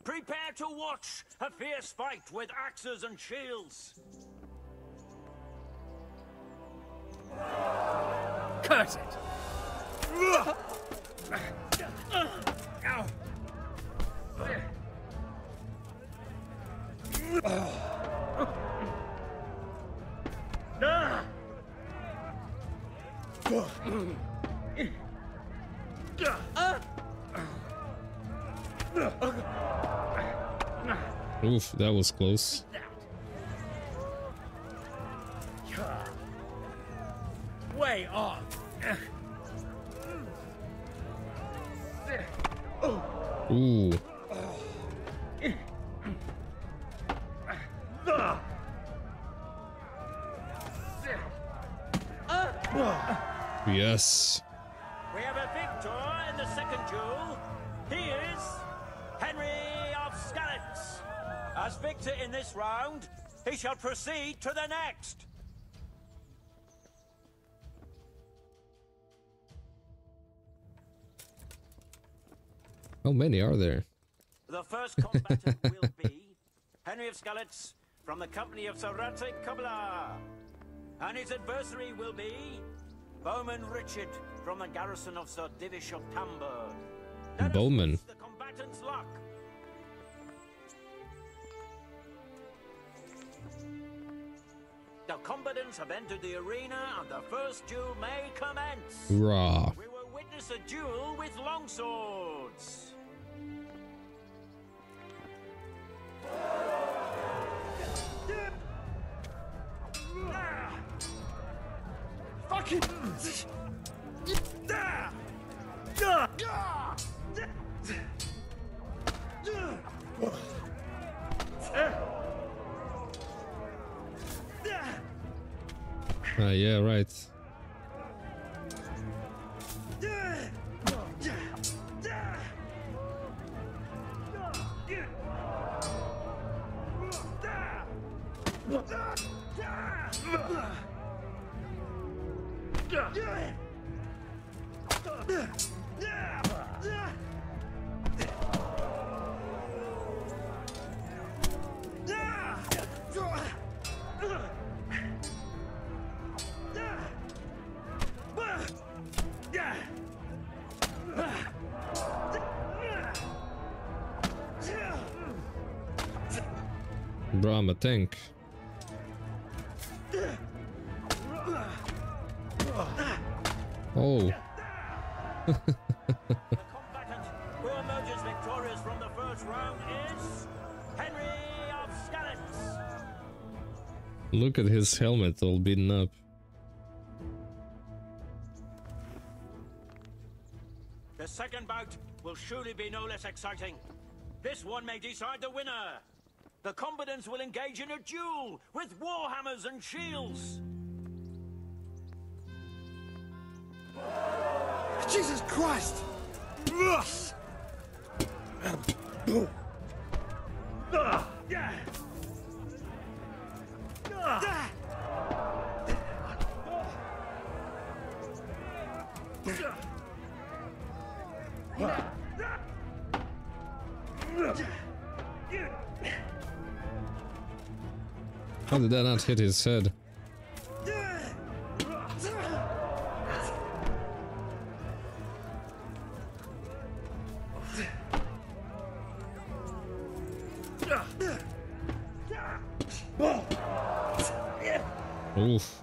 Prepare to watch a fierce fight with axes and shields. Curse it! Ow. Oof, that was close. Way off. Ooh. Yes. We have a victor in the second duel. He is Henry of Skalitz. As victor in this round, he shall proceed to the next. How many are there? The first combatant will be Henry of Skalitz from the company of Sir Radzig Kobyla. And his adversary will be Bowman Richard from the garrison of Sir Divish of Tamburg. Bowman. The combatant's luck. The combatants have entered the arena and the first duel may commence. Raw. We will witness a duel with longswords. Fucking. Yeah, right. Bro, I'm a tank. Oh. The combatant who emerges victorious from the first round is Henry of Skalitz. Look at his helmet all beaten up. The second bout will surely be no less exciting. This one may decide the winner. The combatants will engage in a duel with warhammers and shields. Jesus Christ! How did that not hit his head? Oof.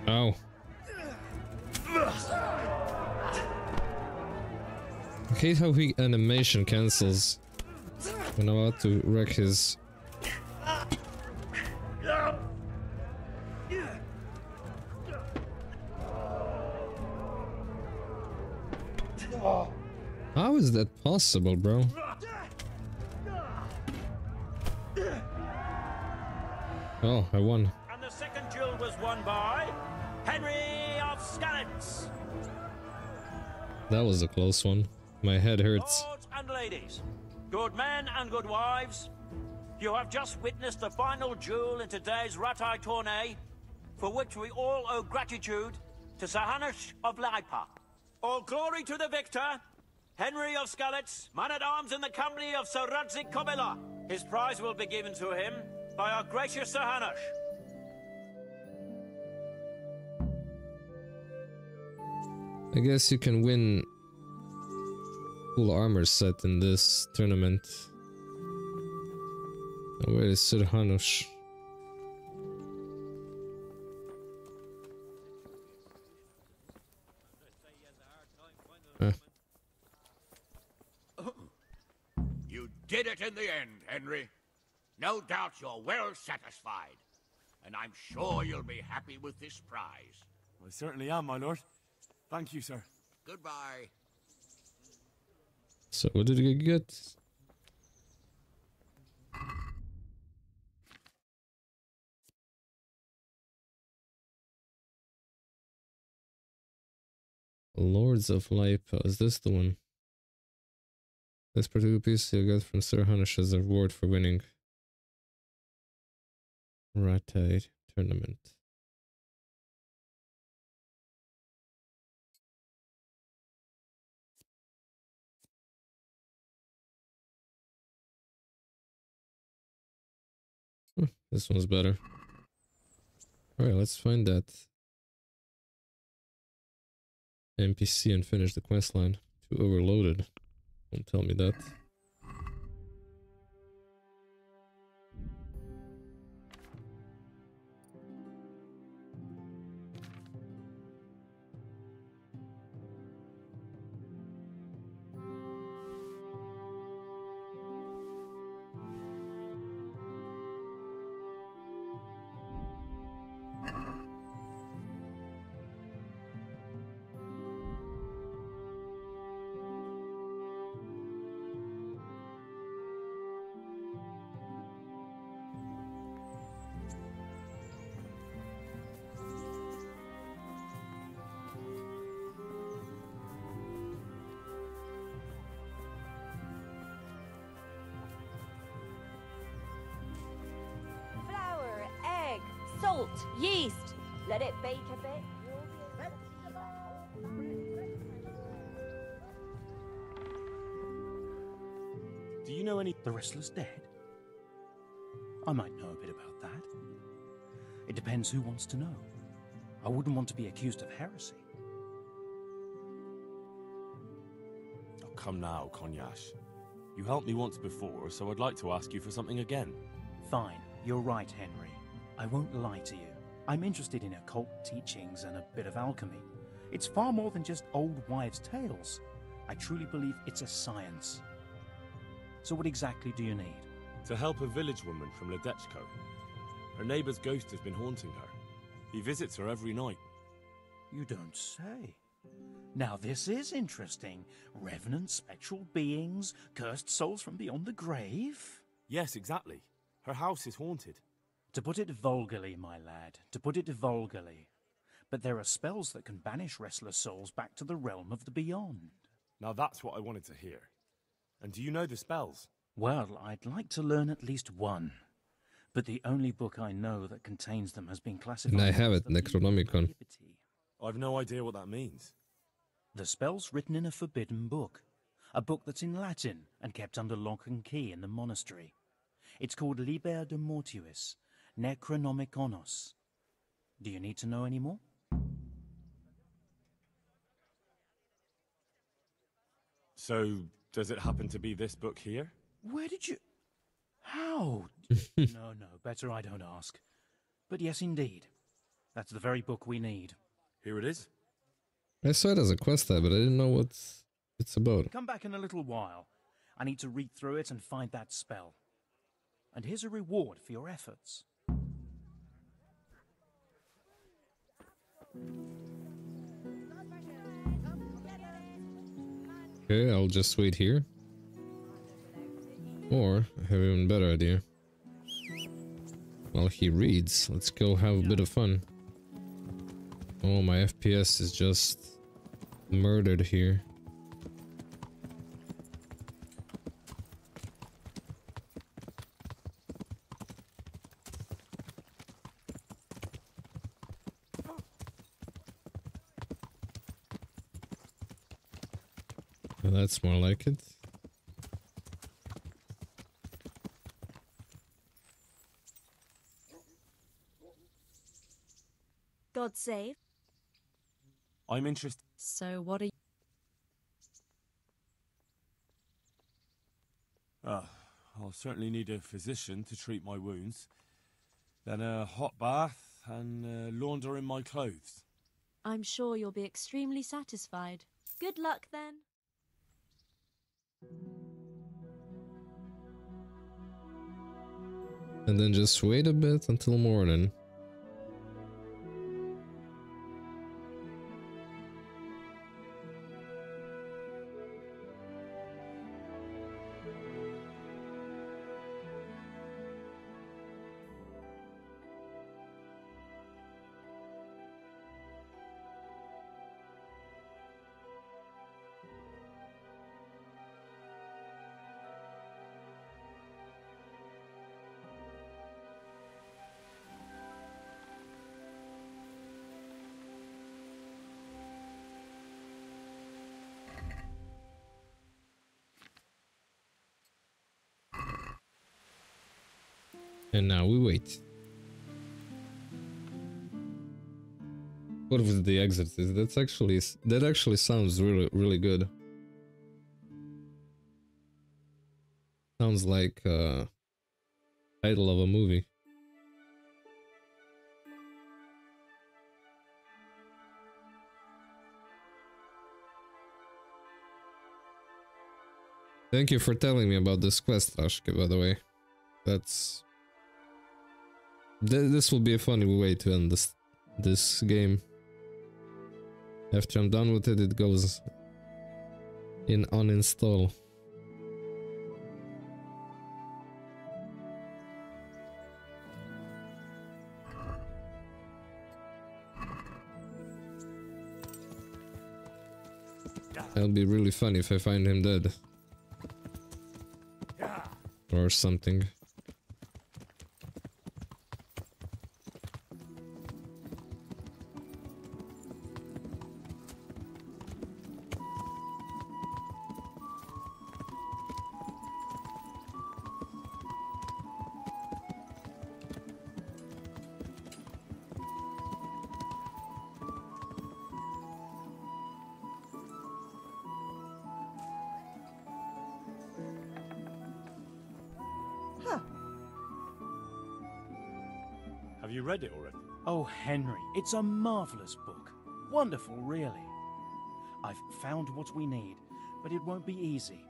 Ow. I hate how he animation cancels when I'm about to wreck his. How is that possible, bro? Oh, I won. And the second duel was won by Henry of Skalitz. That was a close one. My head hurts. Lords and ladies, good men and good wives, you have just witnessed the final duel in today's Ratai tourney, for which we all owe gratitude to Sir Hanush of Laipa. All glory to the victor, Henry of Skalitz, man-at-arms in the company of Sir Radzik Kobila. His prize will be given to him by our gracious Sir Hanush. I guess you can win full armor set in this tournament. Oh, where is Sir Hanush? You did it in the end, Henry. No doubt you're well satisfied. And I'm sure you'll be happy with this prize. I certainly am, my lord. Thank you, sir. Goodbye. So what did you get? Lords of Laipa. Is this the one? This particular piece you got from Sir Hanush as a reward for winning Ratai tournament. This one's better. Alright, let's find that NPC and finish the quest line. Too overloaded. Don't tell me that. Flour, egg, salt, yeast. Let it bake a bit. Do you know any... The wrestler's dead? I might know a bit about that. It depends who wants to know. I wouldn't want to be accused of heresy. Oh, come now, Konyash. You helped me once before, so I'd like to ask you for something again. Fine, you're right, Henry. I won't lie to you. I'm interested in occult teachings and a bit of alchemy. It's far more than just old wives' tales. I truly believe it's a science. So what exactly do you need? To help a village woman from Ledechko. Her neighbour's ghost has been haunting her. He visits her every night. You don't say. Now this is interesting. Revenant spectral beings, cursed souls from beyond the grave. Yes, exactly. Her house is haunted. To put it vulgarly, my lad, to put it vulgarly. But there are spells that can banish restless souls back to the realm of the beyond. Now that's what I wanted to hear. And do you know the spells? Well, I'd like to learn at least one. But the only book I know that contains them has been classified... And I have it, Necronomicon. I've no idea what that means. The spell's written in a forbidden book. A book that's in Latin and kept under lock and key in the monastery. It's called Liber de Mortuis, Necronomiconos. Do you need to know any more? So, does it happen to be this book here? Where did you... How? No, better I don't ask. But yes, indeed. That's the very book we need. Here it is. I saw it as a quest tab, but I didn't know what it's about. Come back in a little while. I need to read through it and find that spell. And here's a reward for your efforts. Okay, I'll just wait here. Or, I have an even better idea. While he reads, let's go have a bit of fun. Oh, my FPS is just murdered here. Well, that's more like it. God save. I'm interested. So what are you... I'll certainly need a physician to treat my wounds. Then a hot bath and laundering my clothes. I'm sure you'll be extremely satisfied. Good luck then. And then just wait a bit until morning. And now we wait. What was the exorcist? That actually sounds really good. Sounds like title of a movie. Thank you for telling me about this quest, Ashke, by the way. This will be a funny way to end this game. After I'm done with it, it goes in uninstall. It'll be really funny if I find him dead. Or something. Have you read it already? Oh, Henry, it's a marvelous book. Wonderful, really. I've found what we need, but it won't be easy.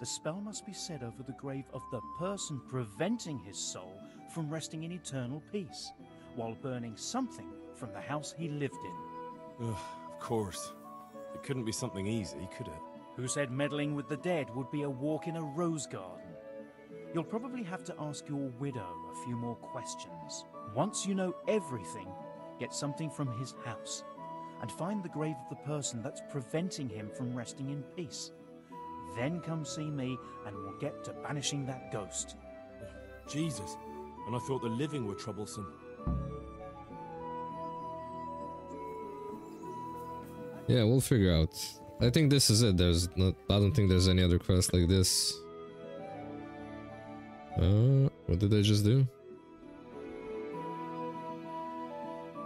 The spell must be said over the grave of the person preventing his soul from resting in eternal peace, while burning something from the house he lived in. Ugh, of course. It couldn't be something easy, could it? Who said meddling with the dead would be a walk in a rose garden? You'll probably have to ask your widow a few more questions. Once you know everything, get something from his house, and find the grave of the person that's preventing him from resting in peace. Then come see me, and we'll get to banishing that ghost. Jesus, and I thought the living were troublesome. Yeah, we'll figure out. I think this is it. I don't think there's any other quest like this. What did I just do?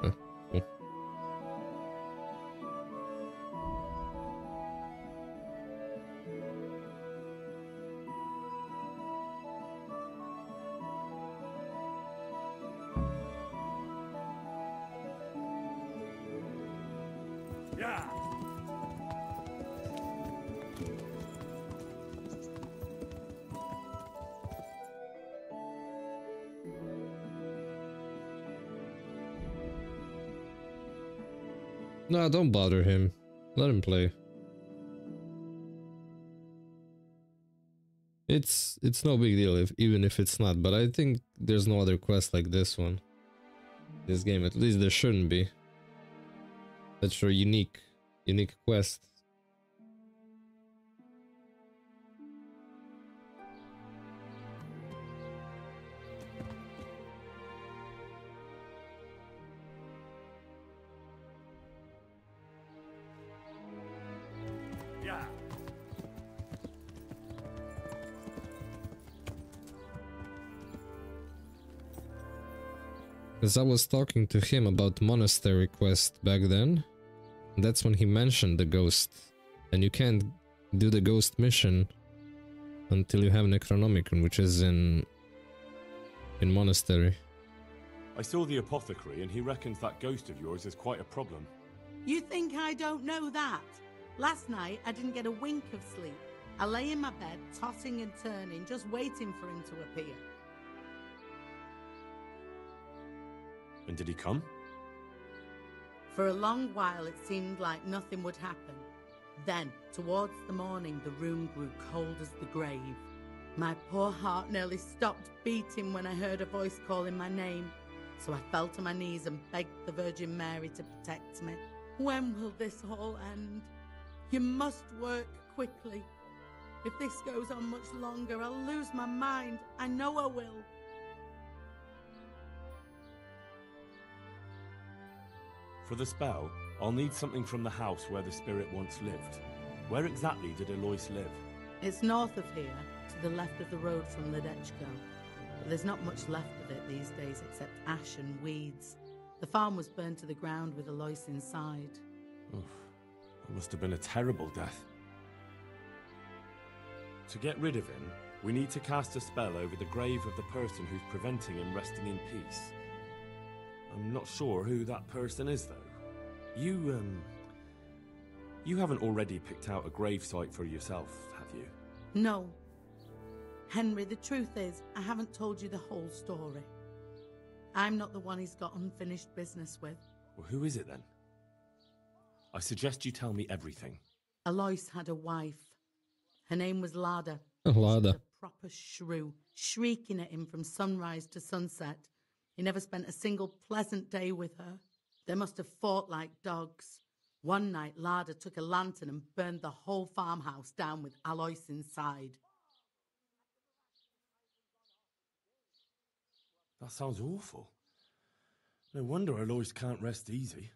Cool. Yeah. No, don't bother him. Let him play. It's no big deal even if it's not, but I think there's no other quest like this one. This game, at least there shouldn't be. That's your unique quest. Yeah. Because I was talking to him about monastery quest back then. That's when he mentioned the ghost. And you can't do the ghost mission until you have Necronomicon, which is in monastery. I saw the apothecary and he reckons that ghost of yours is quite a problem. You think I don't know that? Last night, I didn't get a wink of sleep. I lay in my bed, tossing and turning, just waiting for him to appear. And did he come? For a long while, it seemed like nothing would happen. Then, towards the morning, the room grew cold as the grave. My poor heart nearly stopped beating when I heard a voice calling my name. So I fell to my knees and begged the Virgin Mary to protect me. When will this all end? You must work quickly. If this goes on much longer, I'll lose my mind. I know I will. For the spell, I'll need something from the house where the spirit once lived. Where exactly did Alois live? It's north of here, to the left of the road from Ledechko. But there's not much left of it these days except ash and weeds. The farm was burned to the ground with Alois inside. Oof, that must have been a terrible death. To get rid of him, we need to cast a spell over the grave of the person who's preventing him resting in peace. I'm not sure who that person is, though. You haven't already picked out a gravesite for yourself, have you? No. Henry, the truth is, I haven't told you the whole story. I'm not the one he's got unfinished business with. Well, who is it then? I suggest you tell me everything. Alois had a wife. Her name was Lada. Lada. She was a proper shrew, shrieking at him from sunrise to sunset. He never spent a single pleasant day with her. They must have fought like dogs. One night, Lada took a lantern and burned the whole farmhouse down with Alois inside. That sounds awful. No wonder Alois can't rest easy.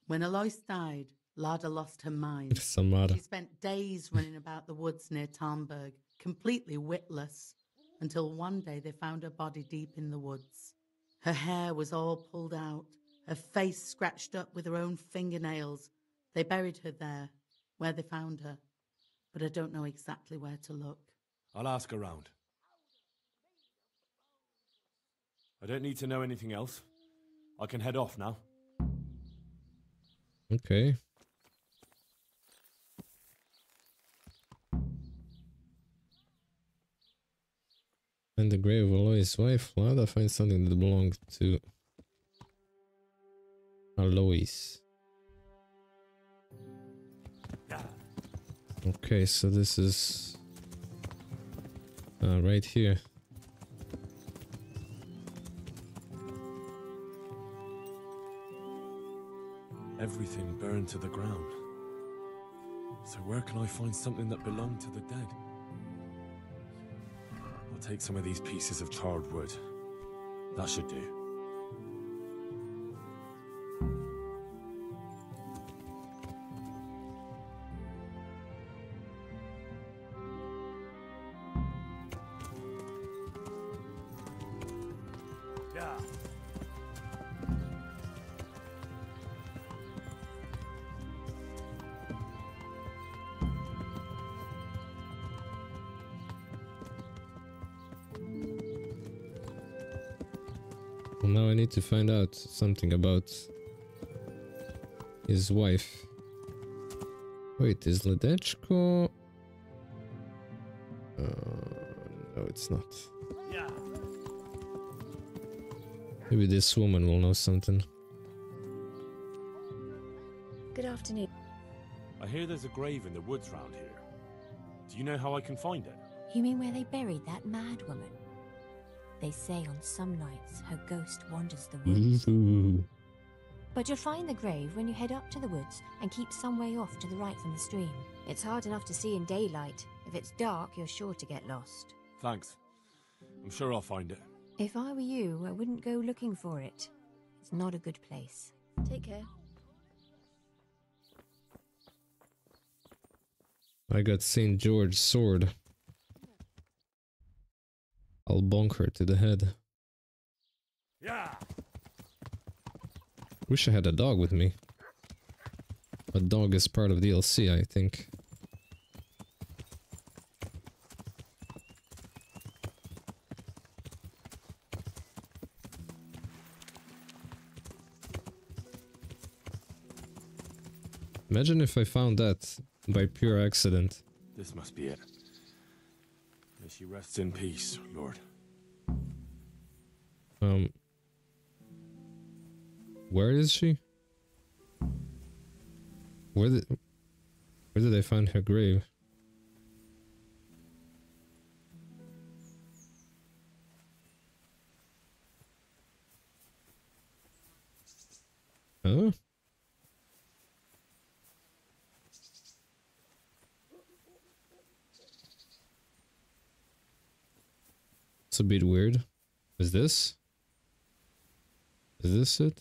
When Alois died, Lada lost her mind. Some Lada. She spent days running about the woods near Talmberg, completely witless, until one day they found her body deep in the woods. Her hair was all pulled out, her face scratched up with her own fingernails. They buried her there, where they found her, but I don't know exactly where to look. I'll ask around. I don't need to know anything else. I can head off now. Okay. And the grave of Alois' wife, Lada finds something that belonged to Alois. Okay, so this is right here. Everything burned to the ground. So where can I find something that belonged to the dead? I'll take some of these pieces of charred wood. That should do. Yeah. Well, now I need to find out something about his wife. Wait, is Ledechko? No, it's not. Yeah. Maybe this woman will know something. Good afternoon. I hear there's a grave in the woods round here. Do you know how I can find it? You mean where they buried that mad woman? They say on some nights her ghost wanders the woods. Ooh. But you'll find the grave when you head up to the woods and keep some way off to the right from the stream. It's hard enough to see in daylight. If it's dark, you're sure to get lost. Thanks. I'm sure I'll find it. If I were you, I wouldn't go looking for it. It's not a good place. Take care. I got St. George's sword. I'll bonk her to the head. Yeah. Wish I had a dog with me. A dog is part of DLC, I think. Imagine if I found that by pure accident. This must be it. May she rest in peace, Lord. Where is she? Where did I find her grave? Huh? It's a bit weird. Is this? Is this it?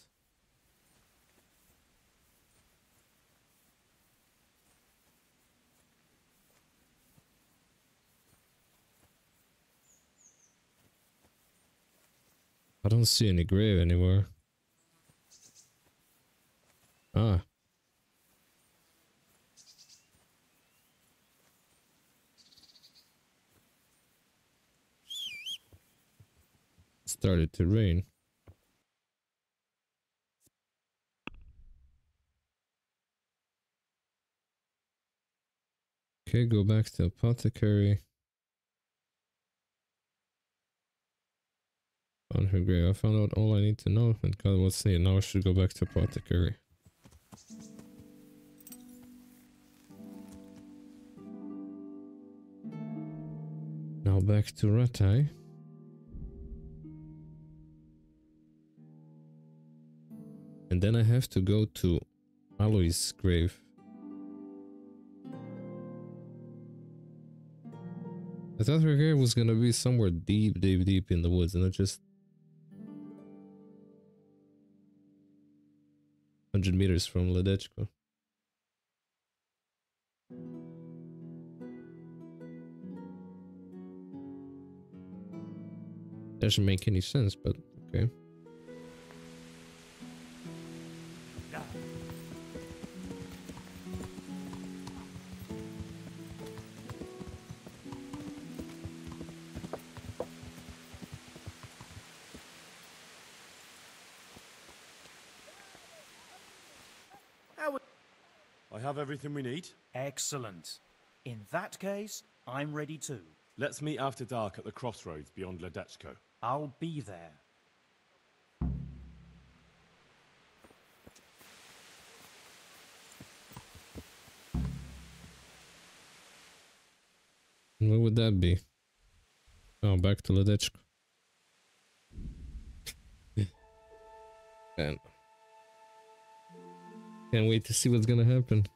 I don't see any grave anywhere. Ah. It started to rain. Okay, go back to apothecary. On her grave. I found out all I need to know. And God, what's needed? Now I should go back to apothecary. Now back to Rattay. And then I have to go to Aloy's grave. I thought her grave was gonna be somewhere deep, deep, deep in the woods, and it just 100 meters from Ledechko. Doesn't make any sense, but okay. I have everything we need. Excellent. In that case, I'm ready too. Let's meet after dark at the crossroads beyond Ledechko. I'll be there. What would that be? Oh, back to Ledechko. And can't wait to see what's gonna happen.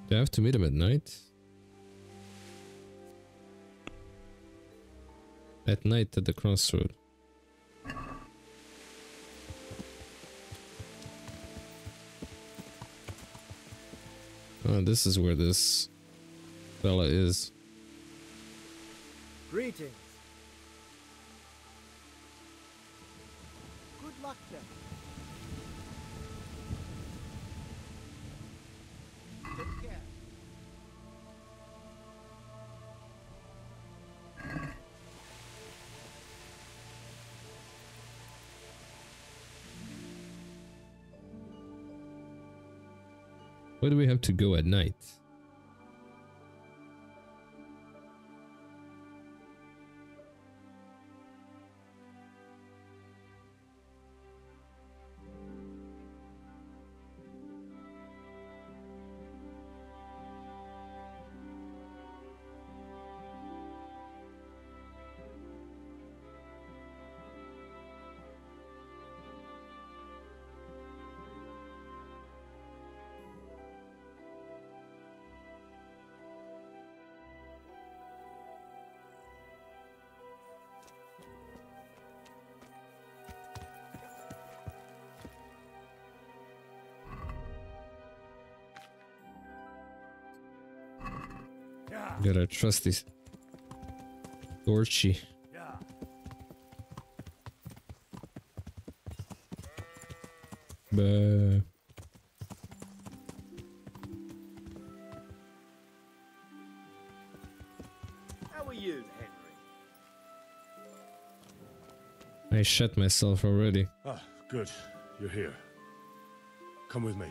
Do I have to meet him at night? At night at the crossroad. Oh, this is where this fella is. Greetings. Good luck then. Take care. Where do we have to go at night? Gotta trust this Dorchi. Bah. How are you, Henry? I shot myself already. Ah, good. You're here. Come with me.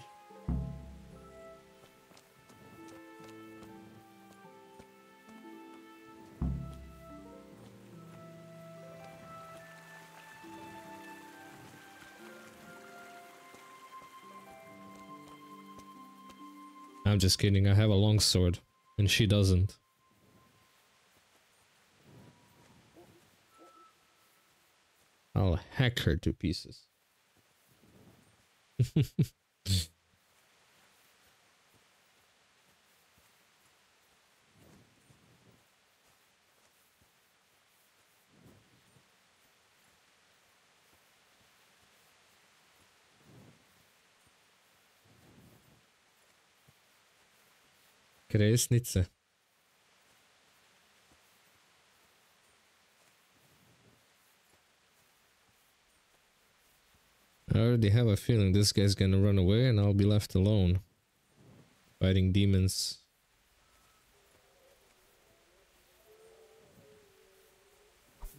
I'm just kidding, I have a long sword, and she doesn't. I'll hack her to pieces. Kresnice. I already have a feeling this guy's gonna run away and I'll be left alone. Fighting demons.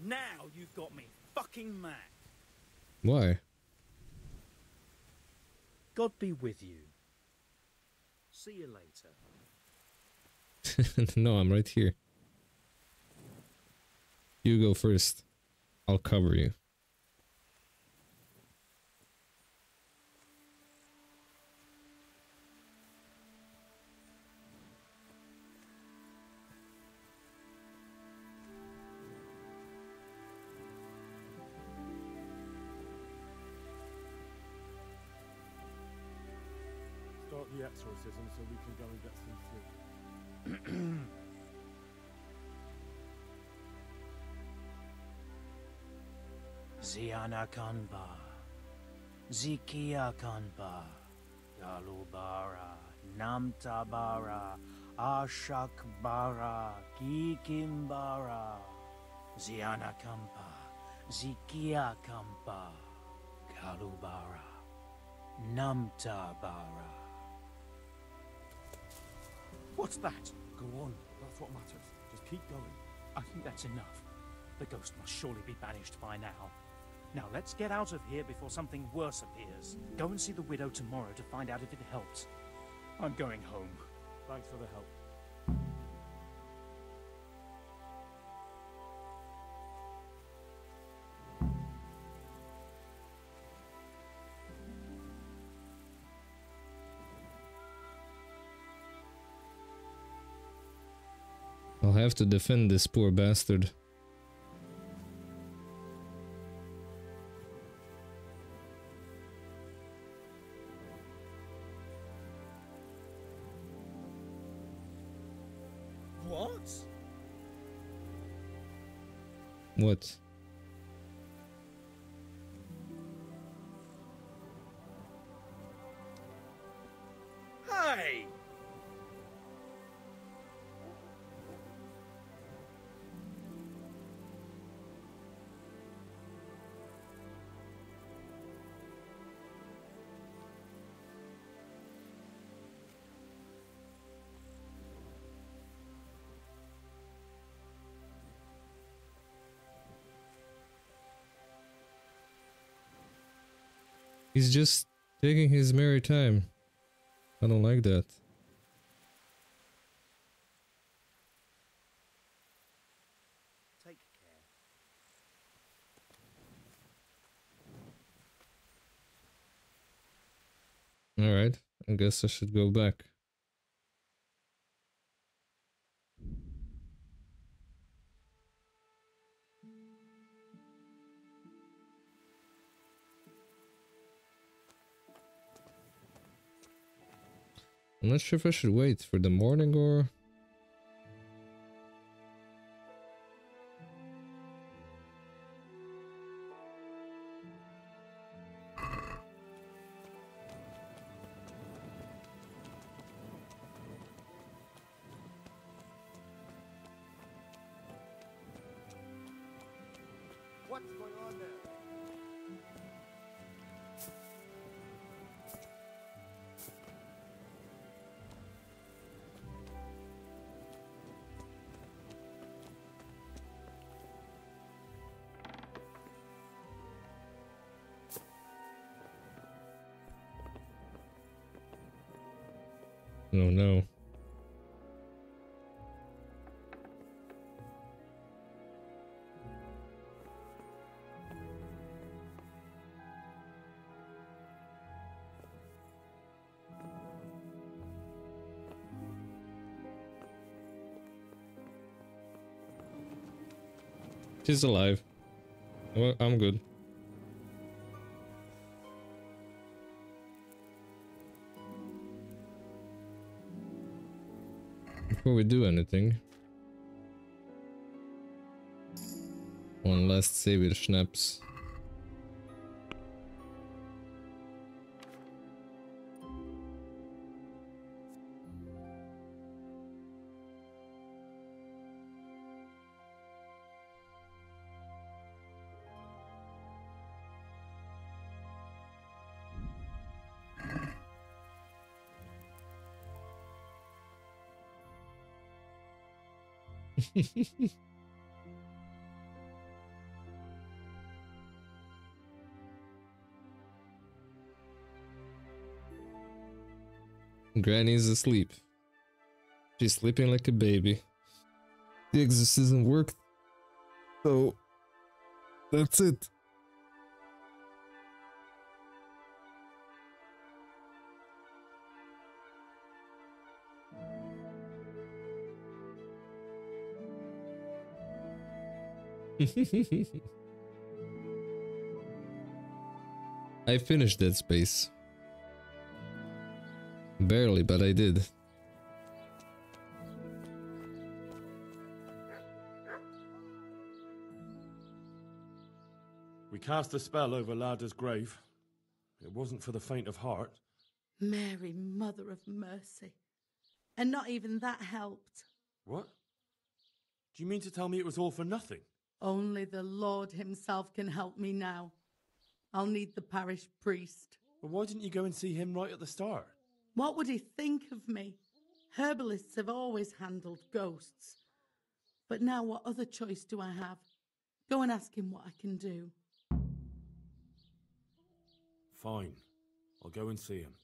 Now you've got me fucking mad. Why? God be with you. See you later. No, I'm right here. You go first. I'll cover you. Start the exorcism so we can go and get some sleep. Ziana Kanba, Zikia Kanba, Galubara, Namtabara, Ashakbara, Kikimbara, Ziana Kampa, Zikia Kampa, Galubara, Namtabara. What's that? Go on, that's what matters. Just keep going. I think that's enough. The ghost must surely be banished by now. Now let's get out of here before something worse appears. Go and see the widow tomorrow to find out if it helps. I'm going home. Thanks for the help. I'll have to defend this poor bastard. What? What? Hey! He's just taking his merry time. I don't like that. Take care. Alright, I guess I should go back. I'm not sure if I should wait for the morning or... What's going on there? Oh no. She's alive. Well, I'm good. Before we do anything, one last save with schnapps. Granny's asleep. She's sleeping like a baby. The exorcism worked, so that's it. I finished Dead Space. Barely, but I did. We cast a spell over Lada's grave. It wasn't for the faint of heart. Mary, Mother of Mercy. And not even that helped. What? Do you mean to tell me it was all for nothing? Only the Lord himself can help me now. I'll need the parish priest. Well, why didn't you go and see him right at the start? What would he think of me? Herbalists have always handled ghosts. But now what other choice do I have? Go and ask him what I can do. Fine. I'll go and see him.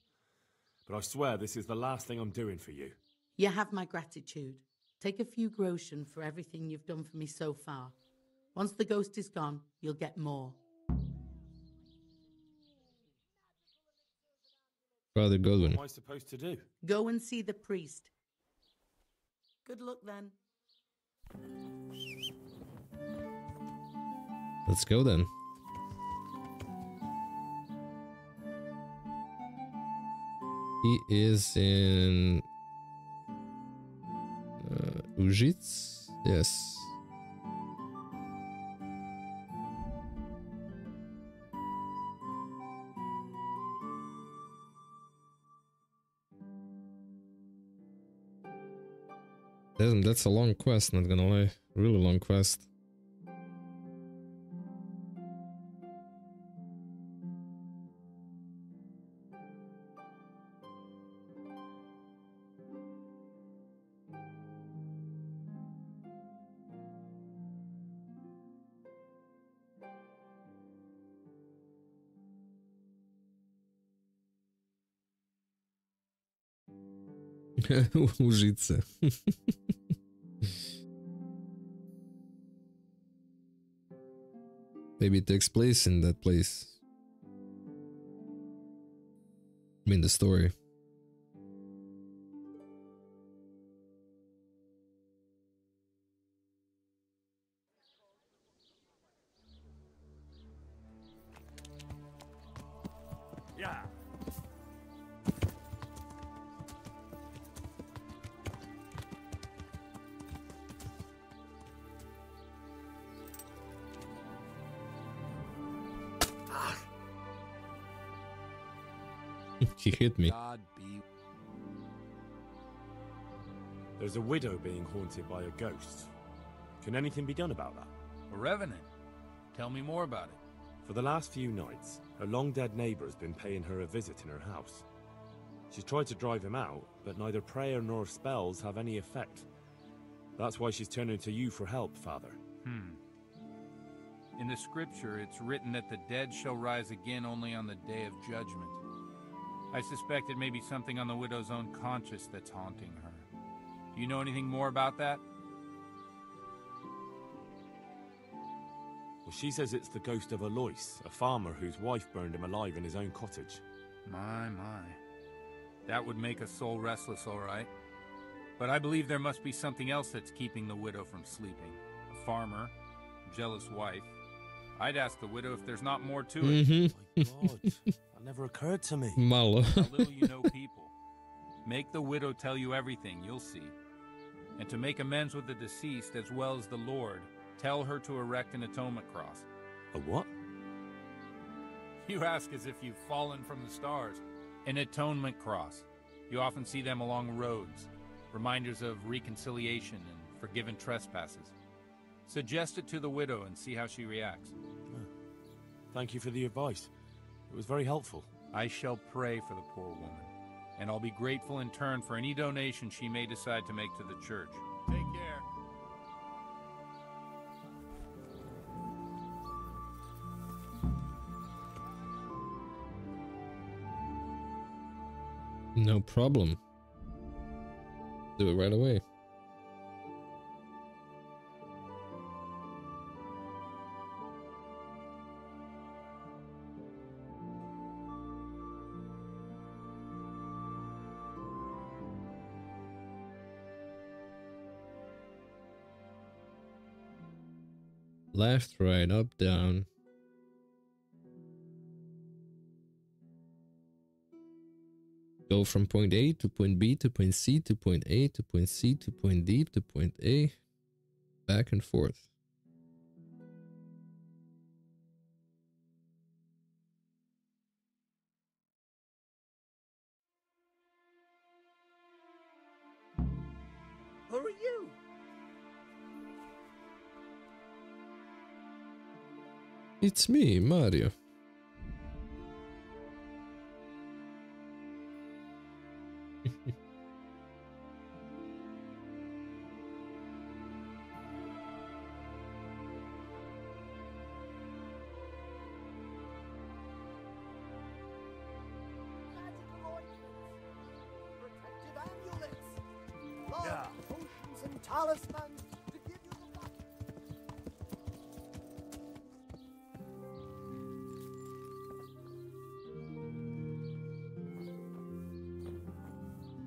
But I swear this is the last thing I'm doing for you. You have my gratitude. Take a few groschen for everything you've done for me so far. Once the ghost is gone, you'll get more. Father Godwin. What am I supposed to do? Go and see the priest. Good luck then. Let's go then. He is in Ujits? Yes. That's a long quest, not gonna lie. Really long quest. Ужиться. Maybe it takes place in that place. I mean, the story. Yeah. He hit me. There's a widow being haunted by a ghost. Can anything be done about that? A revenant? Tell me more about it. For the last few nights, her long-dead neighbour has been paying her a visit in her house. She's tried to drive him out, but neither prayer nor spells have any effect. That's why she's turning to you for help, Father. In the scripture, it's written that the dead shall rise again only on the day of judgment. I suspect it may be something on the widow's own conscience that's haunting her. Do you know anything more about that? Well, she says it's the ghost of Alois, a farmer whose wife burned him alive in his own cottage. My. That would make a soul restless, all right. But I believe there must be something else that's keeping the widow from sleeping. A farmer, jealous wife. I'd ask the widow if there's not more to it. My God, that never occurred to me. Malo. How little you know people. Make the widow tell you everything, you'll see. And to make amends with the deceased as well as the Lord, tell her to erect an atonement cross. A what? You ask as if you've fallen from the stars. An atonement cross. You often see them along roads, reminders of reconciliation and forgiven trespasses. Suggest it to the widow and see how she reacts. Thank you for the advice. It was very helpful. I shall pray for the poor woman, and I'll be grateful in turn for any donation she may decide to make to the church. Take care. No problem. Do it right away. Left, right, up, down. Go from point A to point B to point C to point A to point C to point D to point A. Back and forth. Who are you? It's me, Mario. Protective amulets, large potions and talismans to give you the luck.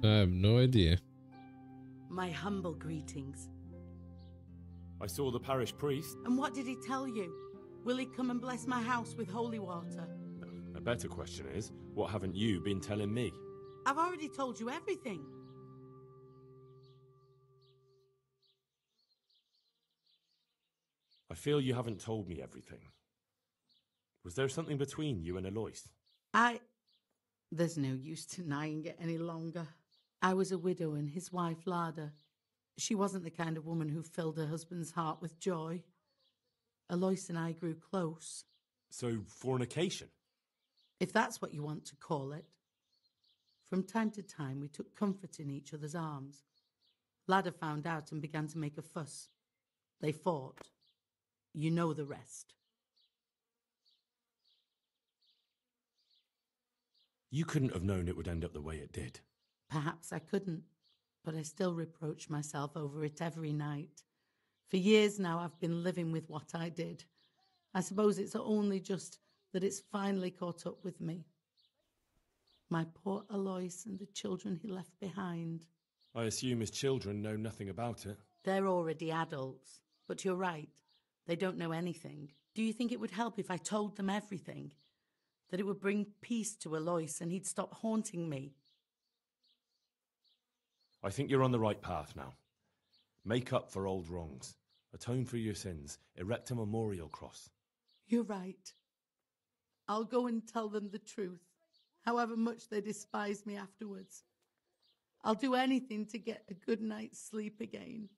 I have no idea. My humble greetings. I saw the parish priest. And what did he tell you? Will he come and bless my house with holy water? A better question is, what haven't you been telling me? I've already told you everything. I feel you haven't told me everything. Was there something between you and Alois? There's no use denying it any longer. I was a widow and his wife Lada. She wasn't the kind of woman who filled her husband's heart with joy. Alois and I grew close. So, fornication? If that's what you want to call it. From time to time, we took comfort in each other's arms. Lada found out and began to make a fuss. They fought. You know the rest. You couldn't have known it would end up the way it did. Perhaps I couldn't, but I still reproach myself over it every night. For years now, I've been living with what I did. I suppose it's only just that it's finally caught up with me. My poor Alois and the children he left behind. I assume his children know nothing about it. They're already adults, but you're right. They don't know anything. Do you think it would help if I told them everything? That it would bring peace to Alois and he'd stop haunting me? I think you're on the right path now. Make up for old wrongs. Atone for your sins. Erect a memorial cross. You're right. I'll go and tell them the truth, however much they despise me afterwards. I'll do anything to get a good night's sleep again.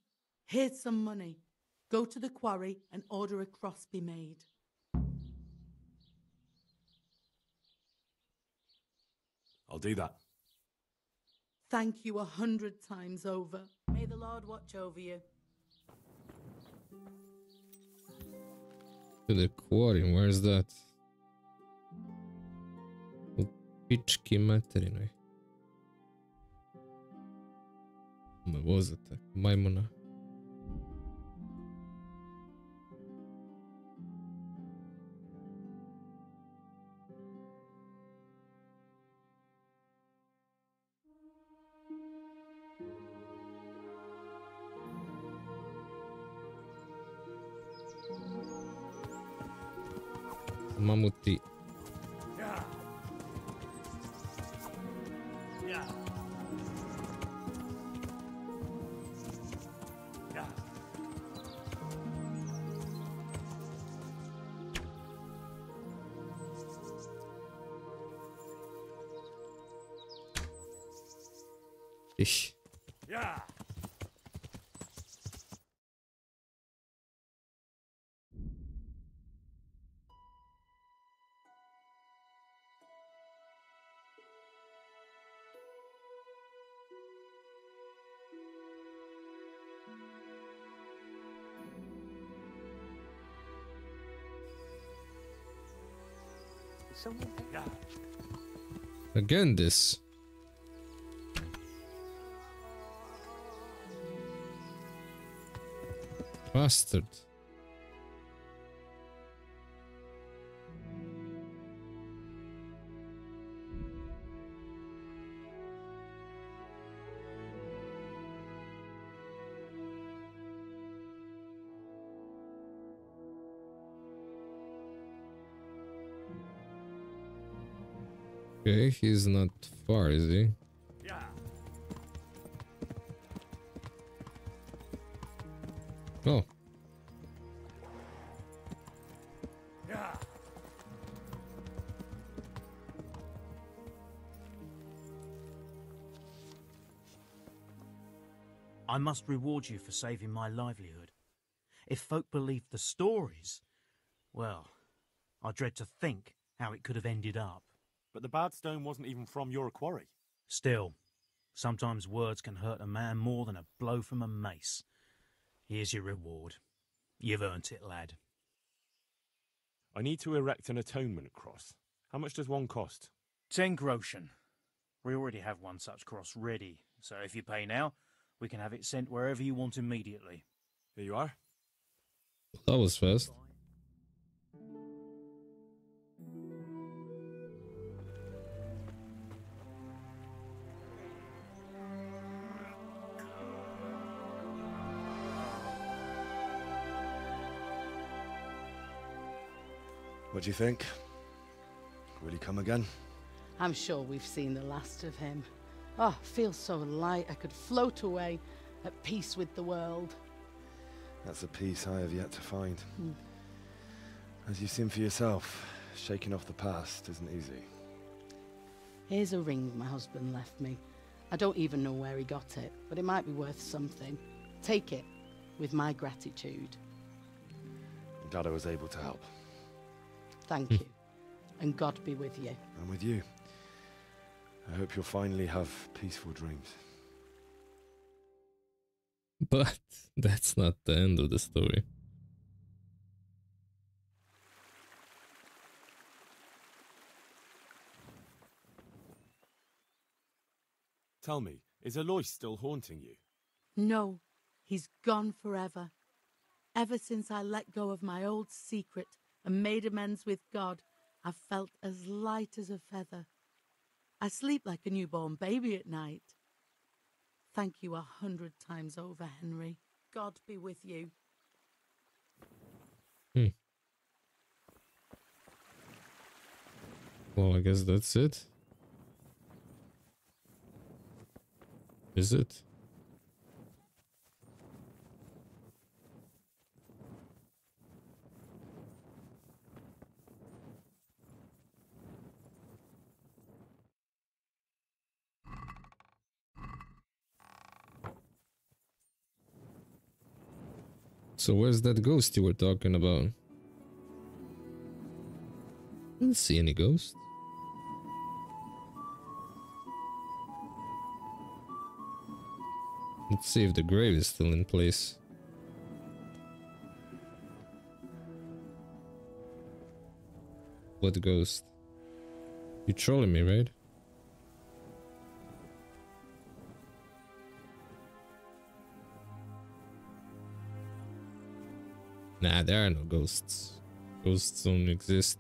Here's some money. Go to the quarry and order a cross be made. I'll do that. Thank you 100 times over. May the Lord watch over you. To the quarry, where's that? U pički materinoj. Me vozate, majmuna. Mammutti. Ish. Yeah. Again this. Bastard. Okay, he's not far, is he? Yeah. Oh. Yeah. I must reward you for saving my livelihood. If folk believed the stories, well, I dread to think how it could have ended up. But the bad stone wasn't even from your quarry. Still, sometimes words can hurt a man more than a blow from a mace. Here's your reward. You've earned it, lad. I need to erect an atonement cross. How much does one cost? 10 groschen. We already have one such cross ready, so if you pay now, we can have it sent wherever you want immediately. Here you are. That was fast. What do you think? Will he come again? I'm sure we've seen the last of him. Oh, feels so light I could float away at peace with the world. That's a peace I have yet to find. As you've seen for yourself, shaking off the past isn't easy. Here's a ring my husband left me. I don't even know where he got it, but it might be worth something. Take it, with my gratitude. I'm glad I was able to help. Thank you, and God be with you. And with you. I hope you'll finally have peaceful dreams. But that's not the end of the story. Tell me, is Alois still haunting you? No, he's gone forever. Ever since I let go of my old secret and made amends with God, I've felt as light as a feather. I sleep like a newborn baby at night. Thank you 100 times over, Henry. God be with you. Well, I guess that's it. Is it? So where's that ghost you were talking about? Didn't see any ghost. Let's see if the grave is still in place. What ghost? You trolling me, right? Nah, there are no ghosts. Ghosts don't exist.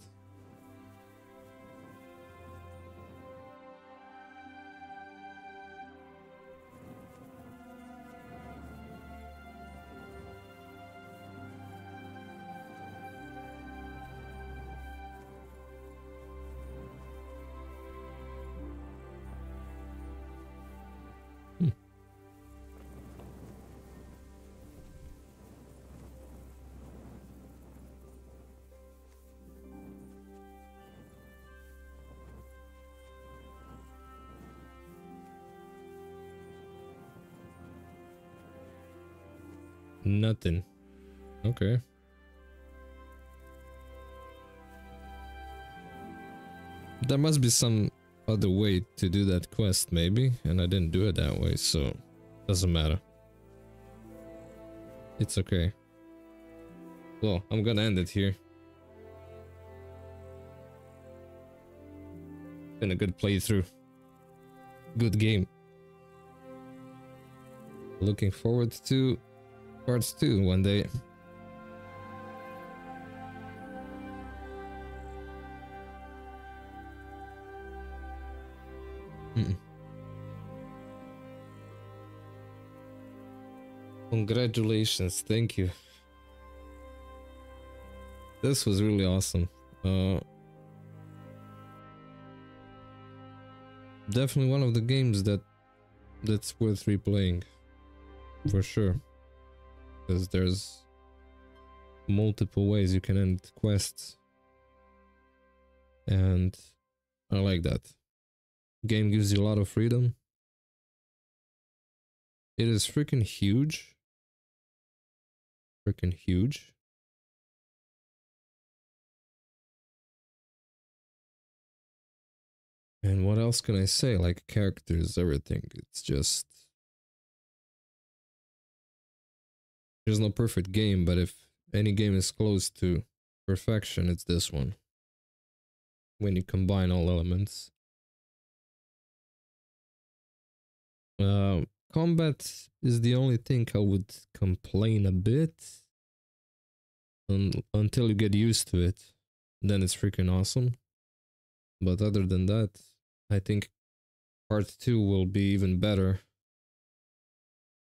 Nothing. Okay. There must be some other way to do that quest, maybe, and I didn't do it that way, so doesn't matter. It's okay. Well, I'm gonna end it here. Been a good playthrough. Good game. Looking forward to parts 2 one day. Congratulations, thank you. This was really awesome. Definitely one of the games that's worth replaying, for sure. Because there's multiple ways you can end quests, and I like that. Game gives you a lot of freedom. It is freaking huge. Freaking huge. And what else can I say? Like characters, everything. It's just... There's no perfect game, but if any game is close to perfection, it's this one. When you combine all elements. Combat is the only thing I would complain a bit. Until you get used to it. Then it's freaking awesome. But other than that, I think part 2 will be even better.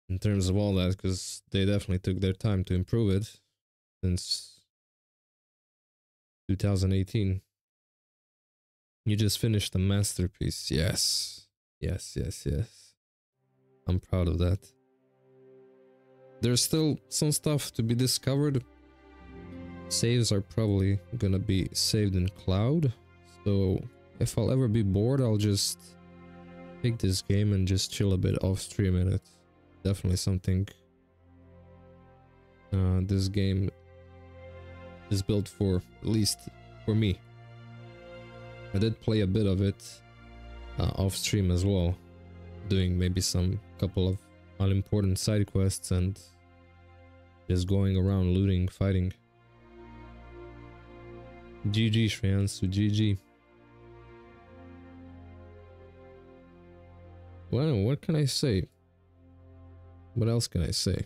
In terms of all that, because they definitely took their time to improve it. Since 2018. You just finished a masterpiece. Yes. Yes, yes, yes. I'm proud of that. There's still some stuff to be discovered. Saves are probably gonna be saved in cloud. So if I'll ever be bored, I'll just pick this game and just chill a bit off stream in it. Definitely something this game is built for, at least for me. I did play a bit of it off stream as well, doing maybe some couple of unimportant side quests and just going around looting, fighting. GG Shreyansu, GG. Well, what can I say? What else can I say?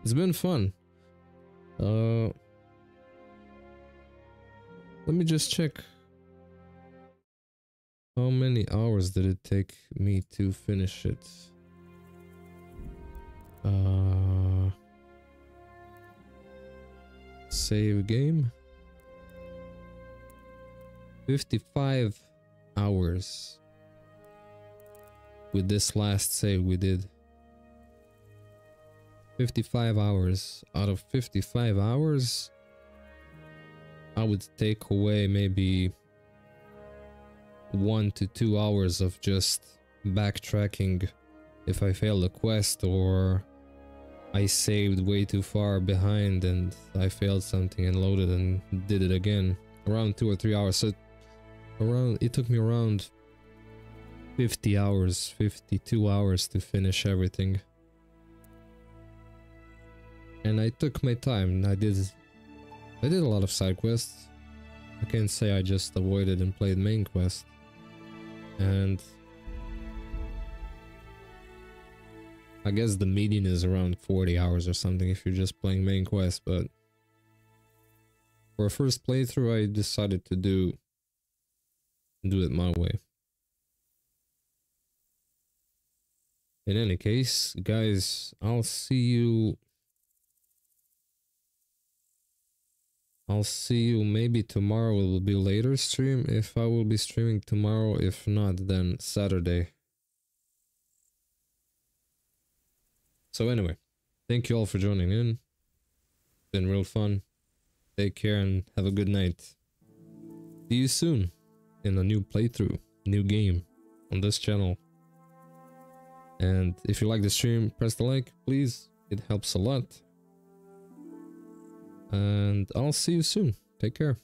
It's been fun. Let me just check. How many hours did it take me to finish it? Save game. 55 hours. With this last save we did. 55 hours. Out of 55 hours, I would take away maybe 1 to 2 hours of just backtracking if I failed a quest or I saved way too far behind and I failed something and loaded and did it again. Around 2 or 3 hours. So it took me around 50 hours, 52 hours to finish everything. And I took my time. I did a lot of side quests. I can't say I just avoided and played main quest. And I guess the median is around 40 hours or something if you're just playing main quest, but for a first playthrough I decided to do it my way. In any case, guys, I'll see you maybe tomorrow. It will be later stream if I will be streaming tomorrow. If not, then Saturday. So anyway, thank you all for joining in. Been real fun. Take care and have a good night. See you soon in a new playthrough, new game on this channel. And if you like the stream, press the like, please. It helps a lot. And I'll see you soon. Take care.